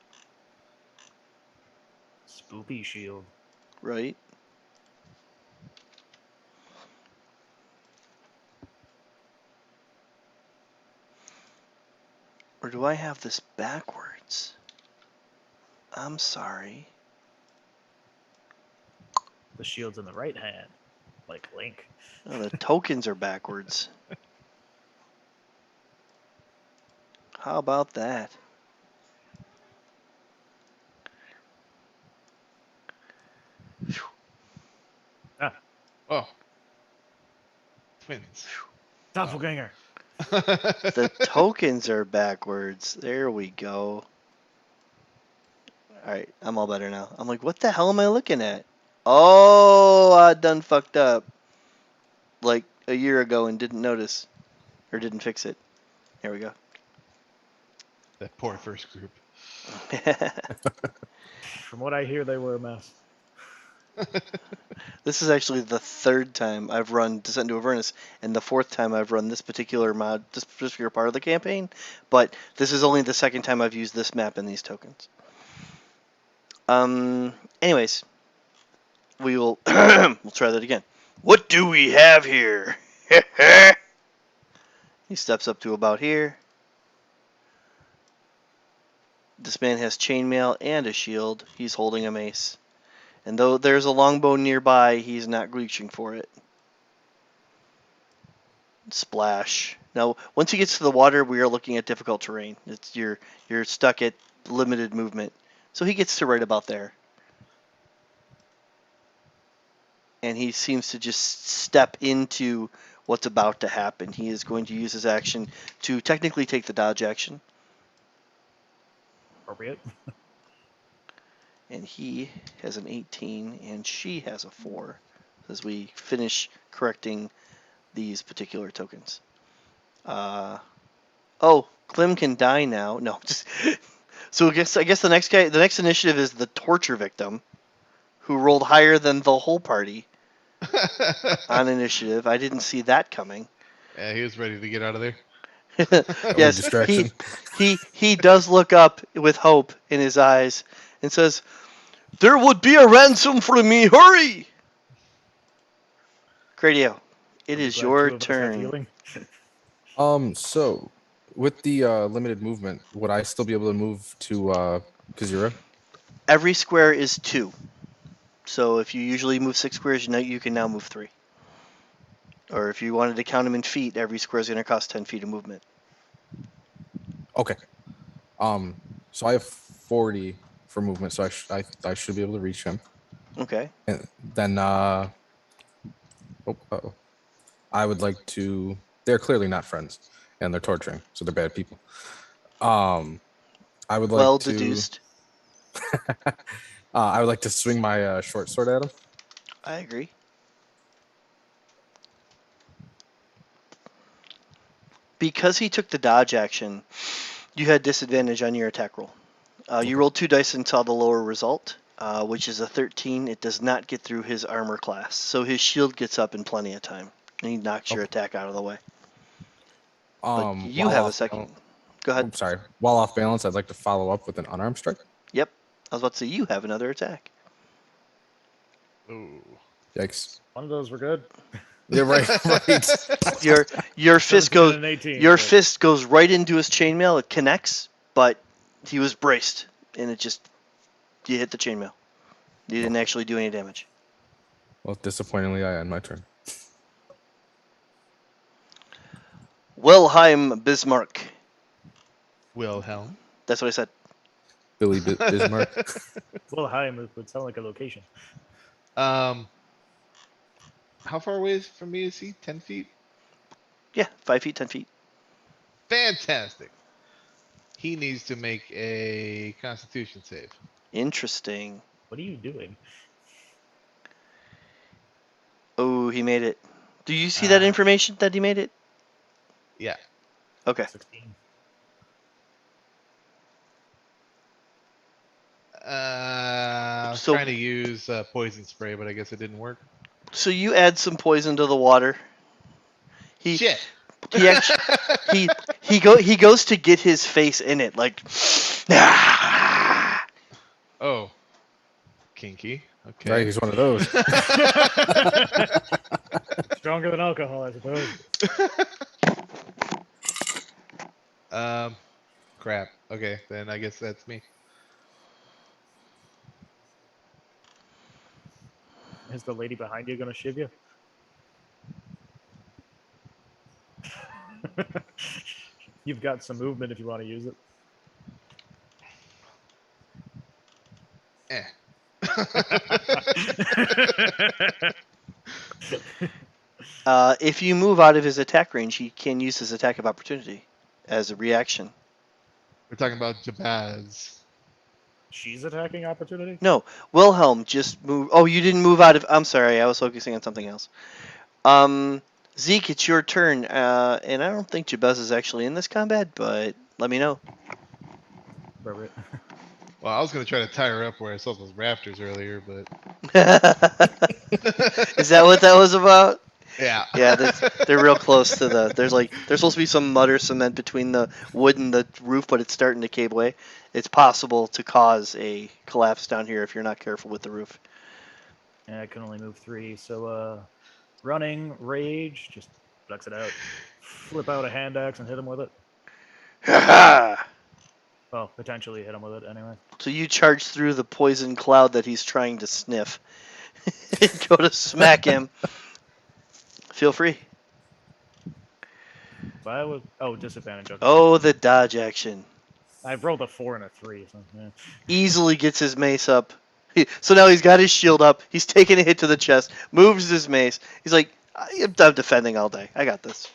Spoopy shield. right? Or do I have this backwards? I'm sorry. The shield's in the right hand, like Link. Oh, the tokens are backwards. How about that? Oh. Twins. Doppelganger. The tokens are backwards. There we go. Alright, I'm all better now. I'm like, what the hell am I looking at? Oh, I done fucked up. Like a year ago and didn't notice. Or didn't fix it. There we go. That poor first group. From what I hear, they were a mess. This is actually the third time I've run Descent into Avernus, and the fourth time I've run this particular mod, this particular part of the campaign. But this is only the second time I've used this map and these tokens. Anyways, we will we'll try that again. What do we have here? He steps up to about here. This man has chainmail and a shield. He's holding a mace. And though there's a longbow nearby, he's not reaching for it. Splash. Now, once he gets to the water, we are looking at difficult terrain. It's you're stuck at limited movement. So he gets to right about there. And he seems to just step into what's about to happen. He is going to use his action to technically take the dodge action. Appropriate. And he has an 18, and she has a 4, as we finish correcting these particular tokens. Oh, Clem can die now. No, just so I guess the next initiative is the torture victim, who rolled higher than the whole party on initiative. I didn't see that coming. Yeah, he was ready to get out of there. Yes, distraction. he does look up with hope in his eyes and says, "There would be a ransom for me. Hurry!" Cradio, it is your turn. So with the limited movement, would I still be able to move to Kazira? Every square is 2. So if you usually move 6 squares, you can now move 3. Or if you wanted to count them in feet, every square is going to cost 10 feet of movement. Okay. So I have 40 for movement, so I should be able to reach him. Okay. And then I would like to. They're clearly not friends, and they're torturing, so they're bad people. I would like Well to. deduced. I would like to swing my short sword at him. I agree. Because he took the dodge action, you had disadvantage on your attack roll. You rolled 2 dice and saw the lower result, which is a 13. It does not get through his armor class, so his shield gets up in plenty of time, and he knocks your attack out of the way. But you while have a off second. balance- Go ahead. I'm sorry. While off balance, I'd like to follow up with an unarmed strike. Yep. I was about to say you have another attack. Ooh. Yikes! One of those were good. Yeah, right. Right. Your fist 17 goes and an 18, your but- fist goes right into his chainmail. It connects, but he was braced, and you hit the chainmail. You didn't actually do any damage. Well, disappointingly, I end my turn. Wilhelm Bismarck. Wilhelm. That's what I said. Billy Bismarck. Wilhelm would sound like a location. How far away from me is he? 10 feet? Yeah, 5 feet, 10 feet. Fantastic. He needs to make a Constitution save. Interesting. What are you doing? Oh, he made it. Do you see that information that he made it? Yeah. Okay. 16. I was So- trying to use poison spray, but I guess it didn't work. So you add some poison to the water. Shit. He actually he goes to get his face in it, like. Oh. Kinky. Okay. Right, he's one of those. Stronger than alcohol, I suppose. Crap. Okay, then I guess that's me. Is the lady behind you gonna shiv you? You've got some movement if you want to use it. Eh. If you move out of his attack range, he can use his attack of opportunity as a reaction. We're talking about Jabaz. She's attacking opportunity? No, Wilhelm just moved. Oh, you didn't move out of. I'm sorry, I was focusing on something else. Zeke, it's your turn. And I don't think Jabez is actually in this combat, but let me know. Appropriate. Well, I was gonna try to tie her up where I saw those raptors earlier, but Is that what that was about? yeah. Yeah, they're real close to the. There's supposed to be some mud or cement between the wood and the roof, but it's starting to cave away. It's possible to cause a collapse down here if you're not careful with the roof. Yeah, I can only move 3, so running, rage, just flex it out. Flip out a hand axe and hit him with it. Well, potentially hit him with it anyway. So you charge through the poison cloud that he's trying to sniff. Go to smack him. Feel free. If I would, disadvantage. Okay. Oh, the dodge action. I've rolled a 4 and a 3. So, yeah. Easily gets his mace up. So now he's got his shield up. He's taking a hit to the chest. Moves his mace. He's like, I'm defending all day. I got this.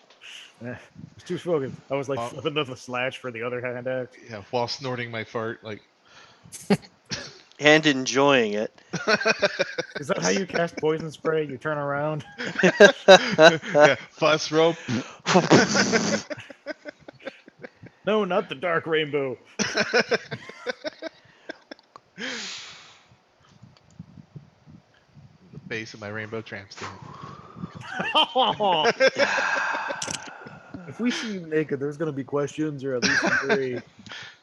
It's too focused. I was like Oh. flipping the slash for the other hand axe. Yeah, while snorting my fart, like. And enjoying it. Is that how you cast poison spray? You turn around. Yeah, fuss rope. No, not the dark rainbow. The base of my rainbow tramp stamp. If we see you naked, there's gonna be questions, or at least 3.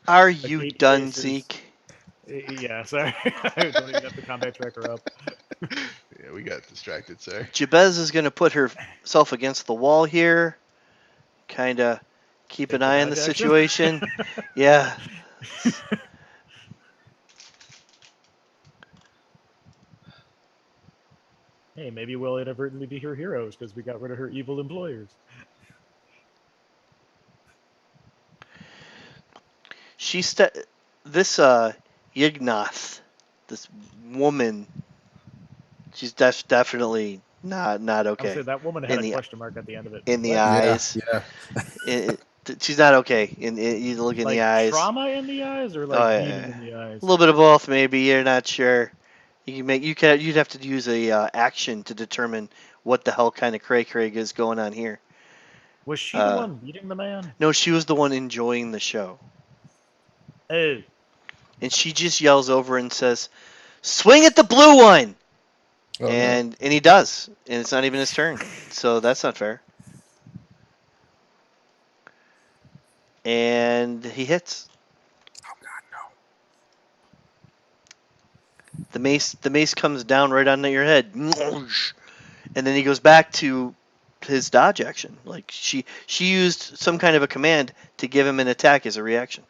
Are you eight done, faces. Zeke? Yeah, sorry. I don't even have the combat tracker up. Yeah, we got distracted, sir. Jabez is going to put herself against the wall here. Kind of keep an Take the eye on the dodge action? situation. Yeah. Hey, maybe we'll inadvertently be her heroes because we got rid of her evil employers. This Yignath, this woman, she's definitely not I would okay say that woman had In a the- question mark at the end of it. in the What? eyes. Yeah. She's not okay. You look in Like the eyes. trauma in the eyes, or like Oh, yeah, beating yeah. in the eyes. A little bit of both, maybe. You're not sure. You'd have to use a action to determine what the hell kind of cray is going on here. Was she the one beating the man? No, she was the one enjoying the show, Oh, and she just yells over and says, "Swing at the blue one!" Oh, no. and he does, and it's not even his turn, so that's not fair. And he hits. Oh God, no. The mace comes down right on your head, and then he goes back to his dodge action. Like she used some kind of a command to give him an attack as a reaction.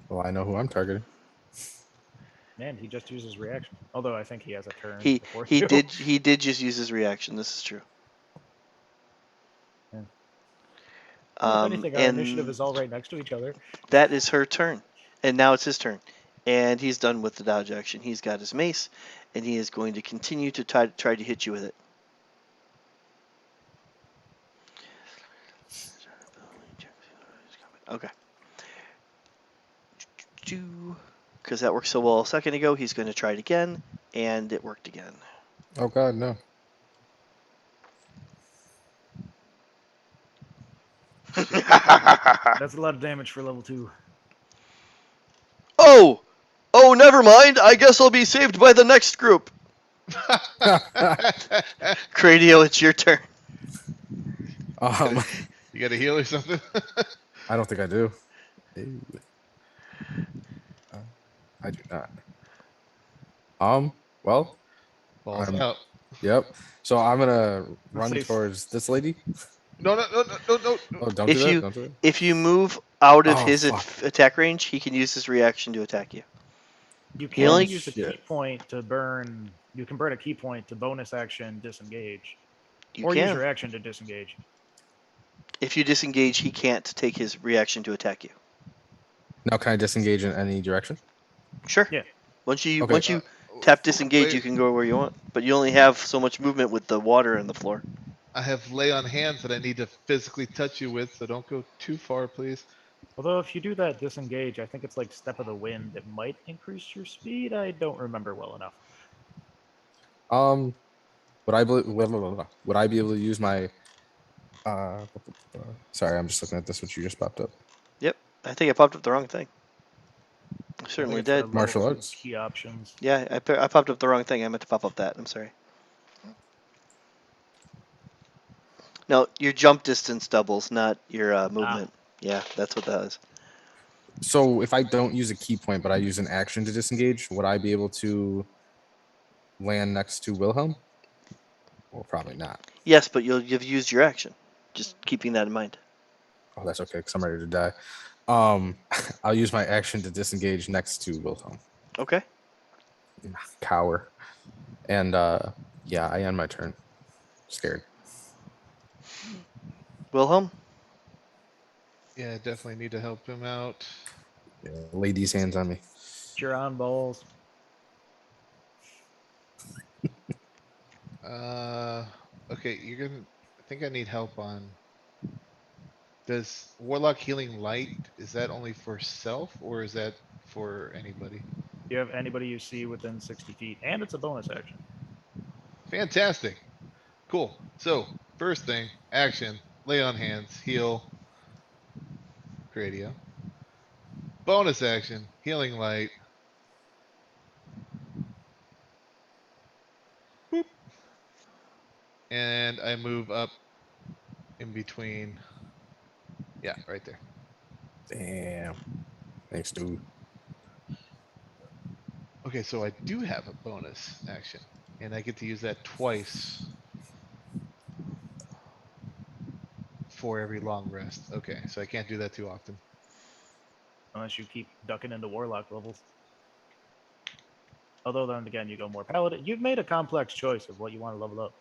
Well, I know who I'm targeting. Man, he just uses reaction. Although I think he has a turn He before he you. did just use his reaction. This is true. Yeah. Well, if anything, our initiative And is all right next to each other. that is her turn, and now it's his turn, and he's done with the dodge action. He's got his mace, and he is going to continue to try to hit you with it. Okay. Because that worked so well a second ago, he's going to try it again, and it worked again. Oh God, no. That's a lot of damage for level 2. Oh! Oh, never mind. I guess I'll be saved by the next group. Cradio, it's your turn. You got a heal or something? I don't think I do. Ew. I do not. Well, Balls I'm- out. yep. So I'm gonna run safe. towards this lady. No, no, no, no, no, no. Oh, don't If do that. you- Don't do it. If you move out of Oh, his fuck. attack range, he can use his reaction to attack you. You He can only- use a Shit. key point to burn. You can burn a key point to bonus action disengage, You or can. use your action to disengage. If you disengage, he can't take his reaction to attack you. Now, can I disengage in any direction? Sure. Yeah. Once you Okay. tap disengage, wait. you can go where you want, but you only have so much movement with the water on the floor. I have lay on hands that I need to physically touch you with, so don't go too far, please. Although if you do that disengage, I think it's like Step of the Wind. It might increase your speed. I don't remember well enough. Would I would I be able to use my? Sorry, I'm just looking at this. What you just popped up. Yep. I think I popped up the wrong thing. I I certainly think it's the did. level Martial 2 arts? key options. Yeah, I popped up the wrong thing. I meant to pop up that. I'm sorry. No, your jump distance doubles, not your movement. Yeah, that's what that is. So if I don't use a key point, but I use an action to disengage, would I be able to land next to Wilhelm? Well, probably not. Yes, but you've used your action. Just keeping that in mind. Oh, that's okay, because I'm ready to die. I'll use my action to disengage next to Wilhelm. Okay. Cower. And yeah, I end my turn. Scared. Wilhelm? Yeah, definitely need to help him out. Yeah, lay these hands on me. You're on balls. Okay, you're gonna. I think I need help on. Does Warlock Healing Light, is that only for self or is that for anybody? You have anybody you see within 60 feet, and it's a bonus action. Fantastic. Cool. So, first thing, action, lay on hands, heal, Cradio. Bonus action, Healing Light. Boop. And I move up in between. Yeah, right there. Damn. Thanks, dude. Okay, so I do have a bonus action, and I get to use that twice for every long rest. Okay, so I can't do that too often. Unless you keep ducking into warlock levels. Although then again, you go more paladin. You've made a complex choice of what you want to level up.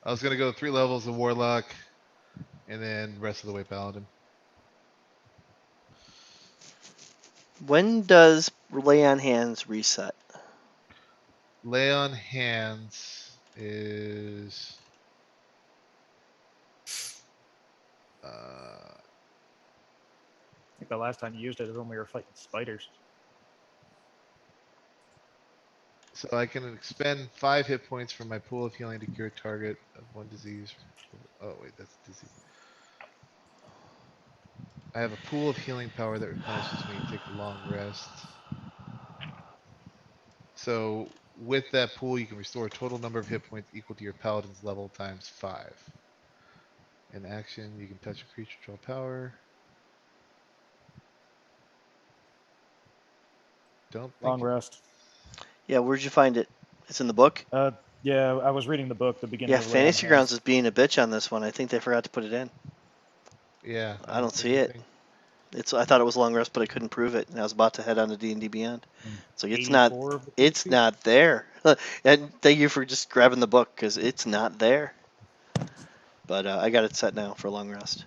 I was gonna go 3 levels of Warlock, and then rest of the way Paladin. When does lay on hands reset? Lay on hands is I think the last time you used it is when we were fighting spiders. so I can expend 5 hit points from my pool of healing to cure a target of 1 disease. Oh wait, that's disease. I have a pool of healing power that replenishes me and take a long rest. So with that pool, you can restore a total number of hit points equal to your paladin's level times 5. In action, you can touch a creature, draw power. Don't think Long rest. Yeah, where'd you find it? It's in the book? Yeah, I was reading the book, the beginning. Yeah, of Lay on Fantasy Hands. Grounds is being a bitch on this one. I think they forgot to put it in. Yeah. I don't see it. I thought it was long rest, but I couldn't prove it, and I was about to head on to D&D Beyond. So it's 84 of the it's PvP? not there. And thank you for just grabbing the book because it's not there. But I got it set now for long rest.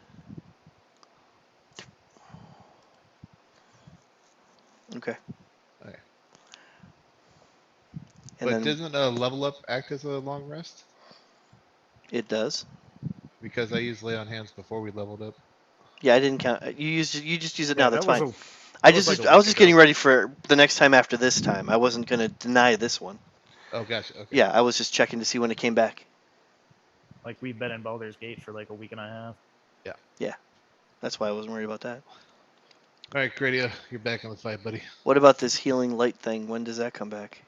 Okay. Okay. And But then doesn't a level up act as a long rest? it does. Because I used lay on hands before we leveled up. Yeah, I didn't count. You just use it Yeah, now. That's that was fine. a I that was like a I was week just ago. getting ready for the next time after this time. I wasn't gonna deny this one. Oh, gotcha. Okay. Yeah, I was just checking to see when it came back. Like we've been in Baldur's Gate for like a week and a half. That's why I wasn't worried about that. All right, Gradia, you're back on the fight, buddy. What about this healing light thing? When does that come back?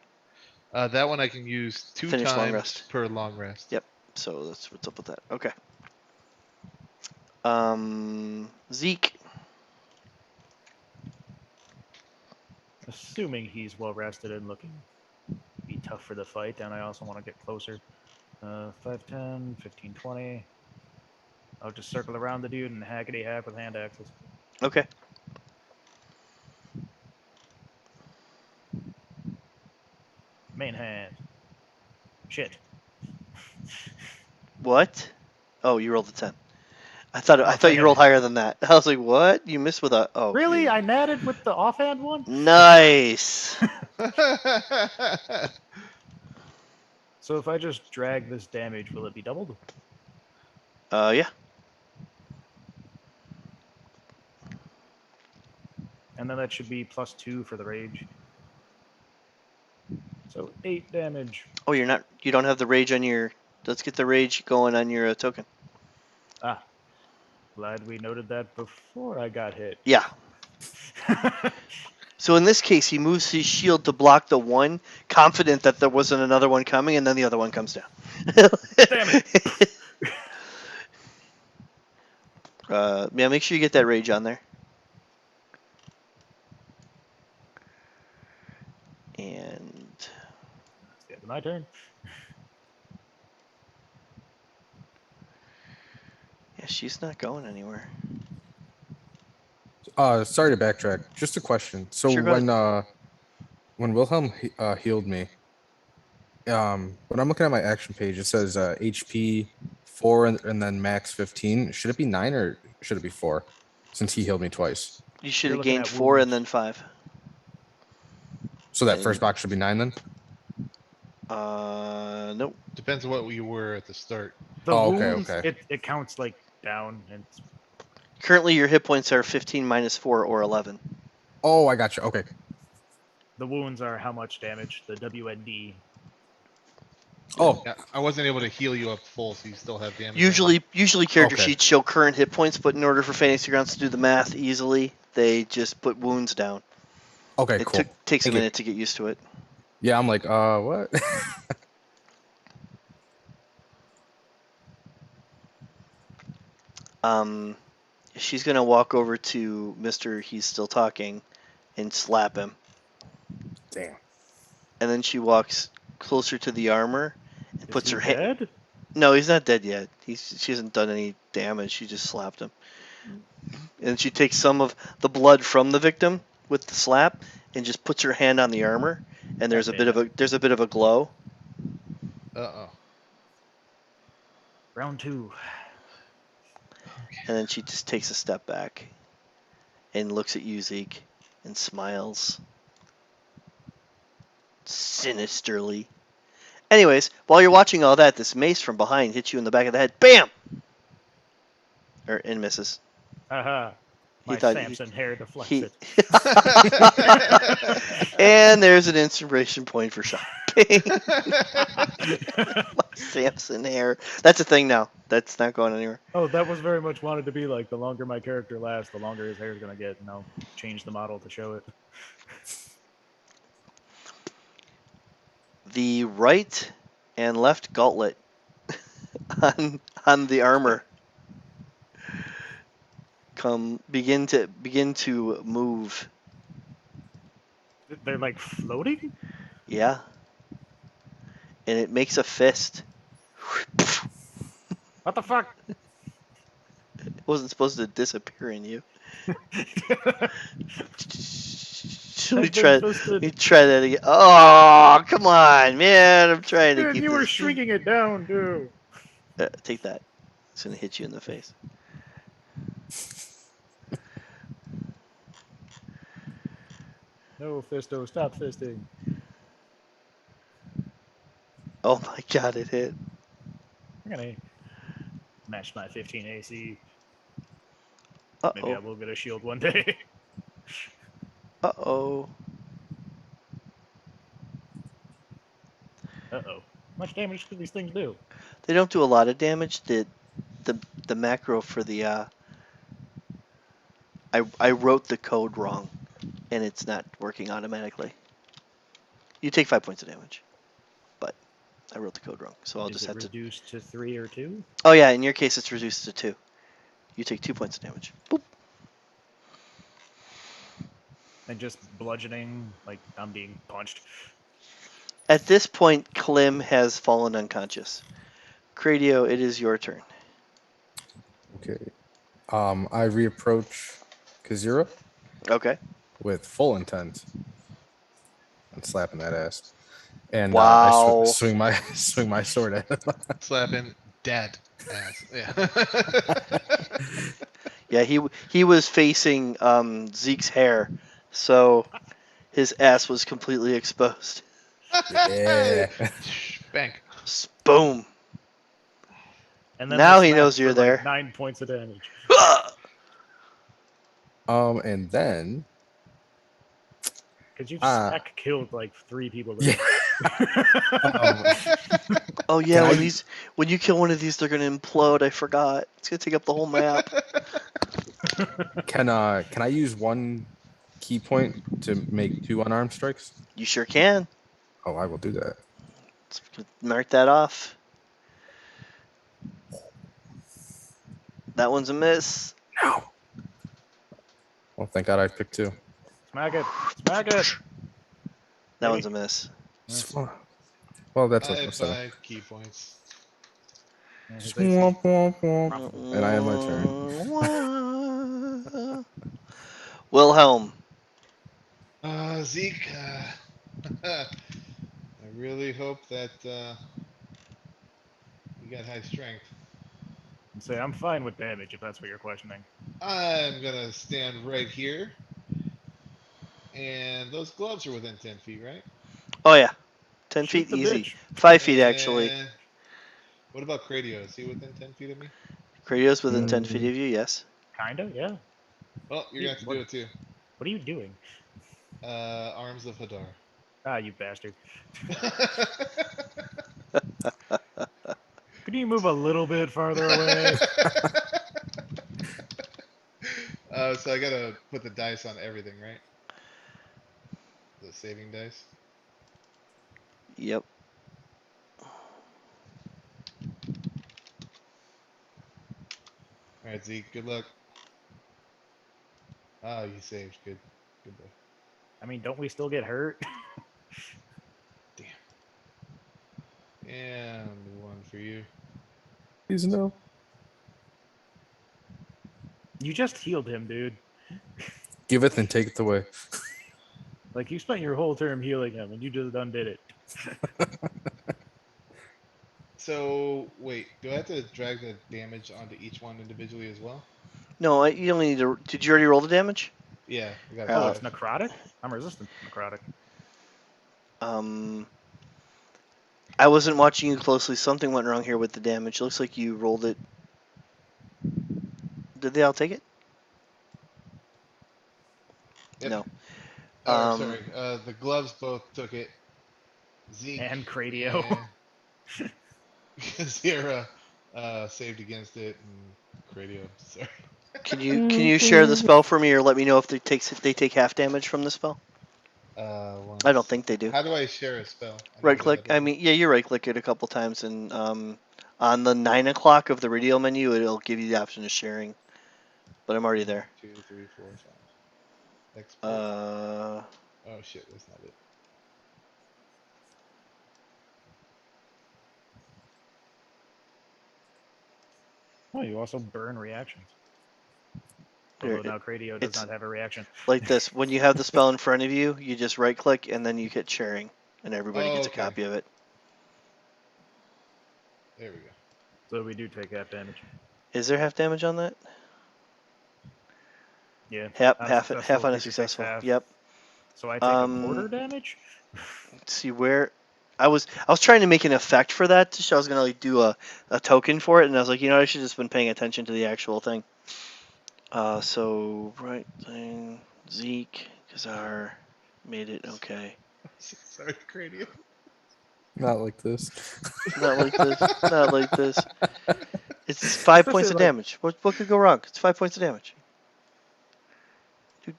That one I can use 2 Finish long times rest. per long rest. Yep. So that's what's up with that. Okay. Zeke. Assuming he's well rested and looking be tough for the fight, and I also want to get closer. 5, 10, 15, 20. I'll just circle around the dude and hackety hack with hand axes. Okay. Main hand. Shit. What? Oh, you rolled a 10. I thought Oh, you rolled higher than that. I was like, what? You missed with a oh. Really? you- I natted with the offhand one? Nice. So if I just drag this damage, will it be doubled? Yeah. And then that should be +2 for the rage. So 8 damage. Oh, you don't have the rage on your. Let's get the rage going on your token. Ah. Glad we noted that before I got hit. Yeah. So in this case, he moves his shield to block the one, confident that there wasn't another one coming, and then the other one comes down. Damn it. Yeah, make sure you get that rage on there. And It's the end of my turn. yeah, she's not going anywhere. Sorry to backtrack. Just a question. So Sure, go when Wilhelm healed me, when I'm looking at my action page, it says HP 4 and then max 15. Should it be 9 or should it be 4? Since he healed me twice. You should You're have looking gained at 4 and wounds. then 5. So that first box should be 9 then? Nope. Depends on what you were at the start. The Oh, okay, wounds, okay. It counts like down. And Currently, your hit points are 15 minus 4 or 11. Oh, I got you. Okay. the wounds are how much damage, the WND. Oh, Yeah, I wasn't able to heal you up full, so you still have damage. on Usually character Okay. sheets show current hit points, but in order for Fantasy Grounds to do the math easily, they just put wounds down. okay, It cool. takes a Thank you. minute to get used to it. Yeah, I'm like, what? She's gonna walk over to Mr. He's Still Talking and slap him. Damn. And then she walks closer to the armor and Is puts he her hand. dead? No, he's not dead yet. She hasn't done any damage. She just slapped him. And she takes some of the blood from the victim with the slap and just puts her hand on the armor. And there's a bit of a glow. Uh-oh. Round 2. And then she just takes a step back and looks at you, Zeke, and smiles sinisterly. Anyways, while you're watching all that, this mace from behind hits you in the back of the head. Bam! And misses. Haha. He My thought Samson hair deflects He, it. and there's an inspiration point for shopping. Samson hair. That's a thing now. That's not going anywhere. Oh, that was very much wanted to be like the longer my character lasts, the longer his hair is going to get, and I'll change the model to show it. The right and left gauntlet on the armor begin to move. They're like floating? Yeah. And it makes a fist. What the fuck? It wasn't supposed to disappear in you. Let me I've been try. fisted. Let me try that again. Oh, come on, man! I'm trying to Dude, keep you were this. shrinking it down, too. Take that. It's gonna hit you in the face. No, Fisto, stop fisting. Oh my god, it hit. I'm gonna match my 15 AC. Uh Maybe I oh. will get a shield one day. Uh oh. Uh-oh. How much damage do these things do? They don't do a lot of damage. The macro for the I wrote the code wrong, and it's not working automatically. You take 5 points of damage, but I wrote the code wrong, so I'll Is just it have to. reduced to 3 or 2? Oh yeah, in your case it's reduced to 2. You take 2 points of damage. Boop. And just bludgeoning, like I'm being punched. At this point, Klim has fallen unconscious. Cradio, it is your turn. Okay. I reapproach Kazira Okay. with full intent on slapping that ass, and I Wow. swing my swing my sword at him. Slapping dad ass. Yeah. Yeah, he was facing Zeke's hair, so his ass was completely exposed. Yeah. Bank. Boom. And then Now the he slap knows for you're like there. 9 points of damage. And then Because you uh stack killed like 3 people yeah. there. Um, Oh yeah, can I when you kill one of these, they're gonna implode. I forgot. It's gonna take up the whole map. can I use one key point to make 2 unarmed strikes? You sure can. Oh, I will do that. Let's mark that off. That one's a miss. No. Well, thank God I picked 2. Smack it. Smack it. That Maybe. one's a miss. Well, that's I a have 7. 5 key points. Yeah, his AC. Swamp, womp, womp. Roughly. And I end my turn. Wilhelm. Zeke, I really hope that you got high strength. And say I'm fine with damage if that's what you're questioning. I'm gonna stand right here. And those gloves are within 10 feet, right? Oh yeah, 10 Shoot feet the easy. bitch. 5 feet actually. And what about Cradio? Is he within 10 feet of me? Cradio's within 10 feet Mm, of you. Yes. Kinda, yeah. Well, you're gonna have to do it too. What are you doing? Arms of Hadar. Ah, you bastard. Could you move a little bit farther away? So I gotta put the dice on everything, right? The saving dice. Yep. All right, Zeke. Good luck. Oh, you saved. Good. Good boy. I mean, don't we still get hurt? And one for you. please no. You just healed him, dude. Giveth and taketh away. Like, you spent your whole term healing him, and you just undid it. So wait, do I have to drag the damage onto each one individually as well? No, you only need to. Did you already roll the damage? Yeah, I got Oh, Uh, it's necrotic? I'm resistant to necrotic. Um, I wasn't watching you closely. Something went wrong here with the damage. Looks like you rolled it. Did they all take it? Yep. No. Sorry. The gloves both took it. Zeke And Cradio. and Zira saved against it, and Cradio. Sorry. Can you share the spell for me, or let me know if they take half damage from the spell? I don't think they do. How do I share a spell? I never Right did click. that I before. mean, yeah, you right click it a couple times, and on the 9 o'clock of the radio menu, it'll give you the option of sharing. But I'm already there. 1, 2, 3, 4, 5. Export. Uh, Oh shit, that's not it. Oh, you also burn reactions. Although Here, now Cradio does it's- not have a reaction. Like this, when you have the spell in front of you, you just right click and then you hit sharing, and everybody Oh, gets okay. a copy of it. There we go. So we do take half damage. Is there half damage on that? Yeah. Half Unsuccessful on a creature takes successful. half. Yep. So I take a quarter Um, damage? Let's see where I was trying to make an effect for that. So I was gonna like do a token for it, and I was like, you know, I should just been paying attention to the actual thing. So right thing, Zeke, Kazar, made it okay. Sorry, Cranium. Not like this. Not like this. Not like this. It's 5 points Especially, of like- damage. What could go wrong? It's 5 points of damage.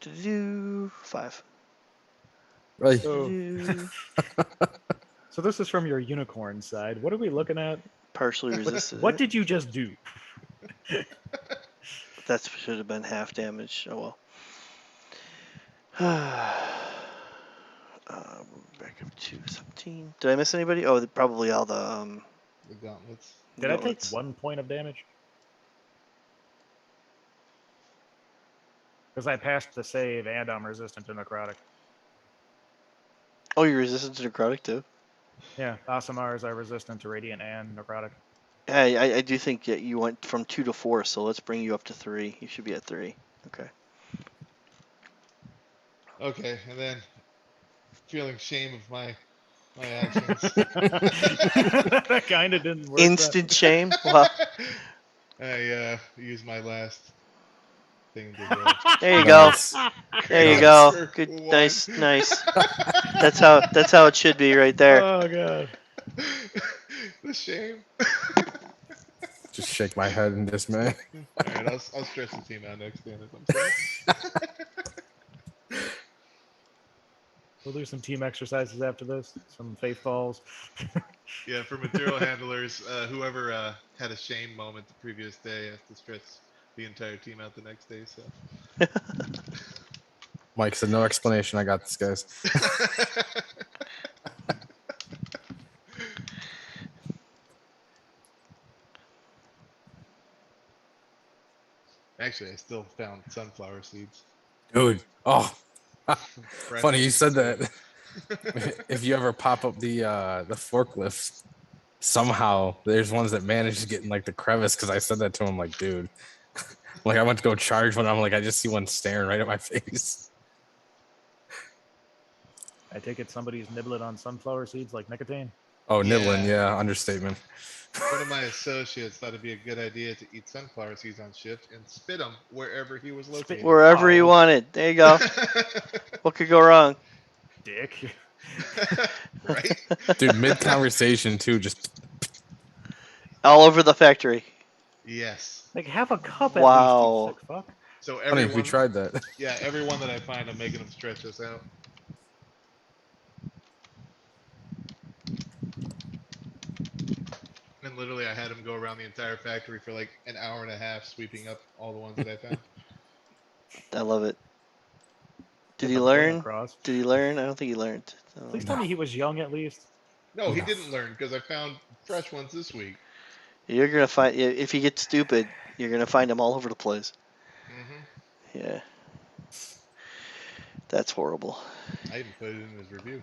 Do 5. Right. So, Do. so this is from your unicorn side. What are we looking at? Partially resisted. What it. did you just do? That should have been half damage. Oh well. Back up to 17. Did I miss anybody? Oh, probably all the The gauntlets. Did I take gauntlets. 1 point of damage? Because I passed the save and I'm resistant to necrotic. Oh, you're resistant to necrotic too. Yeah, Asimars are resistant to radiant and necrotic. Hey, I do think that you went from 2 to 4, so let's bring you up to 3. You should be at 3. Okay. Okay, and then feeling shame of my actions. That kind of didn't work. Instant shame. Wow. I used my last thing to do. There you go. Nice. There you Nice. go. Good. Nice. Nice. That's how it should be right there. Oh god. The shame. Just shake my head in dismay. All right, I'll stress the team out next game. I'm sorry. We'll do some team exercises after this. Some faith falls. Yeah, for material handlers, whoever had a shame moment the previous day has to stress the entire team out the next day. So. Mike said, no explanation. I got this, guys. Actually, I still found sunflower seeds. Dude. Oh, Fresh funny you ones, said too. that. If you ever pop up the forklifts, somehow there's ones that manage to get in like the crevice because I said that to him, like, dude. Like I went to go charge one, I'm like, I just see one staring right at my face. I take it somebody's nibbling on sunflower seeds like nicotine. Oh, nibbling, Yeah. yeah, understatement. One of my associates thought it'd be a good idea to eat sunflower seeds on shift and spit them wherever he was located. Wherever you Oh. wanted. There you go. What could go wrong? Dick. Right? Dude, mid conversation too, just All over the factory. Yes. Like have a cup at Wow. least, you sick fuck. So funny everyone, we tried that. yeah, everyone that I find, I'm making them stretch this out. And literally, I had him go around the entire factory for like an hour and a half, sweeping up all the ones that I found. I love it. Did Get he the point learn? across. Did he learn? I don't think he learned. Please tell me he was young at least. No, he No. didn't learn because I found fresh ones this week. You're gonna find if you get stupid, you're gonna find them all over the place. Hmm Yeah. That's horrible. I even put it in his review.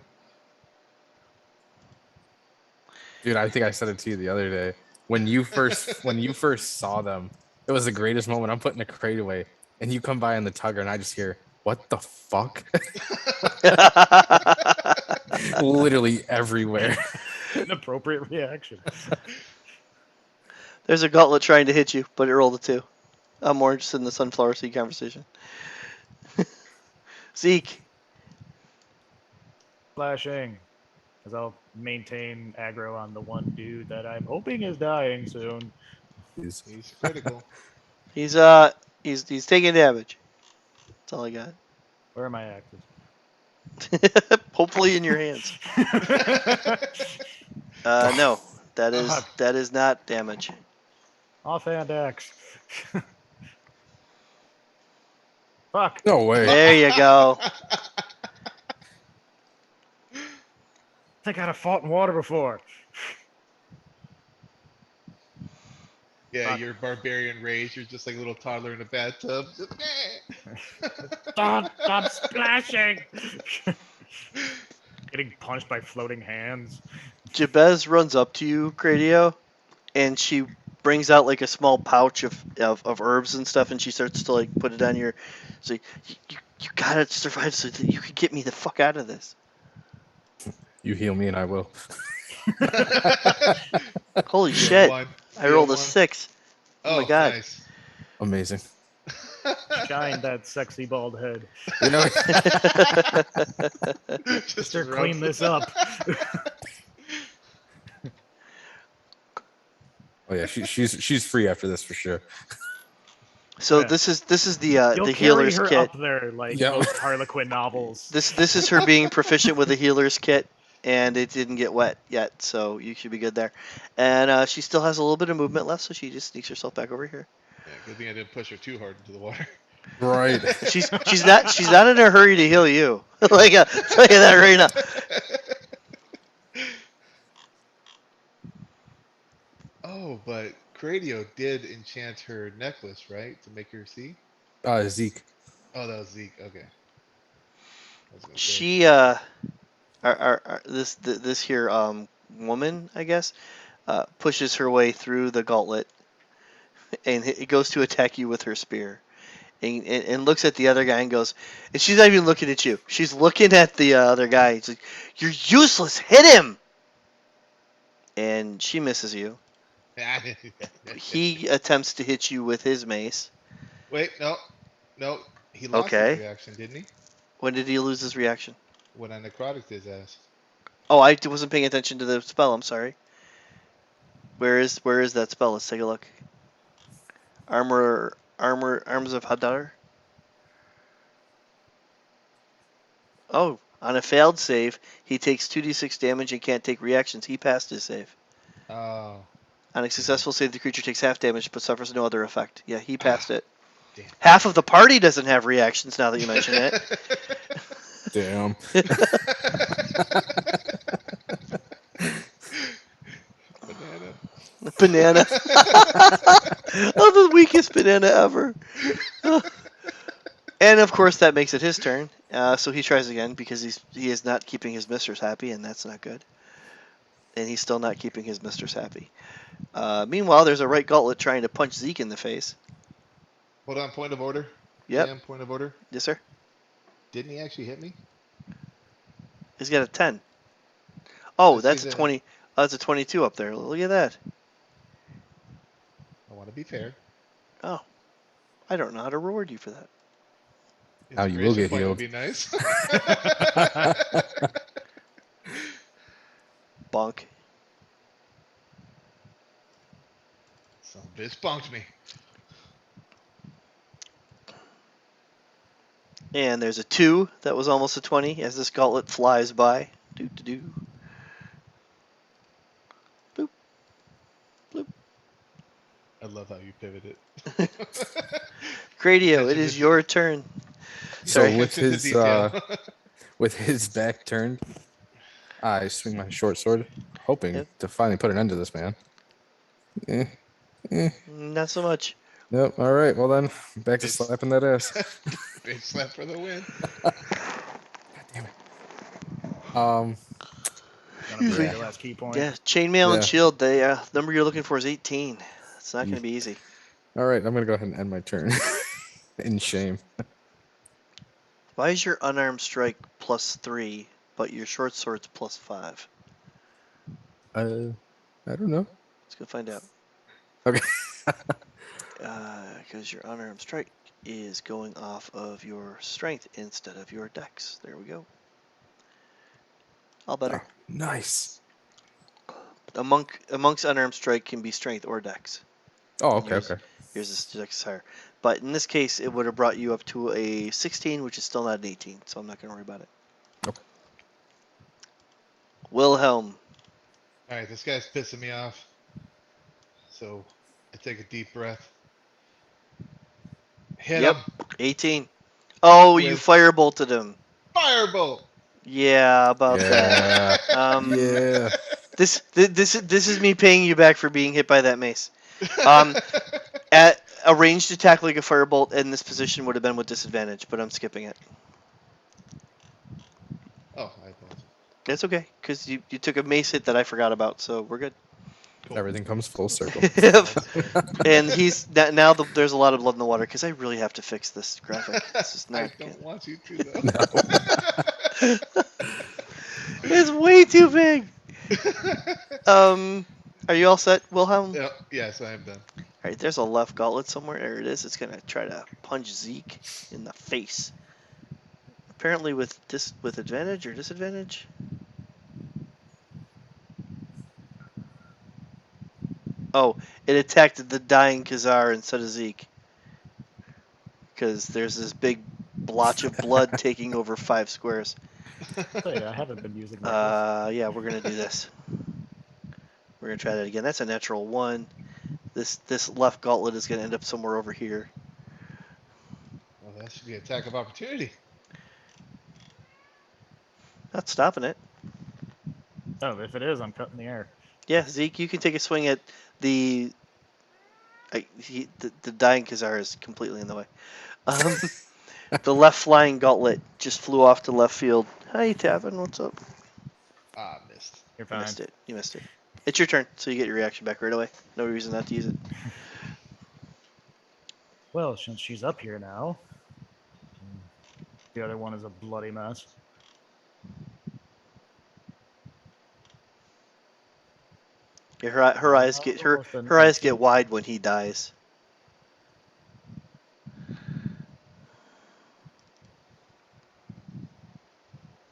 Dude, I think I said it to you the other day. When you first saw them, it was the greatest moment. I'm putting a crate away, and you come by in the tugger, and I just hear, "What the fuck?" Literally everywhere. An appropriate reaction. There's a gauntlet trying to hit you, but it rolled a 2. I'm more interested in the sunflower seed conversation. Zeke. Flashing. Because I'll maintain aggro on the one dude that I'm hoping is dying soon. Jeez. He's critical. He's taking damage. That's all I got. Where are my axes? Hopefully in your hands. No, that is not damage. Offhand axe. Fuck. No way. There you go. I think I'd have fought in water before. Yeah, Fuck. your barbarian rage. You're just like a little toddler in a bathtub. Just, meh. Stop splashing! Getting punched by floating hands. Jabez runs up to you, Cradio, and she brings out like a small pouch of herbs and stuff, and she starts to like put it on your. So you gotta survive so that you can get me the fuck out of this. You heal me and I will. Holy Feel shit! one, I rolled feel a one. 6. Oh my god. Nice. Amazing. Shine that sexy bald head. You know, Just Mister, rubs clean it. this up. oh yeah, she's free after this for sure. So Yeah. this is the You'll the carry healer's her kit. up there like Yeah. most Harlequin novels. This is her being proficient with the healer's kit, and it didn't get wet yet, so you should be good there. And she still has a little bit of movement left, so she just sneaks herself back over here. Yeah, good thing I didn't push her too hard into the water. Right. She's not in a hurry to heal you. Like I'll tell you that right now. Oh, but Cradio did enchant her necklace, right, to make her see. Zeke. Oh, that was Zeke. Okay. I was gonna say. She this here woman, I guess, pushes her way through the gauntlet, and it goes to attack you with her spear. And looks at the other guy and goes, and she's not even looking at you. She's looking at the other guy. She's like, "You're useless. Hit him!" And she misses you. He attempts to hit you with his mace. Wait, no. He lost Okay. his reaction, didn't he? When did he lose his reaction? When I necrotic his ass. Oh, I wasn't paying attention to the spell. I'm sorry. Where is that spell? Let's take a look. Arms of Hadar. Oh, on a failed save, he takes 2d6 damage and can't take reactions. He passed his save. Oh, On a successful save, the creature takes half damage but suffers no other effect. Yeah, he passed it. damn. Half of the party doesn't have reactions now that you mention it. Damn. Banana. Banana. Oh, the weakest banana ever. And of course, that makes it his turn. So he tries again because he is not keeping his mistress happy, and that's not good. And he's still not keeping his mistress happy. Meanwhile, there's a right gauntlet trying to punch Zeke in the face. Hold on, point of order. Yep. Damn, point of order. Yes, sir. Didn't he actually hit me? He's got a 10. Oh, Let's that's see a the- 20. Oh, that's a 22 up there. Look at that. I want to be fair. Oh, I don't know how to reward you for that. Now you will Inspiration get point would healed. be nice. Bonk. Some bitch bonked me. And there's a 2 that was almost a 20 as this gauntlet flies by. Do. Bloop. Bloop. I love how you pivoted. Cradio, Attention it to is de- your turn. So Sorry. with Attention to his detail. with his back turned, I swing my short sword, hoping Yep. to finally put an end to this man. Not so much. Nope. All right. Well then, back to It's- slapping that ass. Big slap for the win. God damn it. Gonna Excuse break me. your last key point. Yeah, chainmail and Yeah. shield. The number you're looking for is 18. It's not going to be easy. All right. I'm gonna go ahead and end my turn in shame. Why is your unarmed strike +3, but your short sword's +5? I don't know. Let's go find out. Okay. Because your unarmed strike is going off of your strength instead of your dex. There we go. All better. Nice. Amongst unarmed strike can be strength or dex. Oh, okay. Yours- Okay. Yours is dex higher. But in this case, it would have brought you up to a 16, which is still not an 18, so I'm not going to worry about it. Okay. Wilhelm. Alright, this guy's pissing me off. So I take a deep breath. Hit Yep. him. 18. Oh, you With- firebolted him. Firebolt. Yeah, about that. Yeah. Yeah. This is me paying you back for being hit by that mace. Um, At a ranged attack like a firebolt in this position would have been with disadvantage, but I'm skipping it. Oh, I apologize. That's okay, because you took a mace hit that I forgot about, so we're good. Cool. Everything comes full circle. And he's now there's a lot of blood in the water because I really have to fix this graphic. This is I not don't good. want you to though. It's way too big. Are you all set, Wilhelm? Yep, yes, I am done. All right, there's a left gauntlet somewhere. There it is. It's gonna try to punch Zeke in the face. Apparently with advantage or disadvantage. Oh, it attacked the dying Khazar instead of Zeke. Because there's this big blotch of blood taking over 5 squares. I haven't been using that. Yeah, we're gonna do this. We're gonna try that again. That's a natural 1. This left gauntlet is gonna end up somewhere over here. Well, that should be attack of opportunity. Not stopping it. Oh, if it is, I'm cutting the air. Yeah, Zeke, you can take a swing at the. The dying Khazar is completely in the way. The left flying gauntlet just flew off to left field. Hi, Tavin. What's up? Ah, missed. You're You fine. missed it. You missed it. It's your turn, so you get your reaction back right away. No reason not to use it. Well, since she's up here now, the other one is a bloody mess. Yeah, her eyes get her eyes get wide when he dies.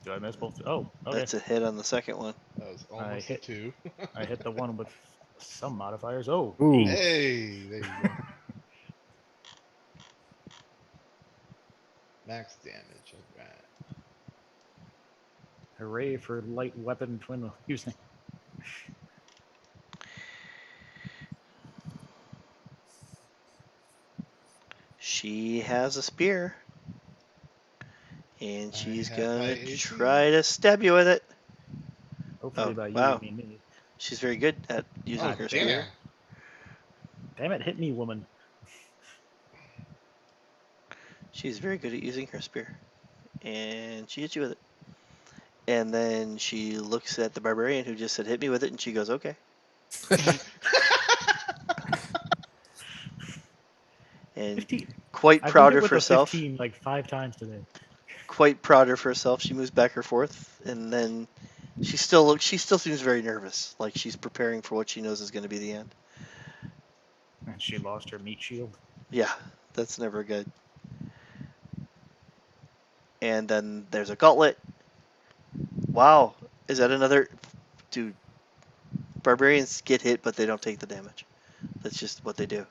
Did I miss both? Oh, okay. That's a hit on the second one. That was almost a hit- 2. I hit the one with some modifiers. Oh, Ooh. Hey, there you go. Max damage. Alright. hooray for light weapon twin using. She has a spear. And I she's have my gonna AC. try to stab you with it. Hopefully Oh, by you, wow. I mean me. She's very good at using Oh, her damn. spear. Damn it, hit me, woman. She's very good at using her spear. And she hits you with it. And then she looks at the barbarian who just said, hit me with it, and she goes, okay. And 15. quite I've been proud hit of with a herself. 15 like 5 times today. Quite proud of herself. She moves back and forth, and then she still seems very nervous, like she's preparing for what she knows is going to be the end. And she lost her meat shield. Yeah, that's never good. And then there's a gauntlet. Wow, is that another? Dude, barbarians get hit, but they don't take the damage. That's just what they do.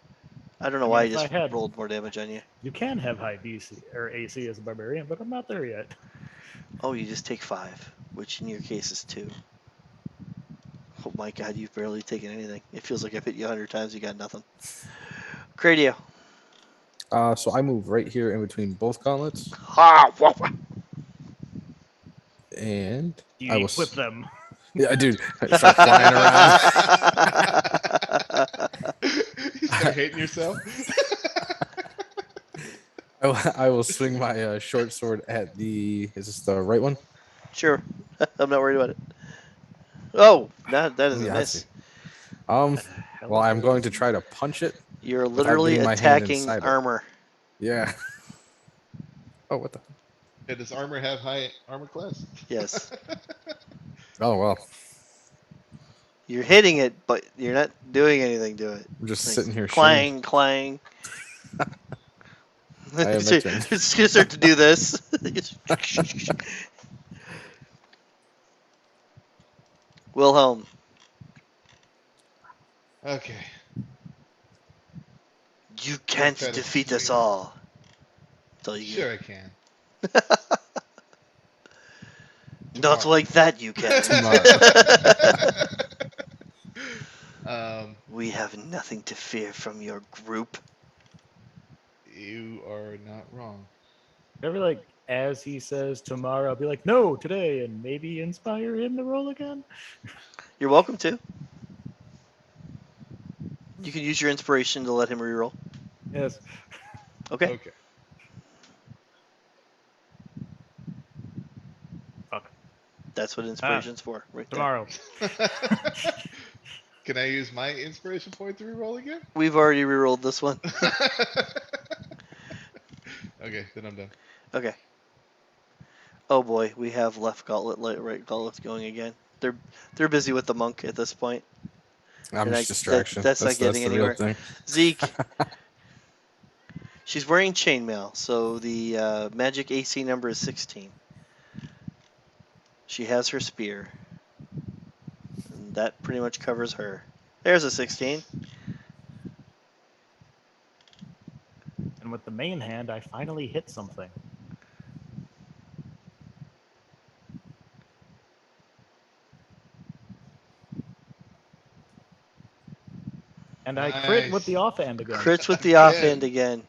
I don't know why I if I just had- rolled more damage on you. You can have high DC or AC as a barbarian, but I'm not there yet. Oh, you just take 5, which in your case is 2. Oh my god, you've barely taken anything. It feels like I've hit you 100 times, you got nothing. Cradio. So I move right here in between both gauntlets, Ha! Wah, wah. and You I will. equip them. Yeah, dude. I start flying around. You start hating yourself. I will swing my short sword at the. Is this the right one? Sure. I'm not worried about it. Oh, that is a Yeah, I miss. see. Well, I'm going to try to punch it. You're Without literally getting my hand attacking inside it. armor. Yeah. Oh, what the? Yeah, does armor have high armor class? Yes. Oh well. You're hitting it, but you're not doing anything to it. I'm just Like, sitting here. clang, clang. I have my turn. It's gonna start to do this. Wilhelm, Okay. you can't try to defeat us swing. all. That's all you get. Sure I can. Not Tomorrow. like that, you can. We have nothing to fear from your group. You are not wrong. Ever like as he says tomorrow, I'll be like, no, today, and maybe inspire him to roll again. You're welcome to. You can use your inspiration to let him reroll. Yes. Okay. Okay. Fuck. That's what inspiration's for, right there. Tomorrow. Can I use my inspiration point to reroll again? We've already rerolled this one. Okay, then I'm done. Okay. Oh boy, we have left gauntlet, right gauntlet's going again. They're busy with the monk at this point. I'm And just distraction. that's not getting the real anywhere. thing. Zeke. She's wearing chainmail, so the magic AC number is 16. She has her spear. And that pretty much covers her. There's a 16. And with the main hand, I finally hit something. And I crit with the Nice. offhand again. Crits with the Again. offhand again.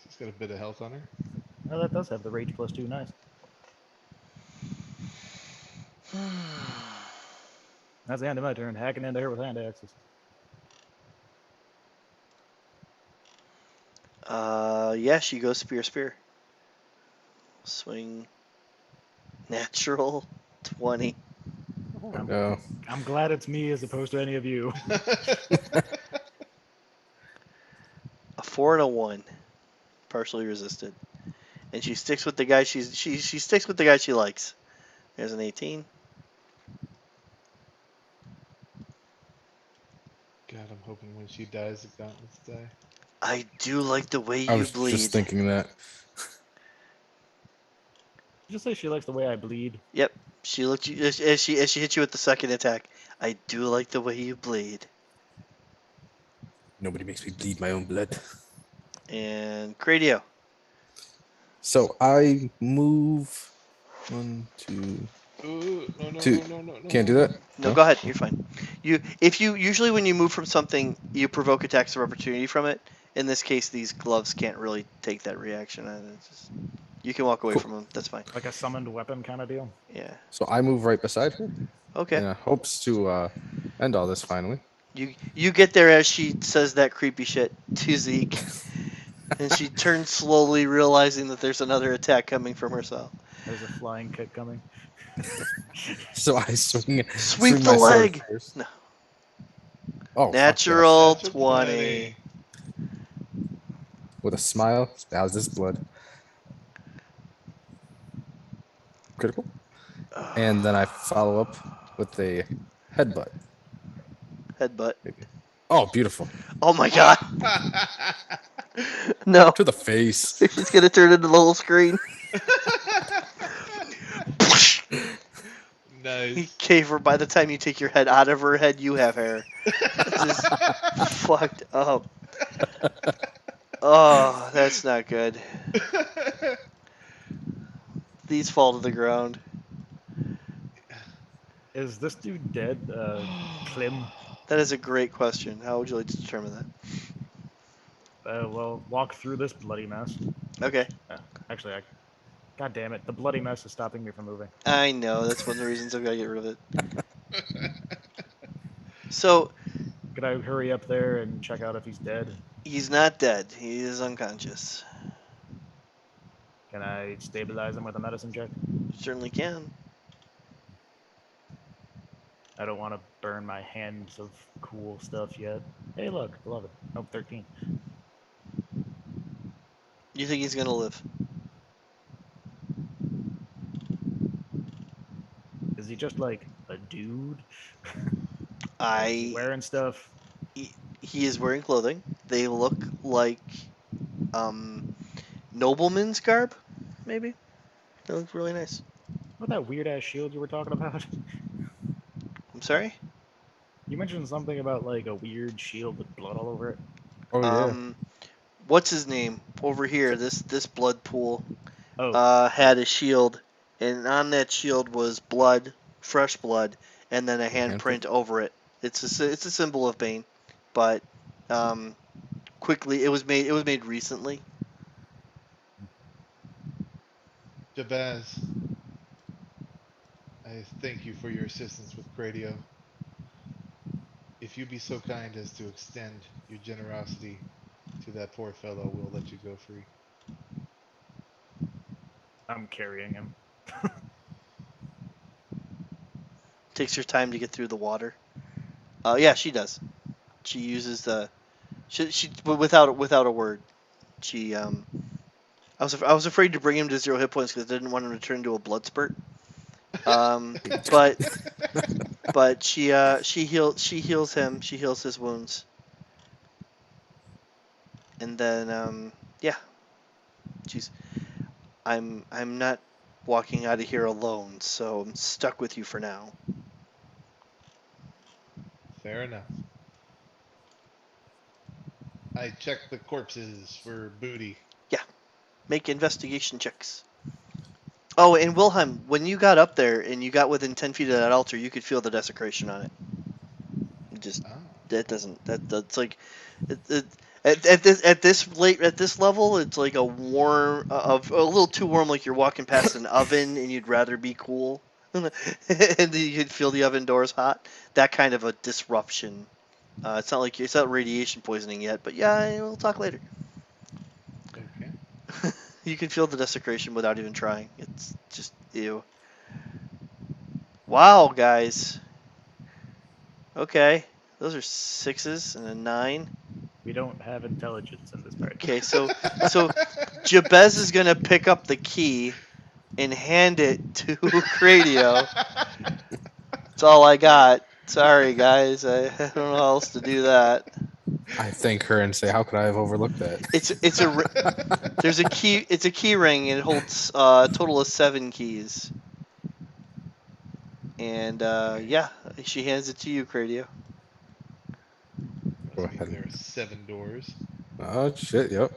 She's got a bit of health on her. Oh, that does have the rage +2. Nice. That's the end of my turn. Hacking into her with hand axes. Yeah, she goes spear. Swing. Natural 20. Oh, no. I'm glad it's me as opposed to any of you. A 4 and a 1. Partially resisted. And she sticks with the guy she sticks with the guy she likes. There's an 18. God, I'm hoping when she dies, the gauntlets die. I do like the way I you was bleed. just thinking that. Did you say she likes the way I bleed? Yep. She looked you as she hit you with the second attack. I do like the way you bleed. Nobody makes me bleed my own blood. And Cradio. So I move 1, 2. Ooh, no, Two. no. Can't do that? No, No? go ahead. You're fine. If you usually when you move from something, you provoke attacks of opportunity from it. In this case, these gloves can't really take that reaction. It's just, you can walk away Cool. from them. That's fine. Like a summoned weapon kind of deal? Yeah. So I move right beside her. Okay. In hopes to end all this finally. You get there as she says that creepy shit to Zeke, and she turns slowly, realizing that there's another attack coming from herself. There's a flying kick coming. So I swing Sweep the my sword leg. first. No. Oh, fuck yes. Natural Natural 20. With a smile. How's this blood? Critical. And then I follow up with a headbutt. Headbutt. Oh, beautiful. Oh my god. No. To the face. She's gonna turn into the whole screen. Nice. Caver, by the time you take your head out of her head, you have hair. It's just fucked up. Oh, that's not good. These fall to the ground. Is this dude dead? Klim? That is a great question. How would you like to determine that? Well, walk through this bloody mess. Okay. Actually, God damn it. The bloody mess is stopping me from moving. I know. That's one of the reasons I've got to get rid of it. So, Could I hurry up there and check out if he's dead? he's not dead. He is unconscious. Can I stabilize him with a medicine check? Certainly can. I don't want to burn my hands of cool stuff yet. Hey, look, 11. Nope, 13. You think he's going to live? Is he just like a dude? I. Wearing stuff? He is wearing clothing. They look like nobleman's garb, maybe. They look really nice. What that weird ass shield you were talking about? I'm sorry. You mentioned something about like a weird shield with blood all over it. Oh, yeah. What's his name over here? This blood pool Oh, had a shield, and on that shield was blood, fresh blood, and then a handprint over it. It's a symbol of Bane, but quickly it was made recently. Jabaz. I thank you for your assistance with Cradio. If you be so kind as to extend your generosity to that poor fellow, we'll let you go free. I'm carrying him. Takes her time to get through the water. Yeah, she does. She uses the. She but without a word. She I was afraid to bring him to 0 hit points because I didn't want him to turn into a blood spurt. But she heals him. She heals his wounds. And then yeah, she's I'm not walking out of here alone, so I'm stuck with you for now. Fair enough. I checked the corpses for booty. Make investigation checks. Oh, and Wilhelm, when you got up there and you got within 10 feet of that altar, you could feel the desecration on it. It just Ah, that's like it, at this level, it's like a warm of a little too warm, like you're walking past an oven and you'd rather be cool, and you could feel the oven doors hot. That kind of a disruption. It's not radiation poisoning yet, but yeah, we'll talk later. okay. You can feel the desecration without even trying. It's just ew. Wow, guys. Okay, those are 6s and a 9. We don't have intelligence in this part. Okay, so Jabez is gonna pick up the key and hand it to Cradio. That's all I got. Sorry, guys. I don't know how else to do that. I thank her and say, how could I have overlooked that? There's a key. It's a key ring and it holds a total of 7 keys. And yeah, she hands it to you, Cradio. Go Must mean ahead. there are 7 doors. Oh shit! Yep.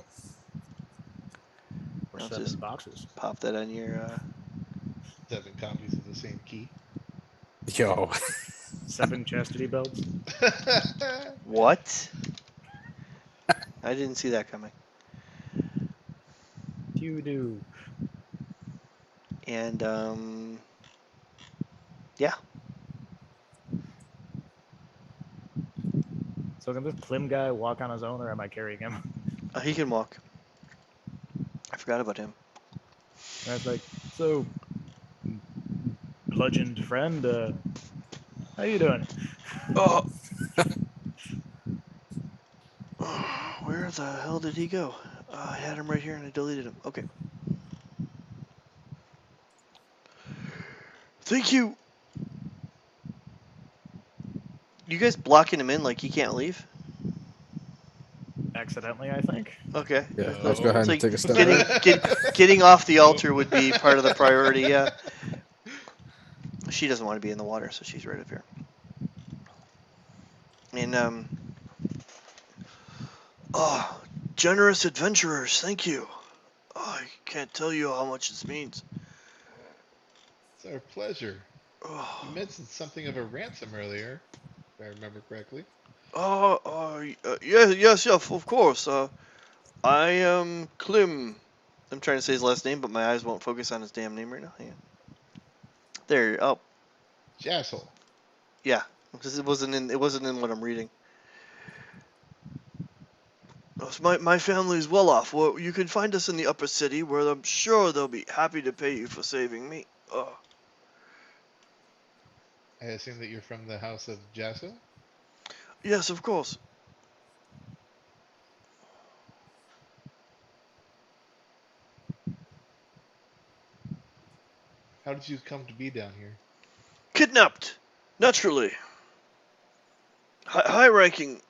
Or I'll 7 just boxes. pop that on your. 7 copies of the same key. Yo. 7 chastity belts. What? I didn't see that coming. You do. And yeah. So can this Klim guy walk on his own, or am I carrying him? He can walk. I forgot about him. And I was like, so, bludgeoned friend, how you doing? Oh. Where the hell did he go? I had him right here and I deleted him. Okay. Thank you. You guys blocking him in like he can't leave? Accidentally, I think. Okay. Yeah. No. Let's go ahead It's and like take a step getting back. getting off the altar would be part of the priority. Yeah. She doesn't want to be in the water, so she's right up here. And oh, generous adventurers, thank you. Oh, I can't tell you how much this means. It's our pleasure. Oh, You mentioned something of a ransom earlier, if I remember correctly. yes, of course. I am Klim. I'm trying to say his last name, but my eyes won't focus on his damn name right now. Hang on. There. Oh, Jassel. yeah. Because it wasn't in what I'm reading. Oh, so my family is well off. Well, you can find us in the upper city, where I'm sure they'll be happy to pay you for saving me. Oh, I assume that you're from the house of Jassel? yes, of course. How did you come to be down here? Kidnapped, naturally. High-ranking,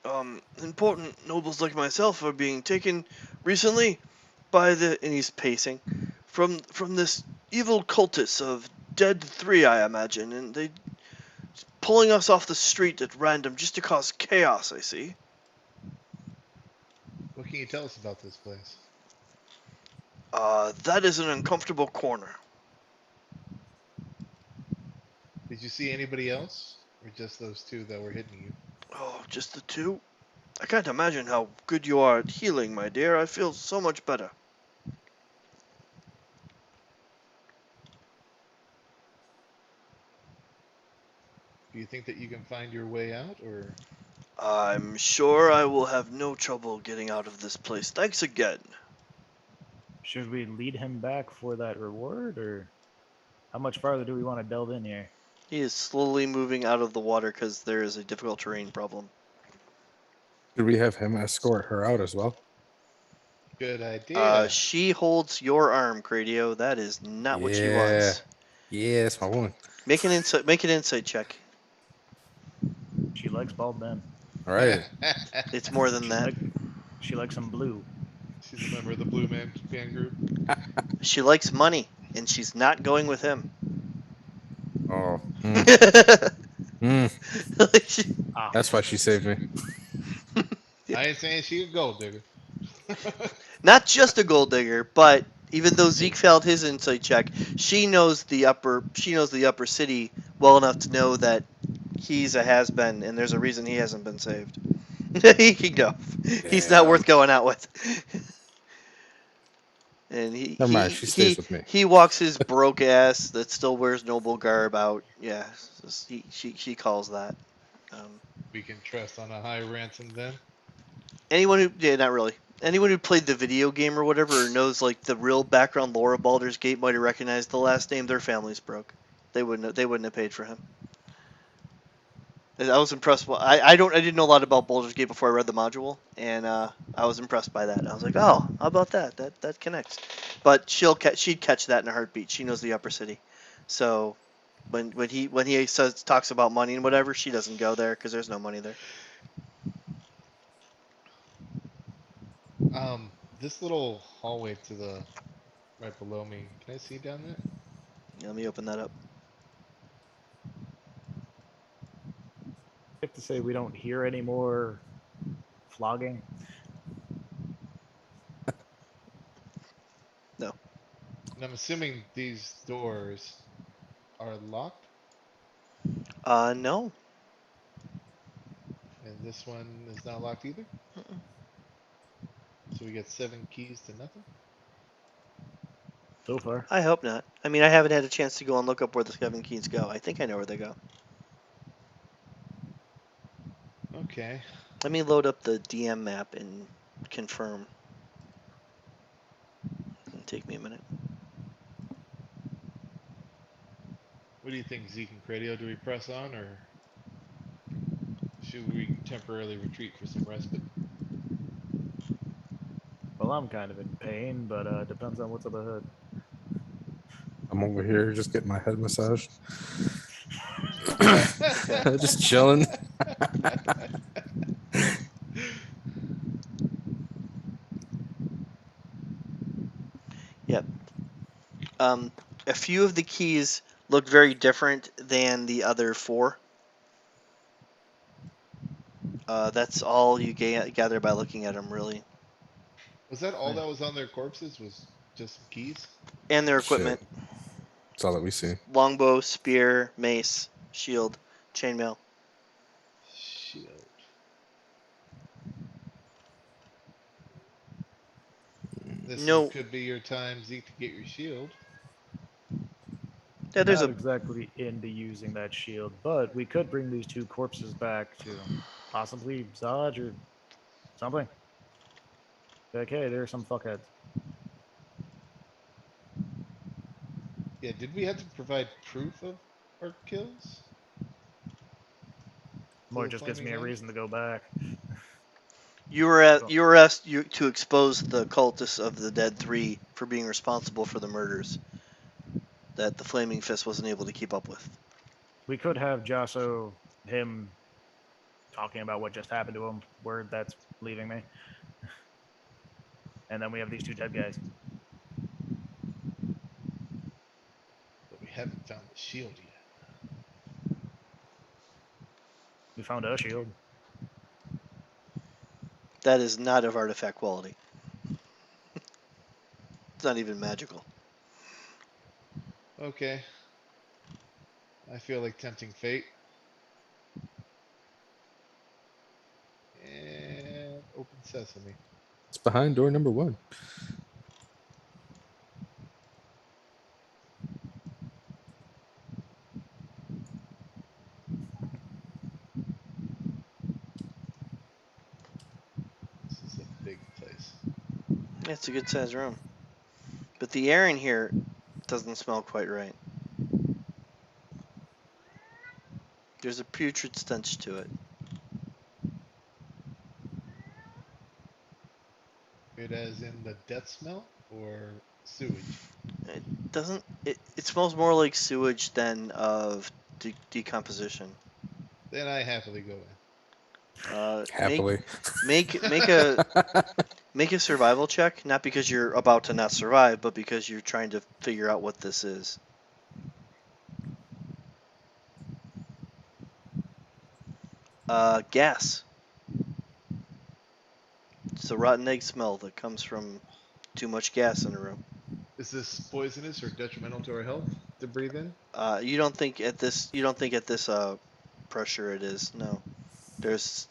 important nobles like myself are being taken recently by and he's pacing, from this evil cultists of Dead 3, I imagine, and they pulling us off the street at random just to cause chaos, I see. What can you tell us about this place? That is an uncomfortable corner. Did you see anybody else? Or just those 2 that were hitting you? Oh, just the 2? I can't imagine how good you are at healing, my dear. I feel so much better. Do you think that you can find your way out, or I'm sure I will have no trouble getting out of this place. Thanks again. Should we lead him back for that reward, or how much farther do we want to delve in here? He is slowly moving out of the water because there is a difficult terrain problem. Did we have him escort her out as well? good idea? She holds your arm, Cradio. That is not what she Yeah. wants. Yeah, that's my woman. Make an insight check. She likes bald men. All right. It's more than She that. like she likes some blue. She's a member of the Blue Man fan group. She likes money, and she's not going with him. Oh. Ah, That's why she saved me. I ain't saying she a gold digger. Not just a gold digger, but even though Zeke failed his insight check, she knows the upper city well enough to know that he's a has been, and there's a reason he hasn't been saved. He can go. He's not worth going out with. And Never mind, she stays with me. he walks his broke ass that still wears noble garb out. Yeah, she calls that. We can trust on a high ransom then. Anyone who, yeah, not really. Anyone who played the video game or whatever or knows like the real background lore of Baldur's Gate might have recognized the last name their families broke. They wouldn't have paid for him. I was impressed. I didn't know a lot about Baldur's Gate before I read the module, and I was impressed by that. I was like, oh, how about that? That connects. But she'd catch that in a heartbeat. She knows the upper city, so when he talks about money and whatever, she doesn't go there because there's no money there. This little hallway to the right below me. Can I see down there? Yeah, let me open that up. safe to say we don't hear any more flogging. No. And I'm assuming these doors are locked, No. and this one is not locked either. Mm-mm. So we get 7 keys to nothing. So far. I hope not. I mean, I haven't had a chance to go and look up where the 7 keys go. I think I know where they go. Okay. Let me load up the DM map and confirm. It'll take me a minute. What do you think, Zeke and Cradio? Do we press on, or should we temporarily retreat for some respite? Well, I'm kind of in pain, but depends on what's up ahead. I'm over here just getting my head massaged. Just chilling. Yep. A few of the keys look very different than the other 4. That's all you gather by looking at them, really. Was that all that was on their corpses? Was just some keys? And their Shit. equipment. That's all that we see. Longbow, spear, mace, shield, chainmail. Shield. This No. could be your time, Zeke, to get your shield. Yeah, there's Not a exactly into using that shield, but we could bring these 2 corpses back to possibly Zaj or something. Like, hey, there are some fuckheads. Yeah, did we have to provide proof of our kills? More the just gives me Flaming a Lodge? reason to go back. you were asked to expose the cultists of the Dead 3 for being responsible for the murders that the Flaming Fist wasn't able to keep up with. We could have Jasso, him talking about what just happened to him, word that's leaving me. And then we have these 2 dead guys. But we haven't found the shield yet. We found a shield. That is not of artifact quality. It's not even magical. Okay. I feel like tempting fate. And open sesame. It's behind door number 1. It's a good sized room. But the air in here doesn't smell quite right. There's a putrid stench to it. It as in the death smell or sewage? It doesn't. It smells more like sewage than of decomposition. Then I happily go in. Happily. Make a survival check, not because you're about to not survive, but because you're trying to figure out what this is. Gas. It's the rotten egg smell that comes from too much gas in a room. Is this poisonous or detrimental to our health to breathe in? You don't think at this pressure it is. No. There's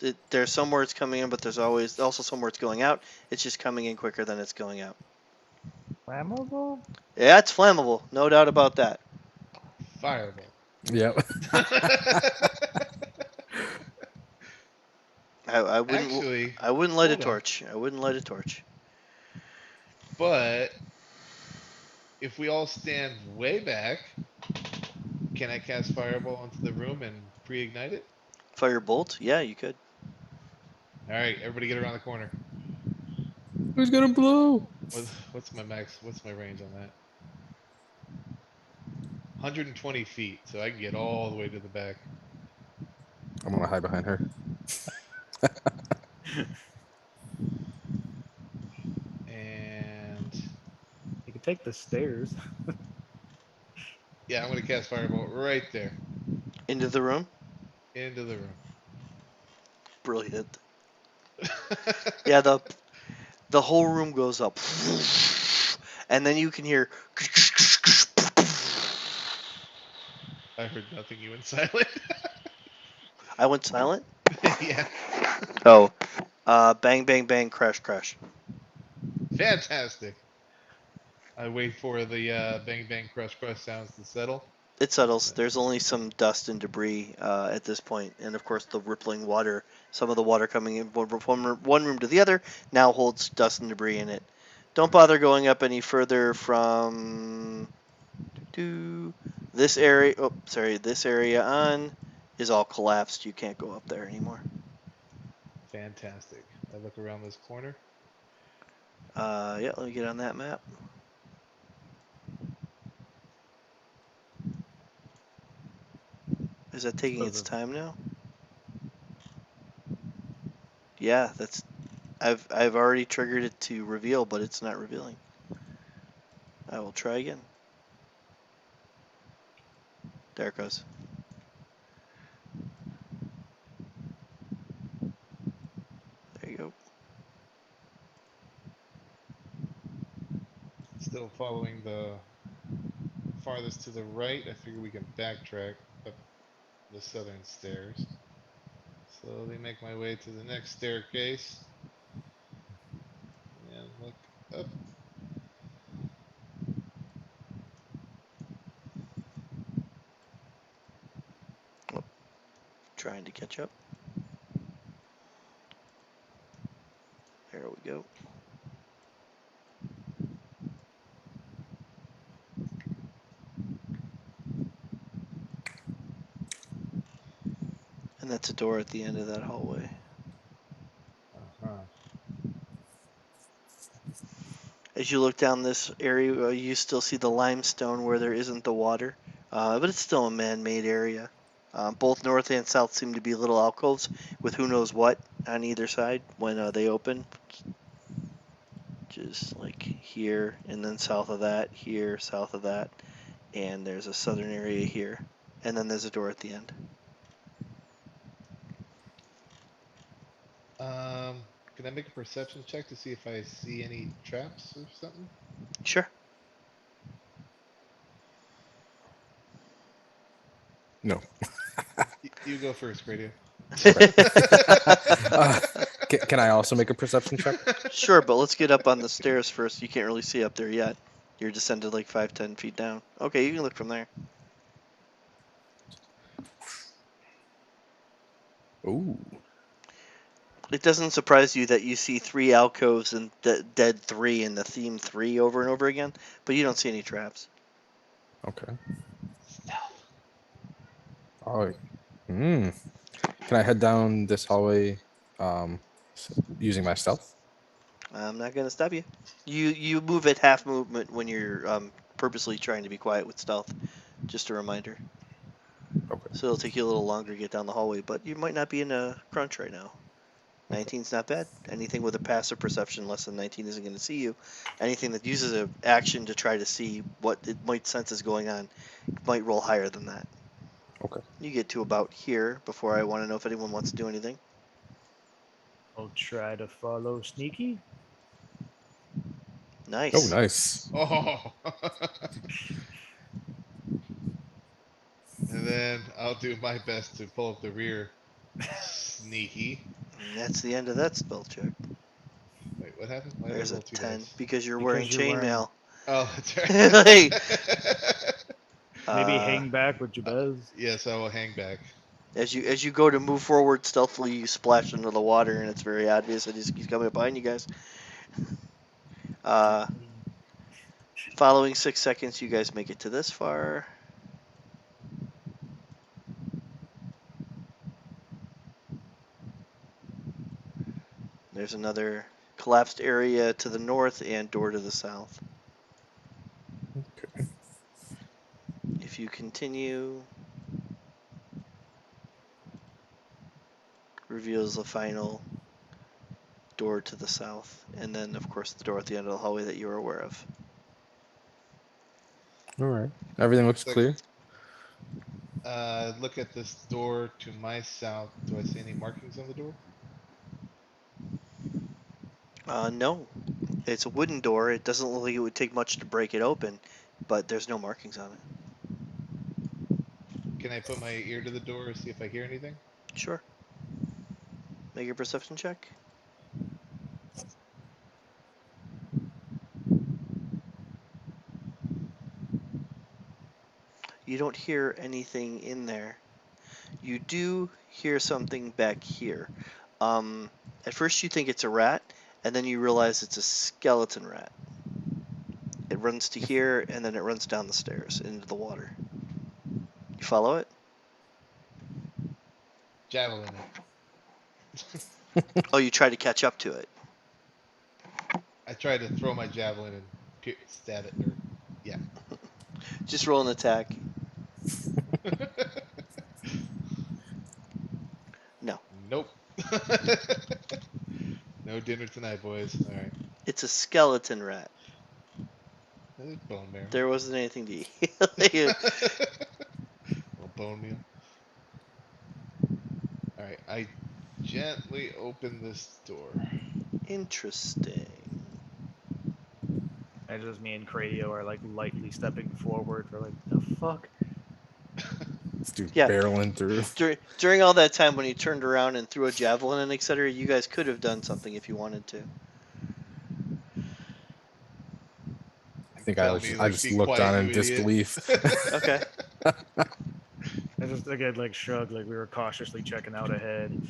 somewhere it's coming in, but there's always also somewhere it's going out. It's just coming in quicker than it's going out. Flammable? Yeah, it's flammable, no doubt about that. Fireball. Yep. I wouldn't Actually, I wouldn't light a hold on. torch. I wouldn't light a torch. But if we all stand way back, can I cast fireball into the room and pre-ignite it? Firebolt? Yeah, you could. All right, everybody get around the corner. Who's gonna blow? What's my max? What's my range on that? 120 feet, so I can get all the way to the back. I'm gonna hide behind her. And You could take the stairs. yeah, I'm gonna cast fireball right there Into the room? into the room. Brilliant. Yeah, the whole room goes up. And then you can hear I heard nothing. You went silent. I went silent? Yeah. Oh. Bang bang bang crash crash. Fantastic. I wait for the bang bang crush crush sounds to settle. It settles. There's only some dust and debris at this point, and of course the rippling water. Some of the water coming in from one room to the other now holds dust and debris in it. Don't bother going up any further from this area. Oh, sorry, this area on is all collapsed. You can't go up there anymore. Fantastic. I look around this corner. Yeah, let me get on that map. Is that taking its time now? Yeah, that's. I've already triggered it to reveal, but it's not revealing. I will try again. There it goes. There you go. Still following the farthest to the right. I figure we can backtrack up the southern stairs. Slowly make my way to the next staircase. And look up. Trying to catch up. There we go. And that's a door at the end of that hallway. Uh-huh. As you look down this area, you still see the limestone where there isn't the water, but it's still a man-made area. Both north and south seem to be little alcoves with who knows what on either side when they open. Just like here, and then south of that, here, south of that, and there's a southern area here, and then there's a door at the end. Can I make a perception check to see if I see any traps or something? Sure. No. You go first, Radio. Can I also make a perception check? Sure, but let's get up on the stairs first. You can't really see up there yet. You're descended like 5-10 feet down. Okay, you can look from there. Ooh. It doesn't surprise you that you see 3 alcoves and dead 3 in the theme 3 over and over again, but you don't see any traps. Okay. Stealth. Oh. Hmm. Can I head down this hallway using my stealth? I'm not gonna stop you. You move at half movement when you're purposely trying to be quiet with stealth. Just a reminder. Okay. So it'll take you a little longer to get down the hallway, but you might not be in a crunch right now. Okay. 19's not bad. Anything with a passive perception less than 19 isn't going to see you. Anything that uses an action to try to see what it might sense is going on might roll higher than that. Okay. You get to about here before I want to know if anyone wants to do anything. I'll try to follow Sneaky. Nice. Oh, nice. Oh. And then I'll do my best to pull up the rear. Sneaky. And that's the end of that spell check. Wait, what happened? Why did I There's a roll 2 10 dice? because you're Because wearing you're wearing- chainmail. Oh, that's Like, right. Maybe hang back with Jabez. Yes, I will hang back. as you go to move forward stealthily, you splash into the water, and it's very obvious that he's coming up behind you guys. Following 6 seconds, you guys make it to this far. There's another collapsed area to the north and door to the south. Okay. If you continue, reveals the final door to the south, and then of course the door at the end of the hallway that you are aware of. All right. Everything looks Like- clear. Look at this door to my south. Do I see any markings on the door? No, it's a wooden door. It doesn't look like it would take much to break it open, but there's no markings on it. Can I put my ear to the door and see if I hear anything? Sure. Make a perception check. You don't hear anything in there. You do hear something back here. At first you think it's a rat, and then you realize it's a skeleton rat. It runs to here, and then it runs down the stairs into the water. You follow it? Javelin it. Oh, you try to catch up to it. I tried to throw my javelin and stab it. Or, yeah. Just roll an attack. No. Nope. No dinner tonight, boys. All right. It's a skeleton rat. Bone marrow. There wasn't anything to eat. Little bone meal. All right. I gently open this door. Interesting. And just me and Cradio are like lightly stepping forward for like the fuck. This dude Yeah. barreling through. During all that time when you turned around and threw a javelin and etc., you guys could have done something if you wanted to. I think Tell I me, just, like, just be looked quiet, on in you idiot. disbelief. Okay. I just again like shrugged like we were cautiously checking out ahead.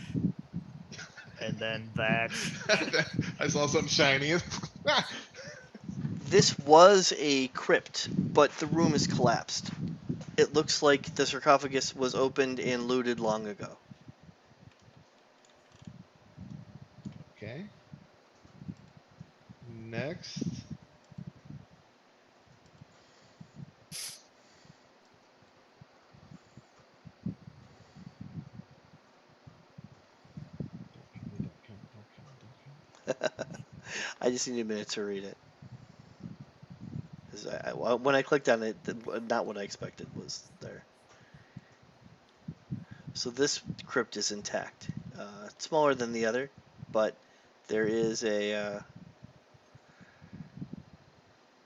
And then that. I saw something shiny. This was a crypt, but the room is collapsed. It looks like the sarcophagus was opened and looted long ago. Okay. Next. Don't come. I just need a minute to read it. 'Cause when I clicked on it, not what I expected was there. So this crypt is intact. It's smaller than the other, but there is a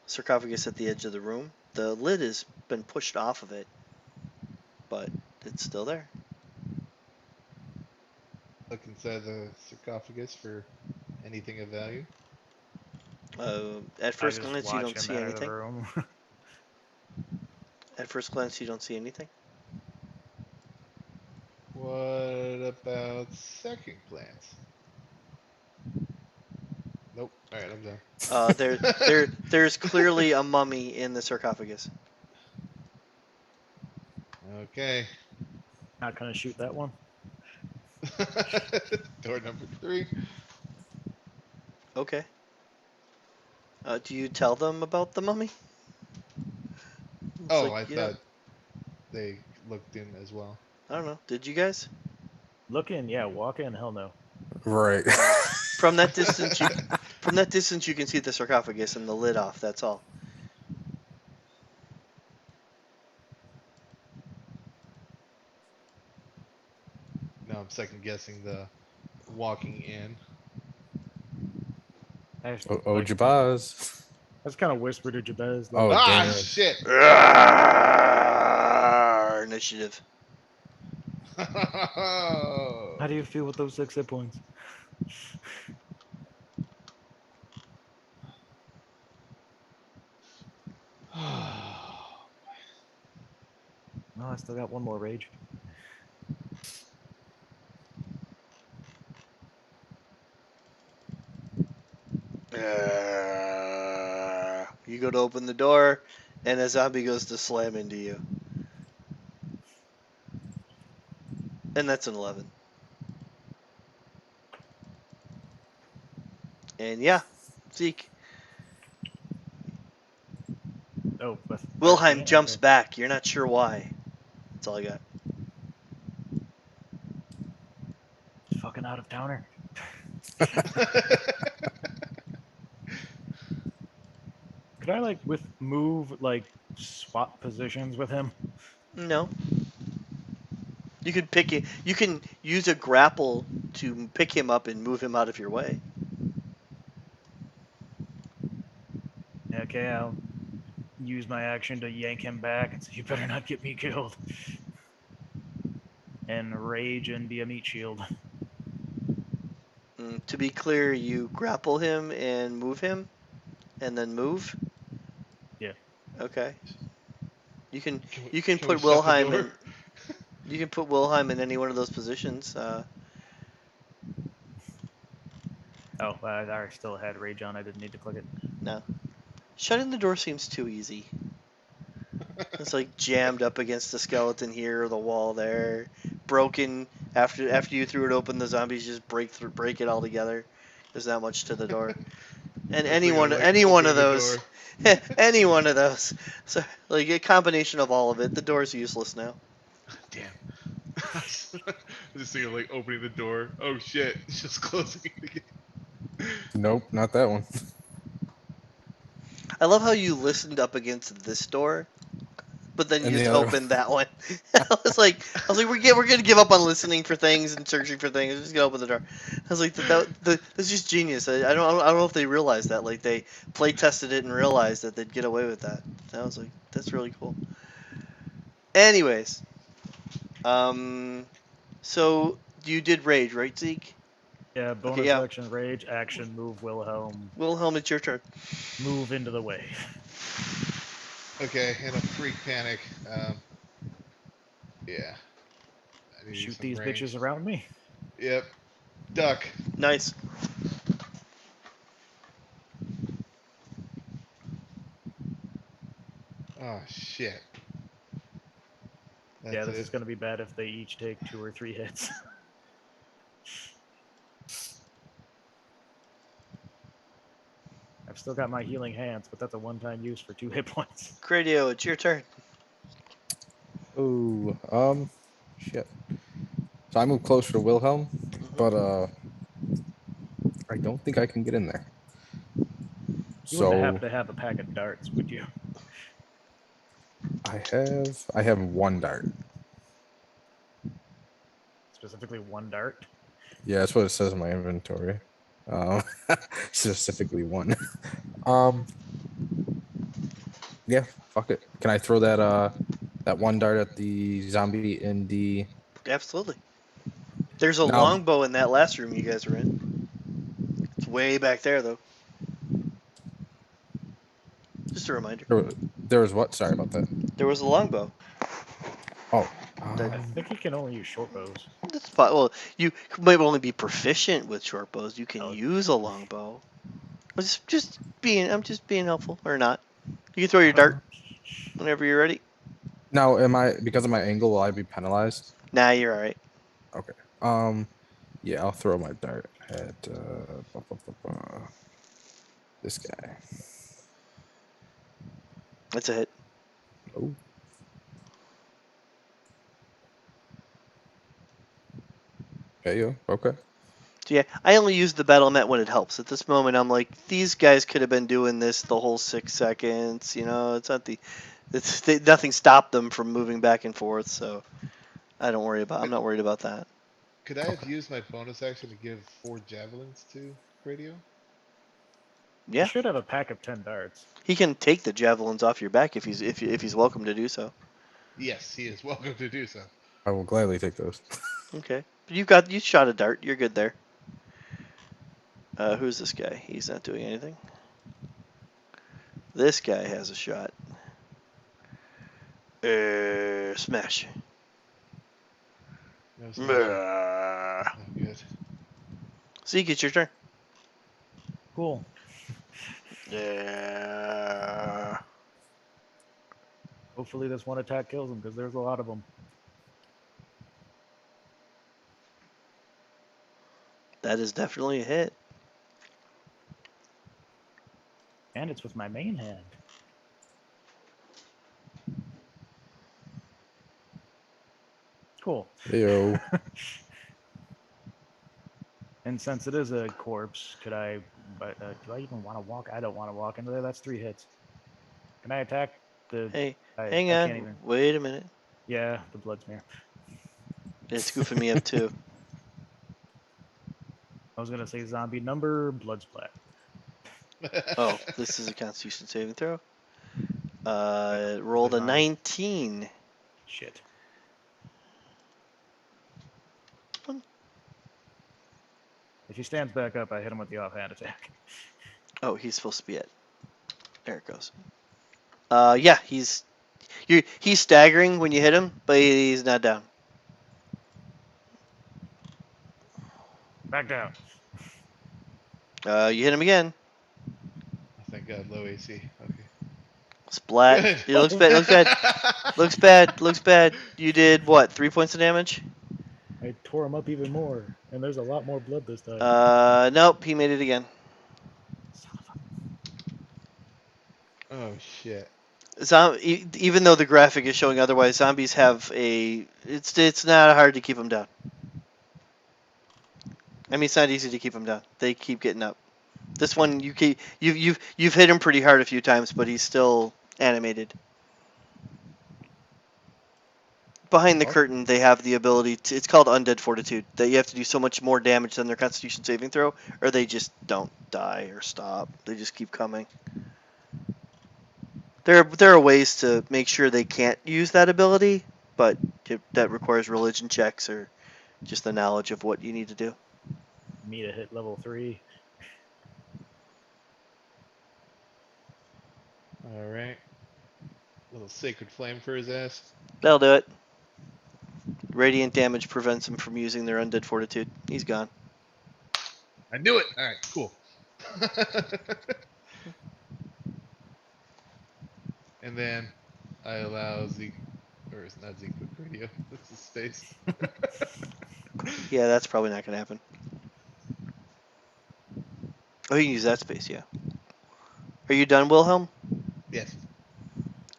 sarcophagus at the edge of the room. The lid has been pushed off of it, but it's still there. Look inside the sarcophagus for anything of value. At I first just glance, you watch don't him see enter the anything. room. At first glance, you don't see anything. What about second glance? Nope. All right, I'm done. There's clearly a mummy in the sarcophagus. Okay. Not gonna shoot that one. Door number 3. Okay. Do you tell them about the mummy? It's Oh, like, I you know, thought they looked in as well. I don't know. Did you guys? Look in, yeah. Walk in, hell no. Right. From that distance, you can see the sarcophagus and the lid off. That's all. Now I'm second guessing the walking in. I just, Oh, Jabaz. I just kind of whispered to Jabez. Like, Oh, Ah, damn. shit. Initiative. how do you feel with those 6 hit points? No, I still got one more rage. You go to open the door, and a zombie goes to slam into you. And that's an 11. And yeah, Zeke. Oh, with Wilhelm 13, jumps okay. back. You're not sure why. That's all I got. Fucking out of towner. Could I like swap positions with him? No. You could pick it. You can use a grapple to pick him up and move him out of your way. Okay, I'll use my action to yank him back and say, "You better not get me killed." And rage and be a meat shield. To be clear, you grapple him and move him, and then move. Yeah. Okay. You can Can we, you can can we put shut the Wilhelm door? in. You can put Wilhelm in any one of those positions. Oh, I still had rage on. I didn't need to click it. No. Shutting the door seems too easy. It's like jammed up against the skeleton here or the wall there. Broken after you threw it open, the zombies just break it all together. There's not much to the door. And That's like any one of opening the those, door. any one of those. So like a combination of all of it. The door's useless now. Damn. I'm just thinking of like opening the door. Oh shit. Just closing it again. Nope, not that one. I love how you listened up against this door, but then you And the just other opened that one. I was like, we're gonna give up on listening for things and searching for things. We're just gonna open the door. I was like, that's just genius. I don't know if they realized that. Like they play tested it and realized that they'd get away with that. I was like, that's really cool. Anyways, so you did rage, right, Zeke? Yeah, bonus yeah. action rage, action move Wilhelm, Wilhelm, it's your turn. move into the way. Okay, in a freak panic. Yeah. I need Shoot some these range. bitches around me. Yep. Duck. Nice. Oh shit. That's Yeah, this it. is gonna be bad if they each take 2 or 3 hits. I've still got my healing hands, but that's a one-time use for 2 hit points. Cradio, it's your turn. Oh, shit. So I move closer to Wilhelm, but I don't think I can get in there. You wouldn't So have to have a pack of darts, would you? I have 1 dart. Specifically 1 dart. Yeah, that's what it says in my inventory. Specifically 1. Yeah, fuck it. Can I throw that 1 dart at the zombie in the? Absolutely. There's a Now- longbow in that last room you guys were in. It's way back there, though. Just a reminder. There was what? Sorry about that. There was a longbow. Oh, I think he can only use short bows. That's fine. Well, you might only be proficient with short bows. You can Oh. use a longbow. I'm just being helpful or not. You can throw your dart whenever you're ready. Now, am I because of my angle? Will I be penalized? Nah, you're all right. Okay. Yeah, I'll throw my dart at this guy. That's a hit. Oh, okay, okay. So yeah, I only use the battle mat when it helps. At this moment, I'm like, these guys could have been doing this the whole 6 seconds. You know, it's not the, nothing stopped them from moving back and forth. So I'm not worried about that. Could I have Okay. used my bonus action to give 4 javelins to Radio? You Yeah, should have a pack of 10 darts. he can take the javelins off your back if he's welcome to do so. Yes, he is welcome to do so. I will gladly take those. Okay, but you shot a dart. You're good there. Who's this guy? He's not doing anything. This guy has a shot. Smash. No smashing. Brrr. Oh, good. Zeke, it's your turn. Cool. Yeah. Hopefully this one attack kills him because there's a lot of them. That is definitely a hit. And it's with my main hand. Cool. Yo. And since it is a corpse, could I? But do I even want to walk? I don't want to walk into there. That's 3 hits. Can I attack the? Hey, I hang can't on. even. Wait a minute. Yeah, the blood smear. It's goofing me up too. I was gonna say zombie number, blood splat. Oh, this is a Constitution saving throw. Rolled a 19. Shit. If he stands back up, I hit him with the offhand attack. Oh, he's supposed to be it. There it goes. Yeah, he's staggering when you hit him, but he's not down. Back down. You hit him again. Oh, thank God, low AC. Okay. Splat. Good. It looks bad. Looks bad. Looks bad. Looks bad. You did what? 3 points of damage? I tore him up even more, and there's a lot more blood this time. Nope. He made it again. Oh shit. Even though the graphic is showing otherwise, zombies have a. It's not hard to keep them down. I mean, it's not easy to keep them down. They keep getting up. This one, you've hit him pretty hard a few times, but he's still animated. Behind the curtain, they have the ability to. It's called Undead Fortitude. That you have to do so much more damage than their Constitution saving throw, or they just don't die or stop. They just keep coming. There are ways to make sure they can't use that ability, but that requires religion checks or just the knowledge of what you need to do. Me to hit level 3. All right. Little sacred flame for his ass. That'll do it. Radiant damage prevents him from using their Undead Fortitude. He's gone. I knew it. All right, cool. And then I allow Zeke, or it's not Zeke, but Radio. This is space. Yeah, that's probably not going to happen. Oh, you can use that space, yeah. Are you done, Wilhelm? Yes.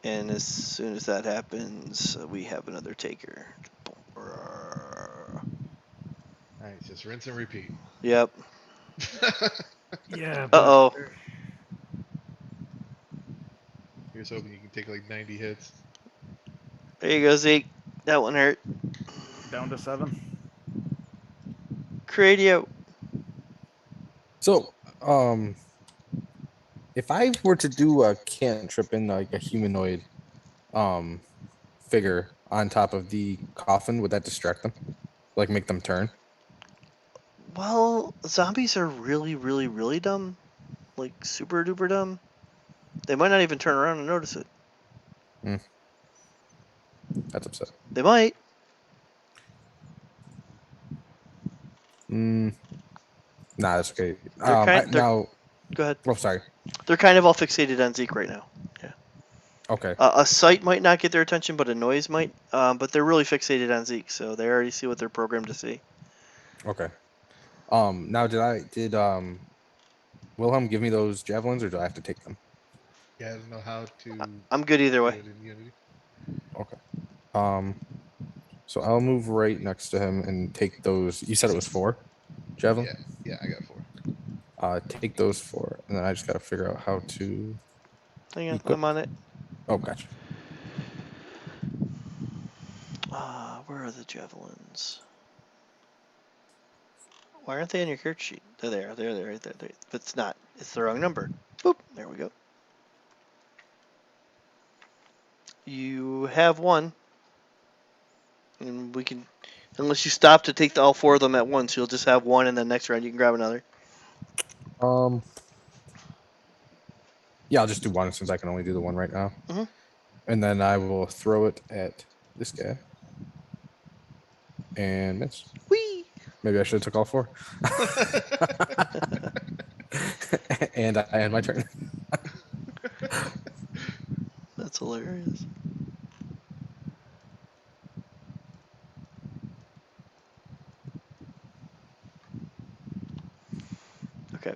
And as soon as that happens, we have another taker. All right, just rinse and repeat. Yep. Yeah. Uh-oh. Here's hoping you can take like 90 hits. There you go, Zeke. That one hurt. Down to 7. Cradio. So, if I were to do a cantrip in like a humanoid, figure on top of the coffin, would that distract them? Like make them turn? Well, zombies are really, really, really dumb. Like, super duper dumb. They might not even turn around and notice it. That's upsetting. They might. Nah, that's okay. They're kind- they're- Now, Go ahead. Oh, sorry. They're kind of all fixated on Zeke right now. Okay. A sight might not get their attention, but a noise might. But they're really fixated on Zeke, so they already see what they're programmed to see. Okay. Now did Wilhelm give me those javelins, or do I have to take them? Yeah, I don't know how to I'm good either do way. it in Unity. Okay. So I'll move right next to him and take those. You said it was 4 javelin. Yeah, I got 4. Take those 4, and then I just got to figure out how to. Hang on, Equip. I'm on it. Oh, gotcha. Where are the javelins? Why aren't they on your character sheet? They're there. They're there. Right there. But it's not. It's the wrong number. Boop. There we go. You have one, and we can. Unless you stop to take all 4 of them at once, you'll just have one, and then next round you can grab another. Yeah, I'll just do one since I can only do the one right now. Mhm. And then I will throw it at this guy. And miss. Whee! Maybe I should have took all 4. And I end my turn. That's hilarious. Okay.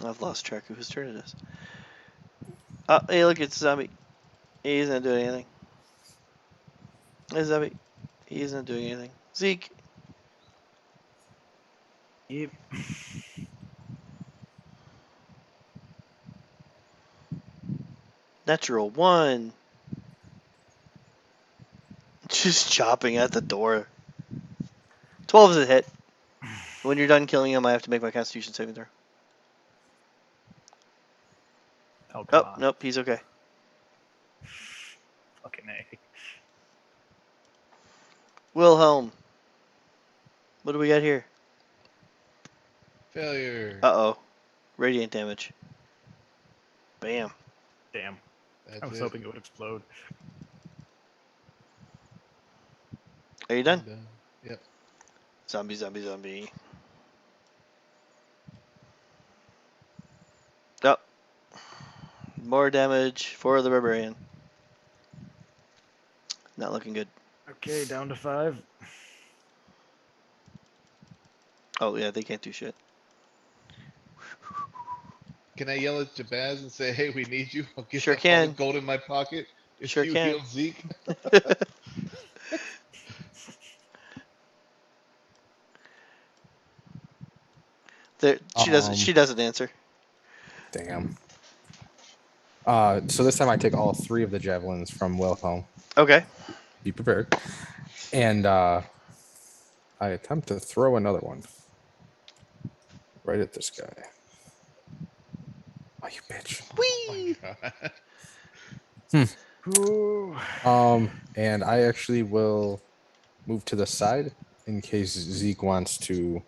I've lost track of whose turn it is. Hey, look, it's a zombie. He's not doing anything. Hey, zombie. He's not doing anything. Zeke. Yep. Natural 1. Just chopping at the door. 12 is a hit. When you're done killing him, I have to make my Constitution saving throw. Oh, come Oh, on. nope, he's okay. Fucking A. Wilhelm. What do we got here? Failure. Uh-oh. Radiant damage. Bam. Damn. That's I was it. hoping it would explode. Are you I'm done? done. Yep. Zombie, zombie, zombie. Oh. More damage for the barbarian. Not looking good. Okay, down to 5. Oh, yeah, they can't do shit. Can I yell at Jabaz and say, "Hey, we need you"? I'll get Sure all the can. gold in my pocket if Sure you can. heal Zeke. She doesn't answer. Damn. So this time I take all 3 of the javelins from Wilhelm. Okay. Be prepared. And I attempt to throw another one. Right at this guy. Oh, you bitch. Whee! Oh my God. Ooh. And I actually will move to the side in case Zeke wants to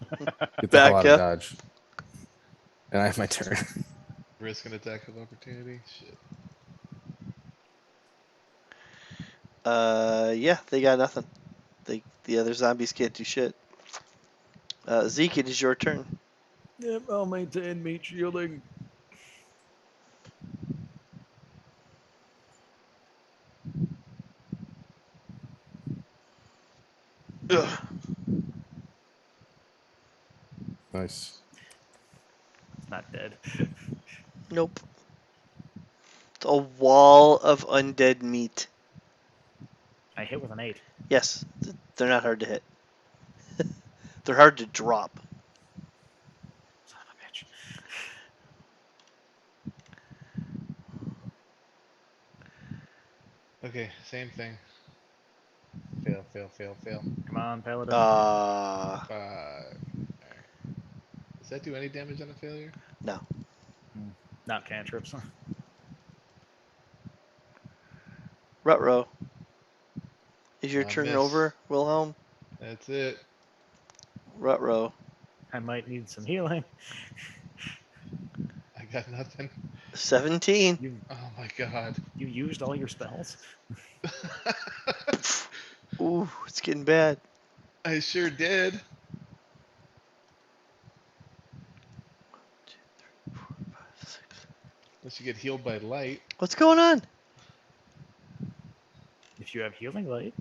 get the hell Back out of up. dodge. And I have my turn. Risk an attack of opportunity. Shit. Yeah, they got nothing. The other zombies can't do shit. Zeke, it is your turn. Yep, I'll maintain meat shielding. Ugh. Nice. Not dead. Nope. It's a wall of undead meat. I hit with an 8. Yes, they're not hard to hit. They're hard to drop. Son of a bitch. Okay, same thing. Fail, fail, fail, fail. Come on, Paladin. 5. Alright. Does that do any damage on a failure? No. Not cantrips. Rutro. Is your I turn miss. over, Wilhelm? That's it. Rutro. I might need some healing. I got nothing. 17. You Oh my God. you used all your spells. Ooh, it's getting bad. I sure did. Unless you get healed by light. What's going on? If you have healing light,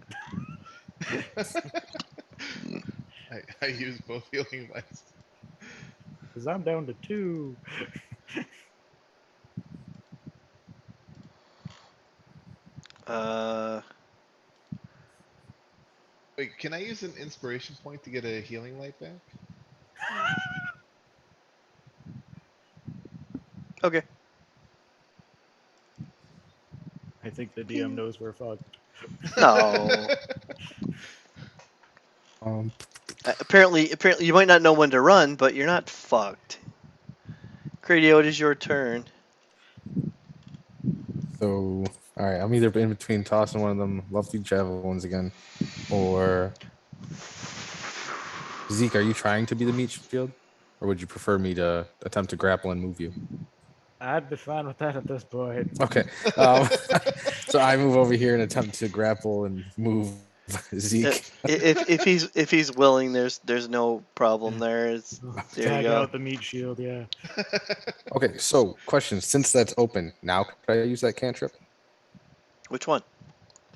I use both healing lights. because I'm down to 2. Wait, can I use an inspiration point to get a healing light back? Okay. I think the DM knows we're fucked. No. Um, Apparently, you might not know when to run, but you're not fucked. Cradio, it is your turn. so, all right, I'm either in between tossing one of them lovely javelins again, or Zeke, are you trying to be the meat shield, or would you prefer me to attempt to grapple and move you? I'd be fine with that at this point. Okay. So I move over here and attempt to grapple and move Zeke. If he's willing, there's no problem there. It's, there you Tag go. out the meat shield, yeah. Okay, so question: since that's open now, could I use that cantrip? Which one?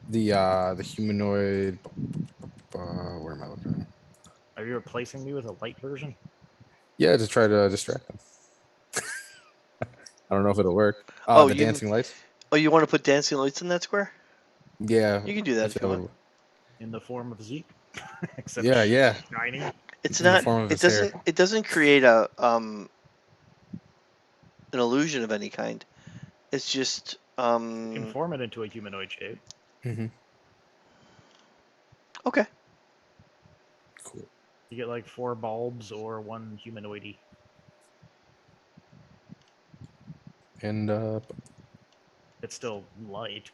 The humanoid. Where am I looking? Are you replacing me with a light version? Yeah, to try to distract them. I don't know if it'll work. Oh, The you- dancing lights. Oh, you want to put dancing lights in that square? Yeah, You can do that if you want. In the form of Zeke? Except Yeah, yeah. shiny? It's in the not. form of It his hair. doesn't. It doesn't create a an illusion of any kind. It's just You can form it into a humanoid shape. Mm-hmm. okay. Cool. You get like 4 bulbs or 1 humanoidy. And It's still light.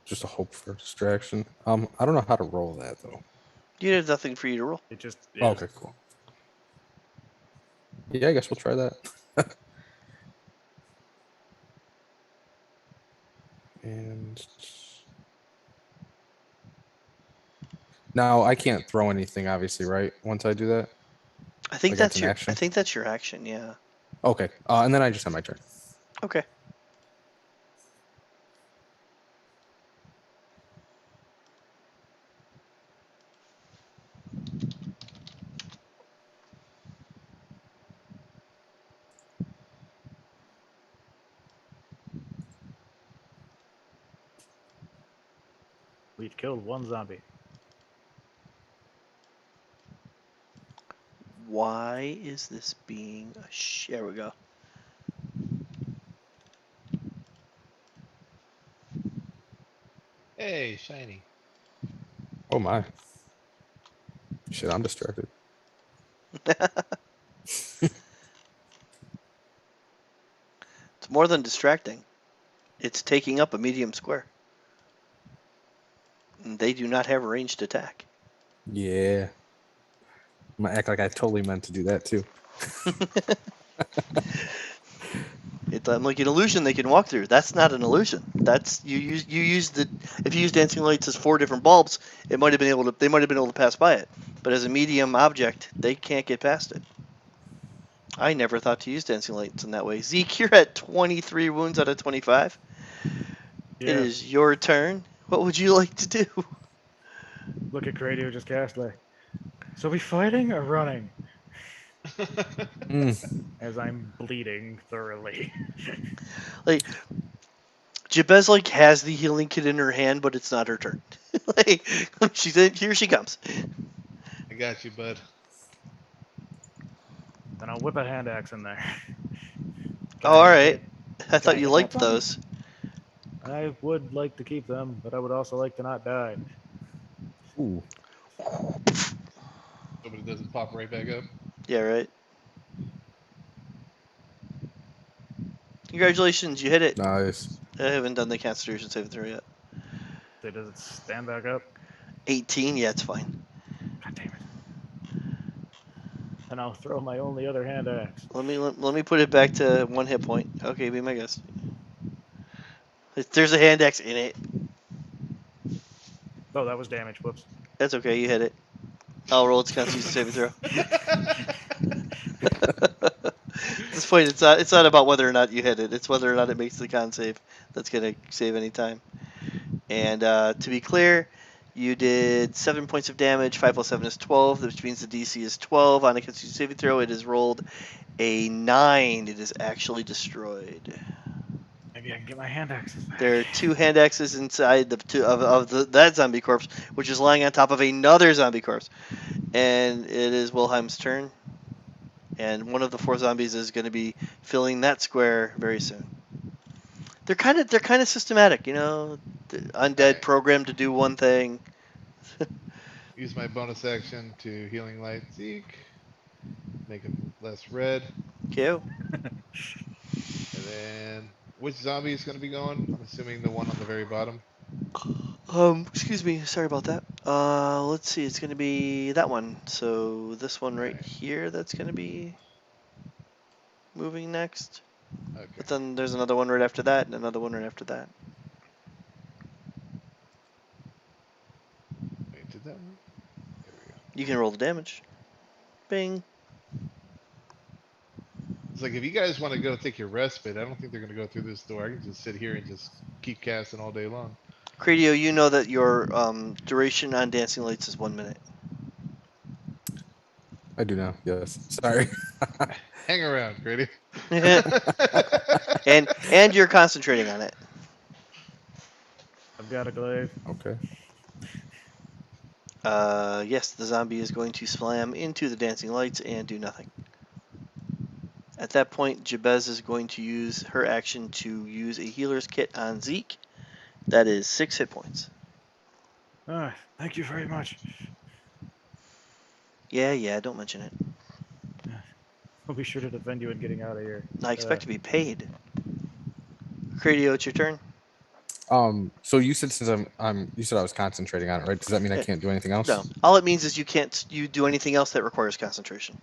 just a hope for distraction. I don't know how to roll that though. You have nothing for you to roll. It just Oh, is. okay, cool. Yeah, I guess we'll try that. And now I can't throw anything, obviously, right? Once I do that. I think Like that's that's an your. action? I think that's your action. Yeah. Okay. And then I just have my turn. Okay. We've killed 1 zombie. Why is this being a There we go. Hey, shiny. Oh my. Shit, I'm distracted. It's more than distracting. It's taking up a medium square. And they do not have a ranged attack. Yeah. I'm gonna act like I totally meant to do that too. It's like an illusion they can walk through. That's not an illusion. That's you use the if you use dancing lights as 4 different bulbs, they might have been able to pass by it. But as a medium object, they can't get past it. I never thought to use dancing lights in that way. Zeke, you're at 23 wounds out of 25. Yeah. It is your turn. What would you like to do? Look at Cradio just cast like. So we fighting or running? As I'm bleeding thoroughly. Like Jabez has the healing kit in her hand, but it's not her turn. Like she's in, here she comes. I got you, bud. Then I'll whip a hand axe in there. Oh, all right. Can I thought I you hit liked that one? those. I would like to keep them, but I would also like to not die. Ooh. But it doesn't pop right back up. Yeah, right. Congratulations, you hit it. Nice. I haven't done the Constitution saving throw yet. So does it stand back up? 18, yeah, it's fine. God damn it. And I'll throw my only other hand axe. Let me put it back to 1 hit point. Okay, be my guest. There's a hand axe in it. Oh, that was damage. Whoops. That's okay, you hit it. I'll roll its Constitution saving throw. this point, it's not about whether or not you hit it. It's whether or not it makes the con save. That's gonna save any time. And to be clear, you did 7 points of damage. 5 plus 7 is 12, which means the DC is 12 on a Constitution saving throw. It is rolled a 9. It is actually destroyed. Maybe I can get my hand axes back. There are 2 hand axes inside that zombie corpse, which is lying on top of another zombie corpse. And it is Wilhelm's turn. And one of the 4 zombies is going to be filling that square very soon. They're kind of systematic, you know. The undead Alright. programmed to do one thing. Use my bonus action to healing light Zeke. Make him less red. KO. And then which zombie is gonna be going? I'm assuming the one on the very bottom. Excuse me, sorry about that. Let's see, it's gonna be that one. So this one right here, that's gonna be moving next. Okay. But then there's another one right after that, and another one right after that. Wait, did that one? There we go. You can roll the damage. Bing. It's like if you guys want to go take your respite, I don't think they're gonna go through this door. I can just sit here and just keep casting all day long. Cradio, you know that your duration on Dancing Lights is 1 minute. I do now. Yes. Sorry. Hang around, Grady. and you're concentrating on it. I've got a glaive. Okay. Yes, the zombie is going to slam into the Dancing Lights and do nothing. At that point, Jabez is going to use her action to use a healer's kit on Zeke. That is 6 hit points. Ah, thank you very much. Yeah, don't mention it. I'll be sure to defend you in getting out of here. I expect to be paid. Cradio, it's your turn. So you said since you said I was concentrating on it, right? Does that mean I Yeah. can't do anything else? No, all it means is you can't do anything else that requires concentration.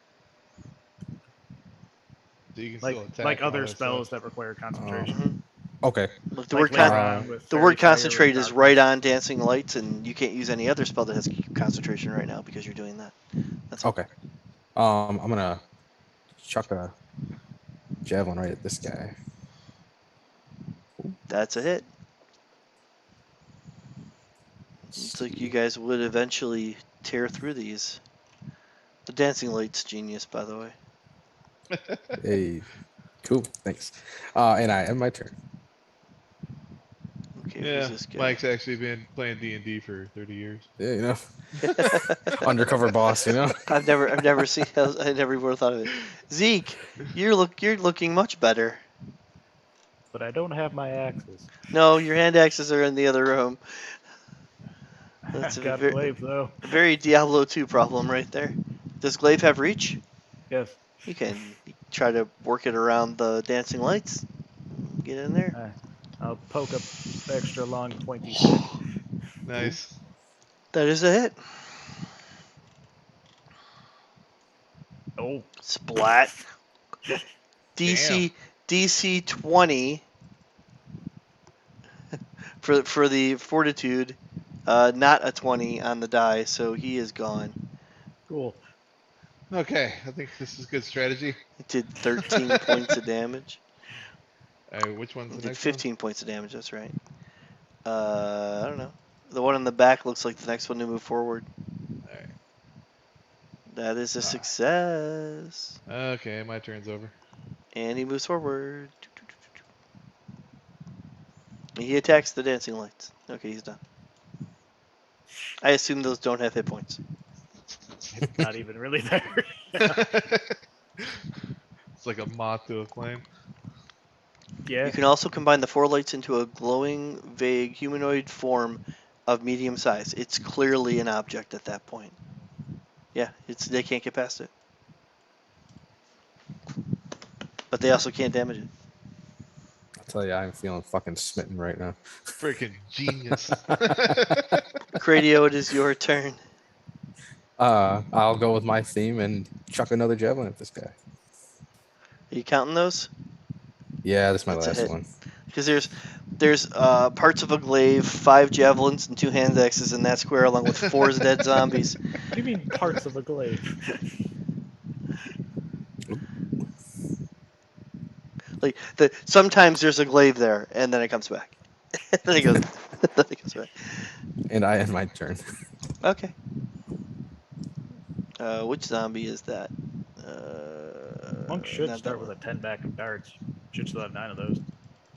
So you can still Like attack and all other that spells stuff. that require concentration. Okay. Look, the Like word later con- on with the Fairy word Fire or concentrate is Darkness. right on Dancing Lights, and you can't use any other spell that has concentration right now because you're doing that. That's all. Okay. I'm gonna chuck a javelin right at this guy. That's a hit. Looks like you guys would eventually tear through these. The Dancing Lights genius, by the way. Hey. Cool. Thanks. And I end my turn. Okay, Yeah, who's this guy? Mike's actually been playing D&D for 30 years. Yeah, you know, undercover boss. You know. I've never seen. I never would have thought of it. Zeke, you're looking much better. But I don't have my axes. No, your hand axes are in the other room. That's I've a got a very, glaive though. very Diablo 2 problem right there. Does Glaive have reach? Yes. You can try to work it around the Dancing Lights. Get in there. I'll poke a extra long pointy stick. Nice. That is a hit. Oh, Splat. DC 20 for the fortitude. Not a 20 on the die, so he is gone. cool. Okay, I think this is good strategy. It did 13 points of damage. Which one's It the did next 15 points of damage, that's right. I don't know. The one on the back looks like the next one to move forward. one? Alright. That is a Ah. success. Okay, my turn's over. And he moves forward. He attacks the Dancing Lights. Okay, he's done. I assume those don't have hit points. It's not even really there. It's like a moth to a flame. Yeah. You can also combine the 4 lights into a glowing, vague humanoid form of medium size. It's clearly an object at that point. Yeah, they can't get past it. But they also can't damage it. I'll tell you, I'm feeling fucking smitten right now. Freaking genius. Cradio, it is your turn. I'll go with my theme and chuck another javelin at this guy. Are you counting those? Yeah, this is my That's a last hit. one. Because there's parts of a glaive, 5 javelins, and 2 hand axes in that square, along with 4 dead zombies. What do you mean parts of a glaive? Like sometimes there's a glaive there, and then it comes back. then it goes. then it comes back. And I end my turn. Okay. Which zombie is that? Monk should not start that with a one. 10 back of darts. Should still have 9 of those.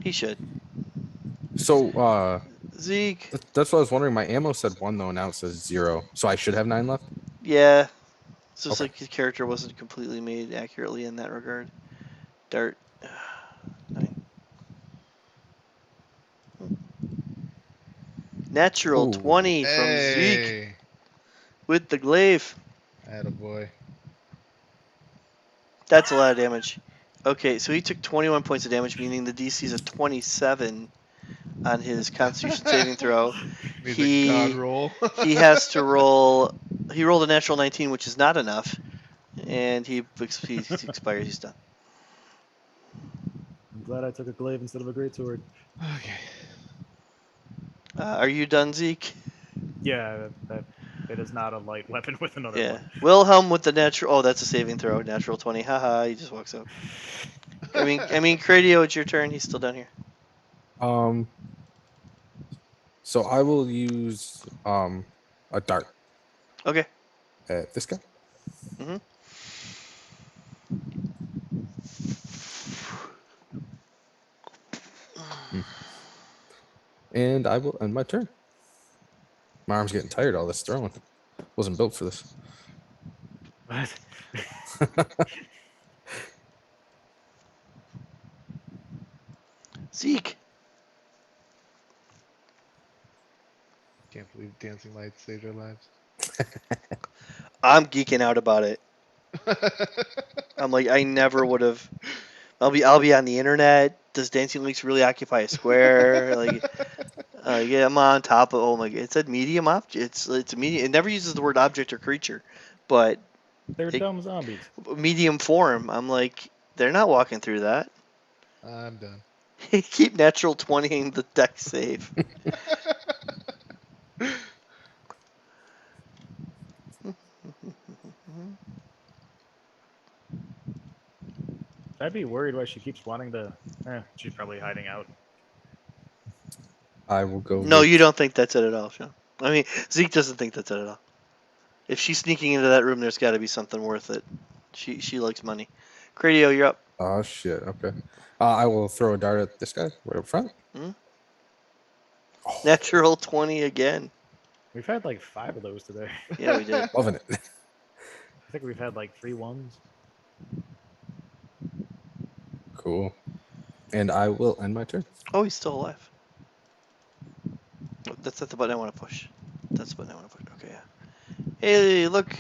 He should. So Zeke. that's what I was wondering. My ammo said 1 though, now it says 0. So I should have 9 left. Yeah. So it's Okay. like his character wasn't completely made accurately in that regard. Dart. 9. Natural Ooh. 20 from Zeke Hey, with the glaive. attaboy. That's a lot of damage. Okay, so he took 21 points of damage, meaning the DC is a 27 on his Constitution saving throw. Needs a god He roll. he has to roll. He rolled a natural 19, which is not enough, and he expires. He's done. I'm glad I took a glaive instead of a greatsword. Okay. Are you done, Zeke? Yeah, that it is not a light weapon with another Yeah. one. Wilhelm with the natural. Oh, that's a saving throw. Natural 20. Haha. He just walks out. I mean, Cradio, it's your turn. He's still down here. So I will use a dart Okay. at this guy. Mm-hmm. And I will end my turn. My arm's getting tired all this throwing. Wasn't built for this. What? Zeke. Can't believe dancing lights saved our lives. I'm geeking out about it. I'm like, I never would have. I'll be on the internet. Does Dancing Links really occupy a square? Yeah, I'm on top of. Oh my god, it said medium object. It's a medium. It never uses the word object or creature, but They're dumb zombies. medium form. I'm like, they're not walking through that. I'm done. Keep natural 20ing the deck save. I'd be worried why she keeps wanting to. She's probably hiding out. I will go. No, with- you don't think that's it at all, Sean. I mean, Zeke doesn't think that's it at all. If she's sneaking into that room, there's got to be something worth it. She likes money. Cradio, you're up. Oh shit. Okay. I will throw a dart at this guy right up front. Hmm? Oh, Natural 20 again. We've had like 5 of those today. Yeah, we did. loving it. I think we've had like 3 ones. Cool. And I will end my turn. Oh, he's still alive. Oh, that's not the button I want to push. That's the button I want to push. Okay, yeah. Hey, look.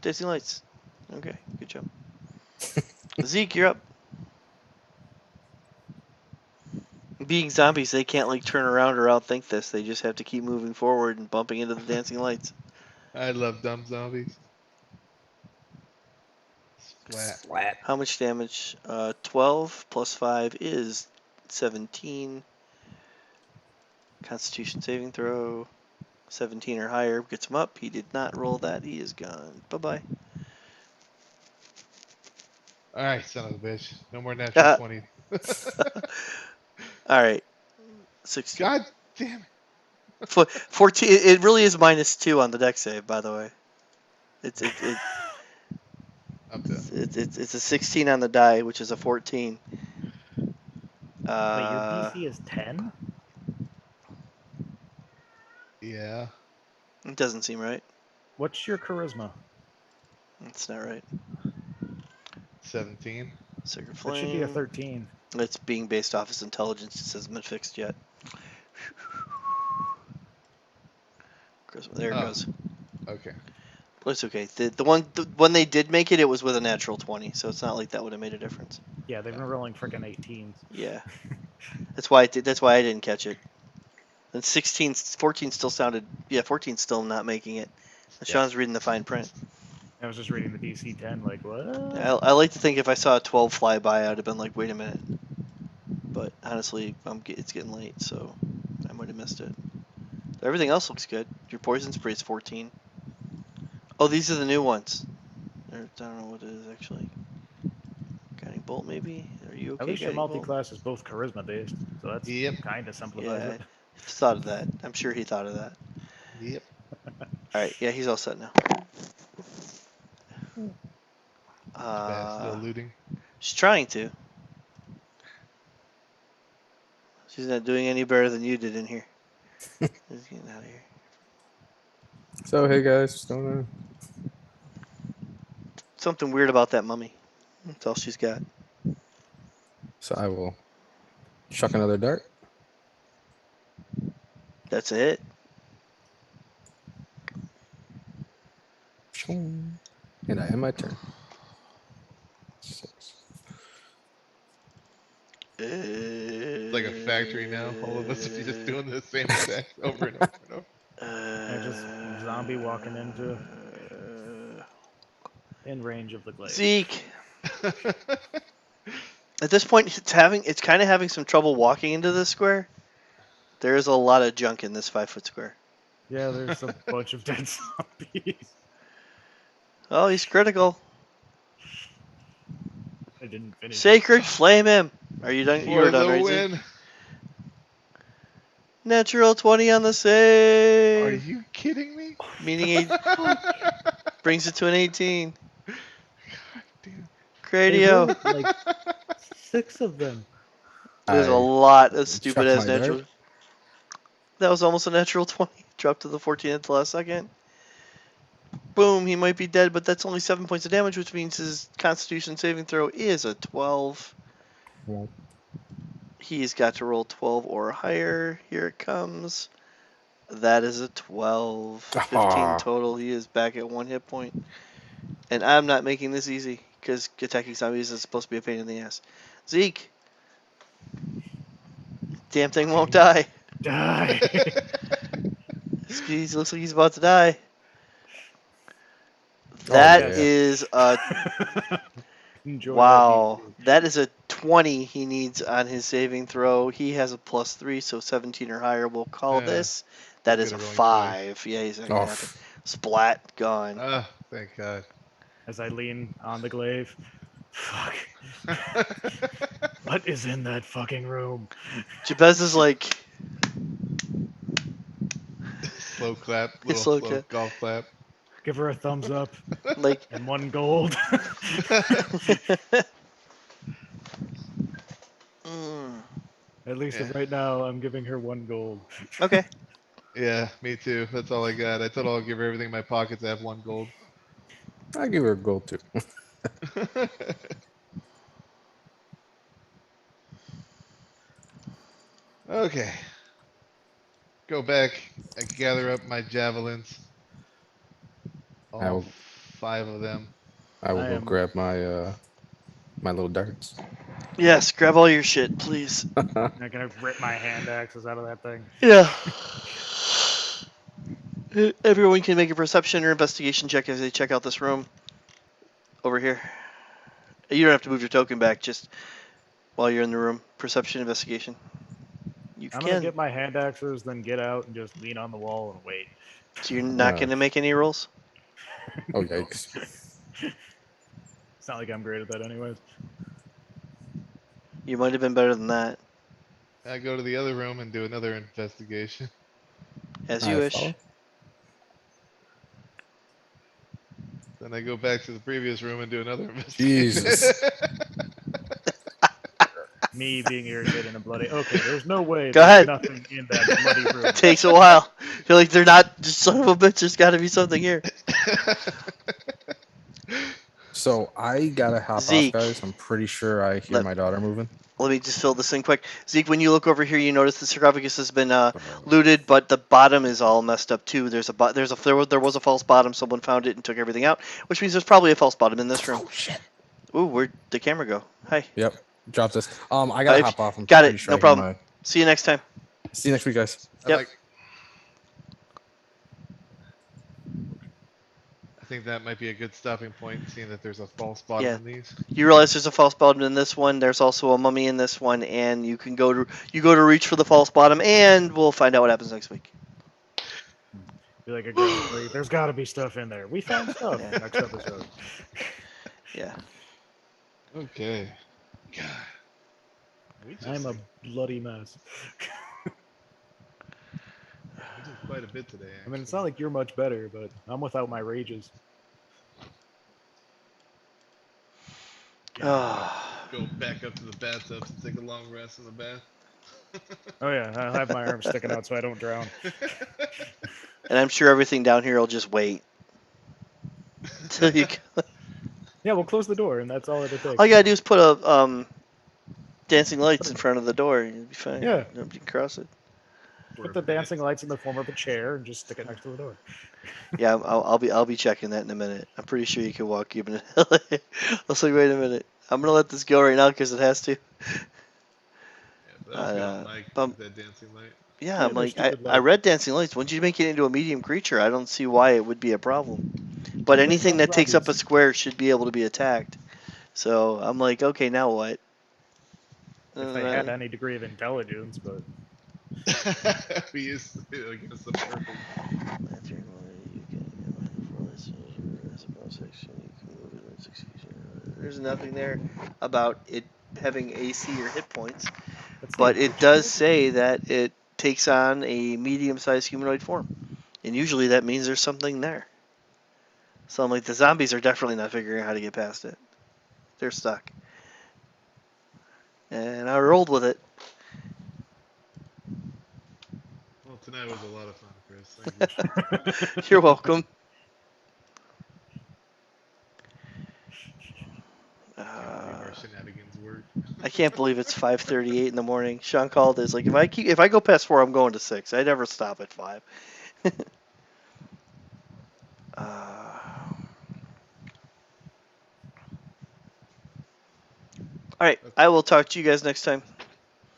Dancing lights. Okay, good job. Zeke, you're up. Being zombies, they can't like turn around or outthink this. They just have to keep moving forward and bumping into the dancing lights. I love dumb zombies. Splat. How much damage? 12 plus 5 is 17. Constitution saving throw. 17 or higher gets him up. He did not roll that. He is gone. Bye-bye. Alright, son of a bitch. No more natural 20. All right. 16. God damn it. 14. It really is -2 on the deck save, by the way. It's I'm done. it's a 16 on the die, which is a 14. Wait, your DC is 10? Yeah. It doesn't seem right. What's your charisma? It's not right. 17. Sacred It Flame. should be a 13. It's being based off his intelligence. It hasn't been fixed yet. There it Oh. goes. Okay. But it's okay. When they did make it, it was with a natural 20, so it's not like that would have made a difference. Yeah, they've been rolling freaking 18s. Yeah. That's why I didn't catch it. And 14 still sounded. Yeah, 14 still not making it. Sean's reading the fine print. I was just reading the DC 10, like, what? I like to think if I saw a 12 fly by, I'd have been like, wait a minute. But honestly, it's getting late, so I might have missed it. Everything else looks good. Your poison spray is 14. Oh, these are the new ones. I don't know what it is actually. Guiding bolt. Gagball, maybe? Are you okay, At least your Gagball? multi-class is both charisma based, so that's Yep. kind of simplifies Yeah, it. thought of that. I'm sure he thought of that. Yep. All right, yeah, he's all set now. Bad, still looting. She's trying to. She's not doing any better than you did in here. She's getting out of here. So hey guys, what's going on? Something weird about that mummy. That's all she's got. So I will chuck another dart. That's it. And I end my turn. 6. Like a factory now. All of us are just doing the same exact over and over and over. And just zombie walking into in range of the glaive. Zeke. At this point, it's kind of having some trouble walking into this square. There's a lot of junk in this 5-foot square. Yeah, there's a bunch of dead zombies. Oh, he's critical. I didn't finish. Sacred flame him. Are you done? You For are done, the right, Zeke? win. Natural 20 on the Are save. you kidding me? Meaning he brings it to an 18. Damn. Cradio. Like 6 of them. There's a I lot of stupid chuck ass my dart. natural. That was almost a natural 20. Dropped to the 14 at the last second. Boom, he might be dead, but that's only 7 points of damage, which means his Constitution saving throw is a 12. Well, He's got to roll 12 or higher. Here it comes. That is a 12. 15 Ah. total. He is back at 1 hit point. And I'm not making this easy, because attacking zombies is supposed to be a pain in the ass. Zeke. Damn thing won't die. Die. He looks like he's about to die. Oh, That yeah. is a Enjoy wow. that That is a 20 he needs on his saving throw. He has a +3, so 17 or higher. We'll call Yeah, this. That is a good at rolling 5. Yeah, he's not gonna Oh, happen. Splat gone. Ah, thank God. as I lean on the glaive. Fuck. What is in that fucking room? Jabez is like, Slow clap, little Slow slow clap. golf clap. Give her a thumbs up like, and 1 gold. mm, At least Yeah. right now, I'm giving her 1 gold. okay. Yeah, me too. That's all I got. I thought I'll give her everything in my pockets. I have 1 gold. I give her a gold too. Okay. Go back. I gather up my javelins. I All will- 5 of them. I will I go am- grab my my little darts. Yes, grab all your shit, please. I'm not gonna rip my hand axes out of that thing. Yeah. Everyone can make a perception or investigation check as they check out this room. Over here. You don't have to move your token back, just while you're in the room. Perception, investigation. You I'm gonna can. get my hand axes, then get out and just lean on the wall and wait. So you're not going to make any rolls? Oh yikes! It's not like I'm great at that, anyways. You might have been better than that. I go to the other room and do another investigation. As you I wish. follow. Then I go back to the previous room and do another investigation. Jesus. Me being irritated and bloody. Okay, there's no way Go there's ahead. nothing in that bloody room. It takes a while. You're like, they're not, just son of a bitch, there's got to be something here. So I gotta hop Zeke. off, guys. I'm pretty sure I hear Let- my daughter moving. Let me just fill this in quick. Zeke, when you look over here, you notice the sarcophagus has been looted, but the bottom is all messed up too. There was a false bottom. Someone found it and took everything out, which means there's probably a false bottom in this room. Oh shit! Ooh, where'd the camera go? Hi. Yep. Drop this. I gotta I've- hop off. I'm got it, pretty sure no I hear problem. See you next time. See you next week, guys. Yep. I think that might be a good stopping point, seeing that there's a false bottom Yeah. in these. You realize there's a false bottom in this one. There's also a mummy in this one, and you go to reach for the false bottom, and we'll find out what happens next week. Be like aggressively. There's got to be stuff in there. We found stuff. Yeah. Next episode. Yeah. Okay. God. We just, I'm a like, bloody mess. we did quite a bit today. I mean, it's actually. not like you're much better, but I'm without my rages. Yeah, I'm gonna Ah. go back up to the bathtub to take a long rest in the bath. Oh yeah, I'll have my arms sticking out so I don't drown. And I'm sure everything down here will just wait till you. Yeah, we'll close the door, and that's all it'll take. All you gotta do is put a dancing lights in front of the door, and you'll be fine. Yeah. Nobody can cross it. Put the dancing lights in the form of a chair and just stick it next to the door. Yeah, I'll be checking that in a minute. I'm pretty sure you can walk even. I was like, wait a minute. I'm gonna let this go right now because it has to. Yeah, but that was good on Mike with that dancing light. Yeah, Yeah, I'm they're like, stupid I light. read Dancing Lights. Once you make it into a medium creature, I don't see why it would be a problem. But anything that takes up a zombies. square should be able to be attacked. So I'm like, okay, now what? If they had any degree of intelligence, but We used to, I guess, the perfect. There's nothing there about it having AC or hit points, that's but the it does say that it takes on a medium-sized humanoid form, and usually that means there's something there. So I'm like, the zombies are definitely not figuring out how to get past it. They're stuck, and I rolled with it. Well, tonight was a lot of fun, Chris. Thank you. You're welcome. Can't believe our shenanigans worked. I can't believe it's 5:38 in the morning. Sean called. Is like, if I go past 4, I'm going to 6. I never stop at 5. All right, I will talk to you guys next time.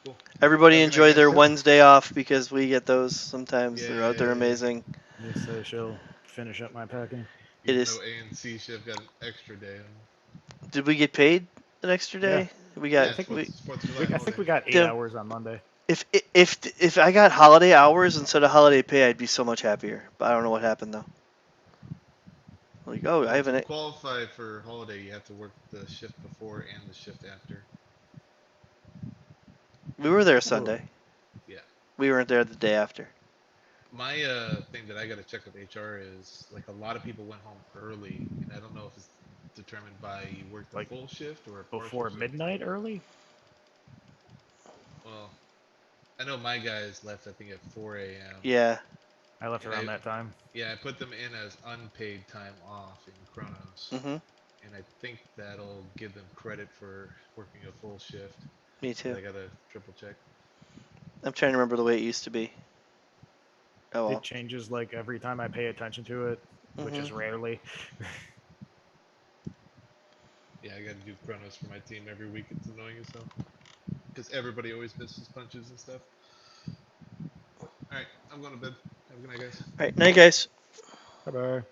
Cool. Everybody Have a good night, enjoy guys. their Yep. Wednesday off because we get those sometimes. Yeah. They're amazing. yes, I shall finish up my packing. It Even is. though A and C shift got an extra day. Did we get paid an extra Yeah. day? We got. Yeah, think Fourth of July I think holiday. we got 8 Tim. hours on Monday. If I got holiday hours instead of holiday pay, I'd be so much happier. But I don't know what happened though. Like, oh, Well, I haven't. to qualify for holiday, you have to work the shift before and the shift after. We were there Sunday. Yeah. We weren't there the day after. My thing that I got to check with HR is like a lot of people went home early, and I don't know if it's determined by you worked a Like, full shift or a partial Before shift. midnight early? Well, I know my guys left I think at 4 a.m. Yeah. I left And around that time. Yeah, I put them in as unpaid time off in Chronos, Mhm. and I think that'll give them credit for working a full shift. Me But too. I gotta triple check. I'm trying to remember the way it used to be. Oh well. It changes like every time I pay attention to it, which is rarely. Yeah, I gotta do Chronos for my team every week. It's annoying as hell because everybody always misses punches and stuff. All right, I'm going to bed. Have a good night, guys. All right, night, guys. Bye bye.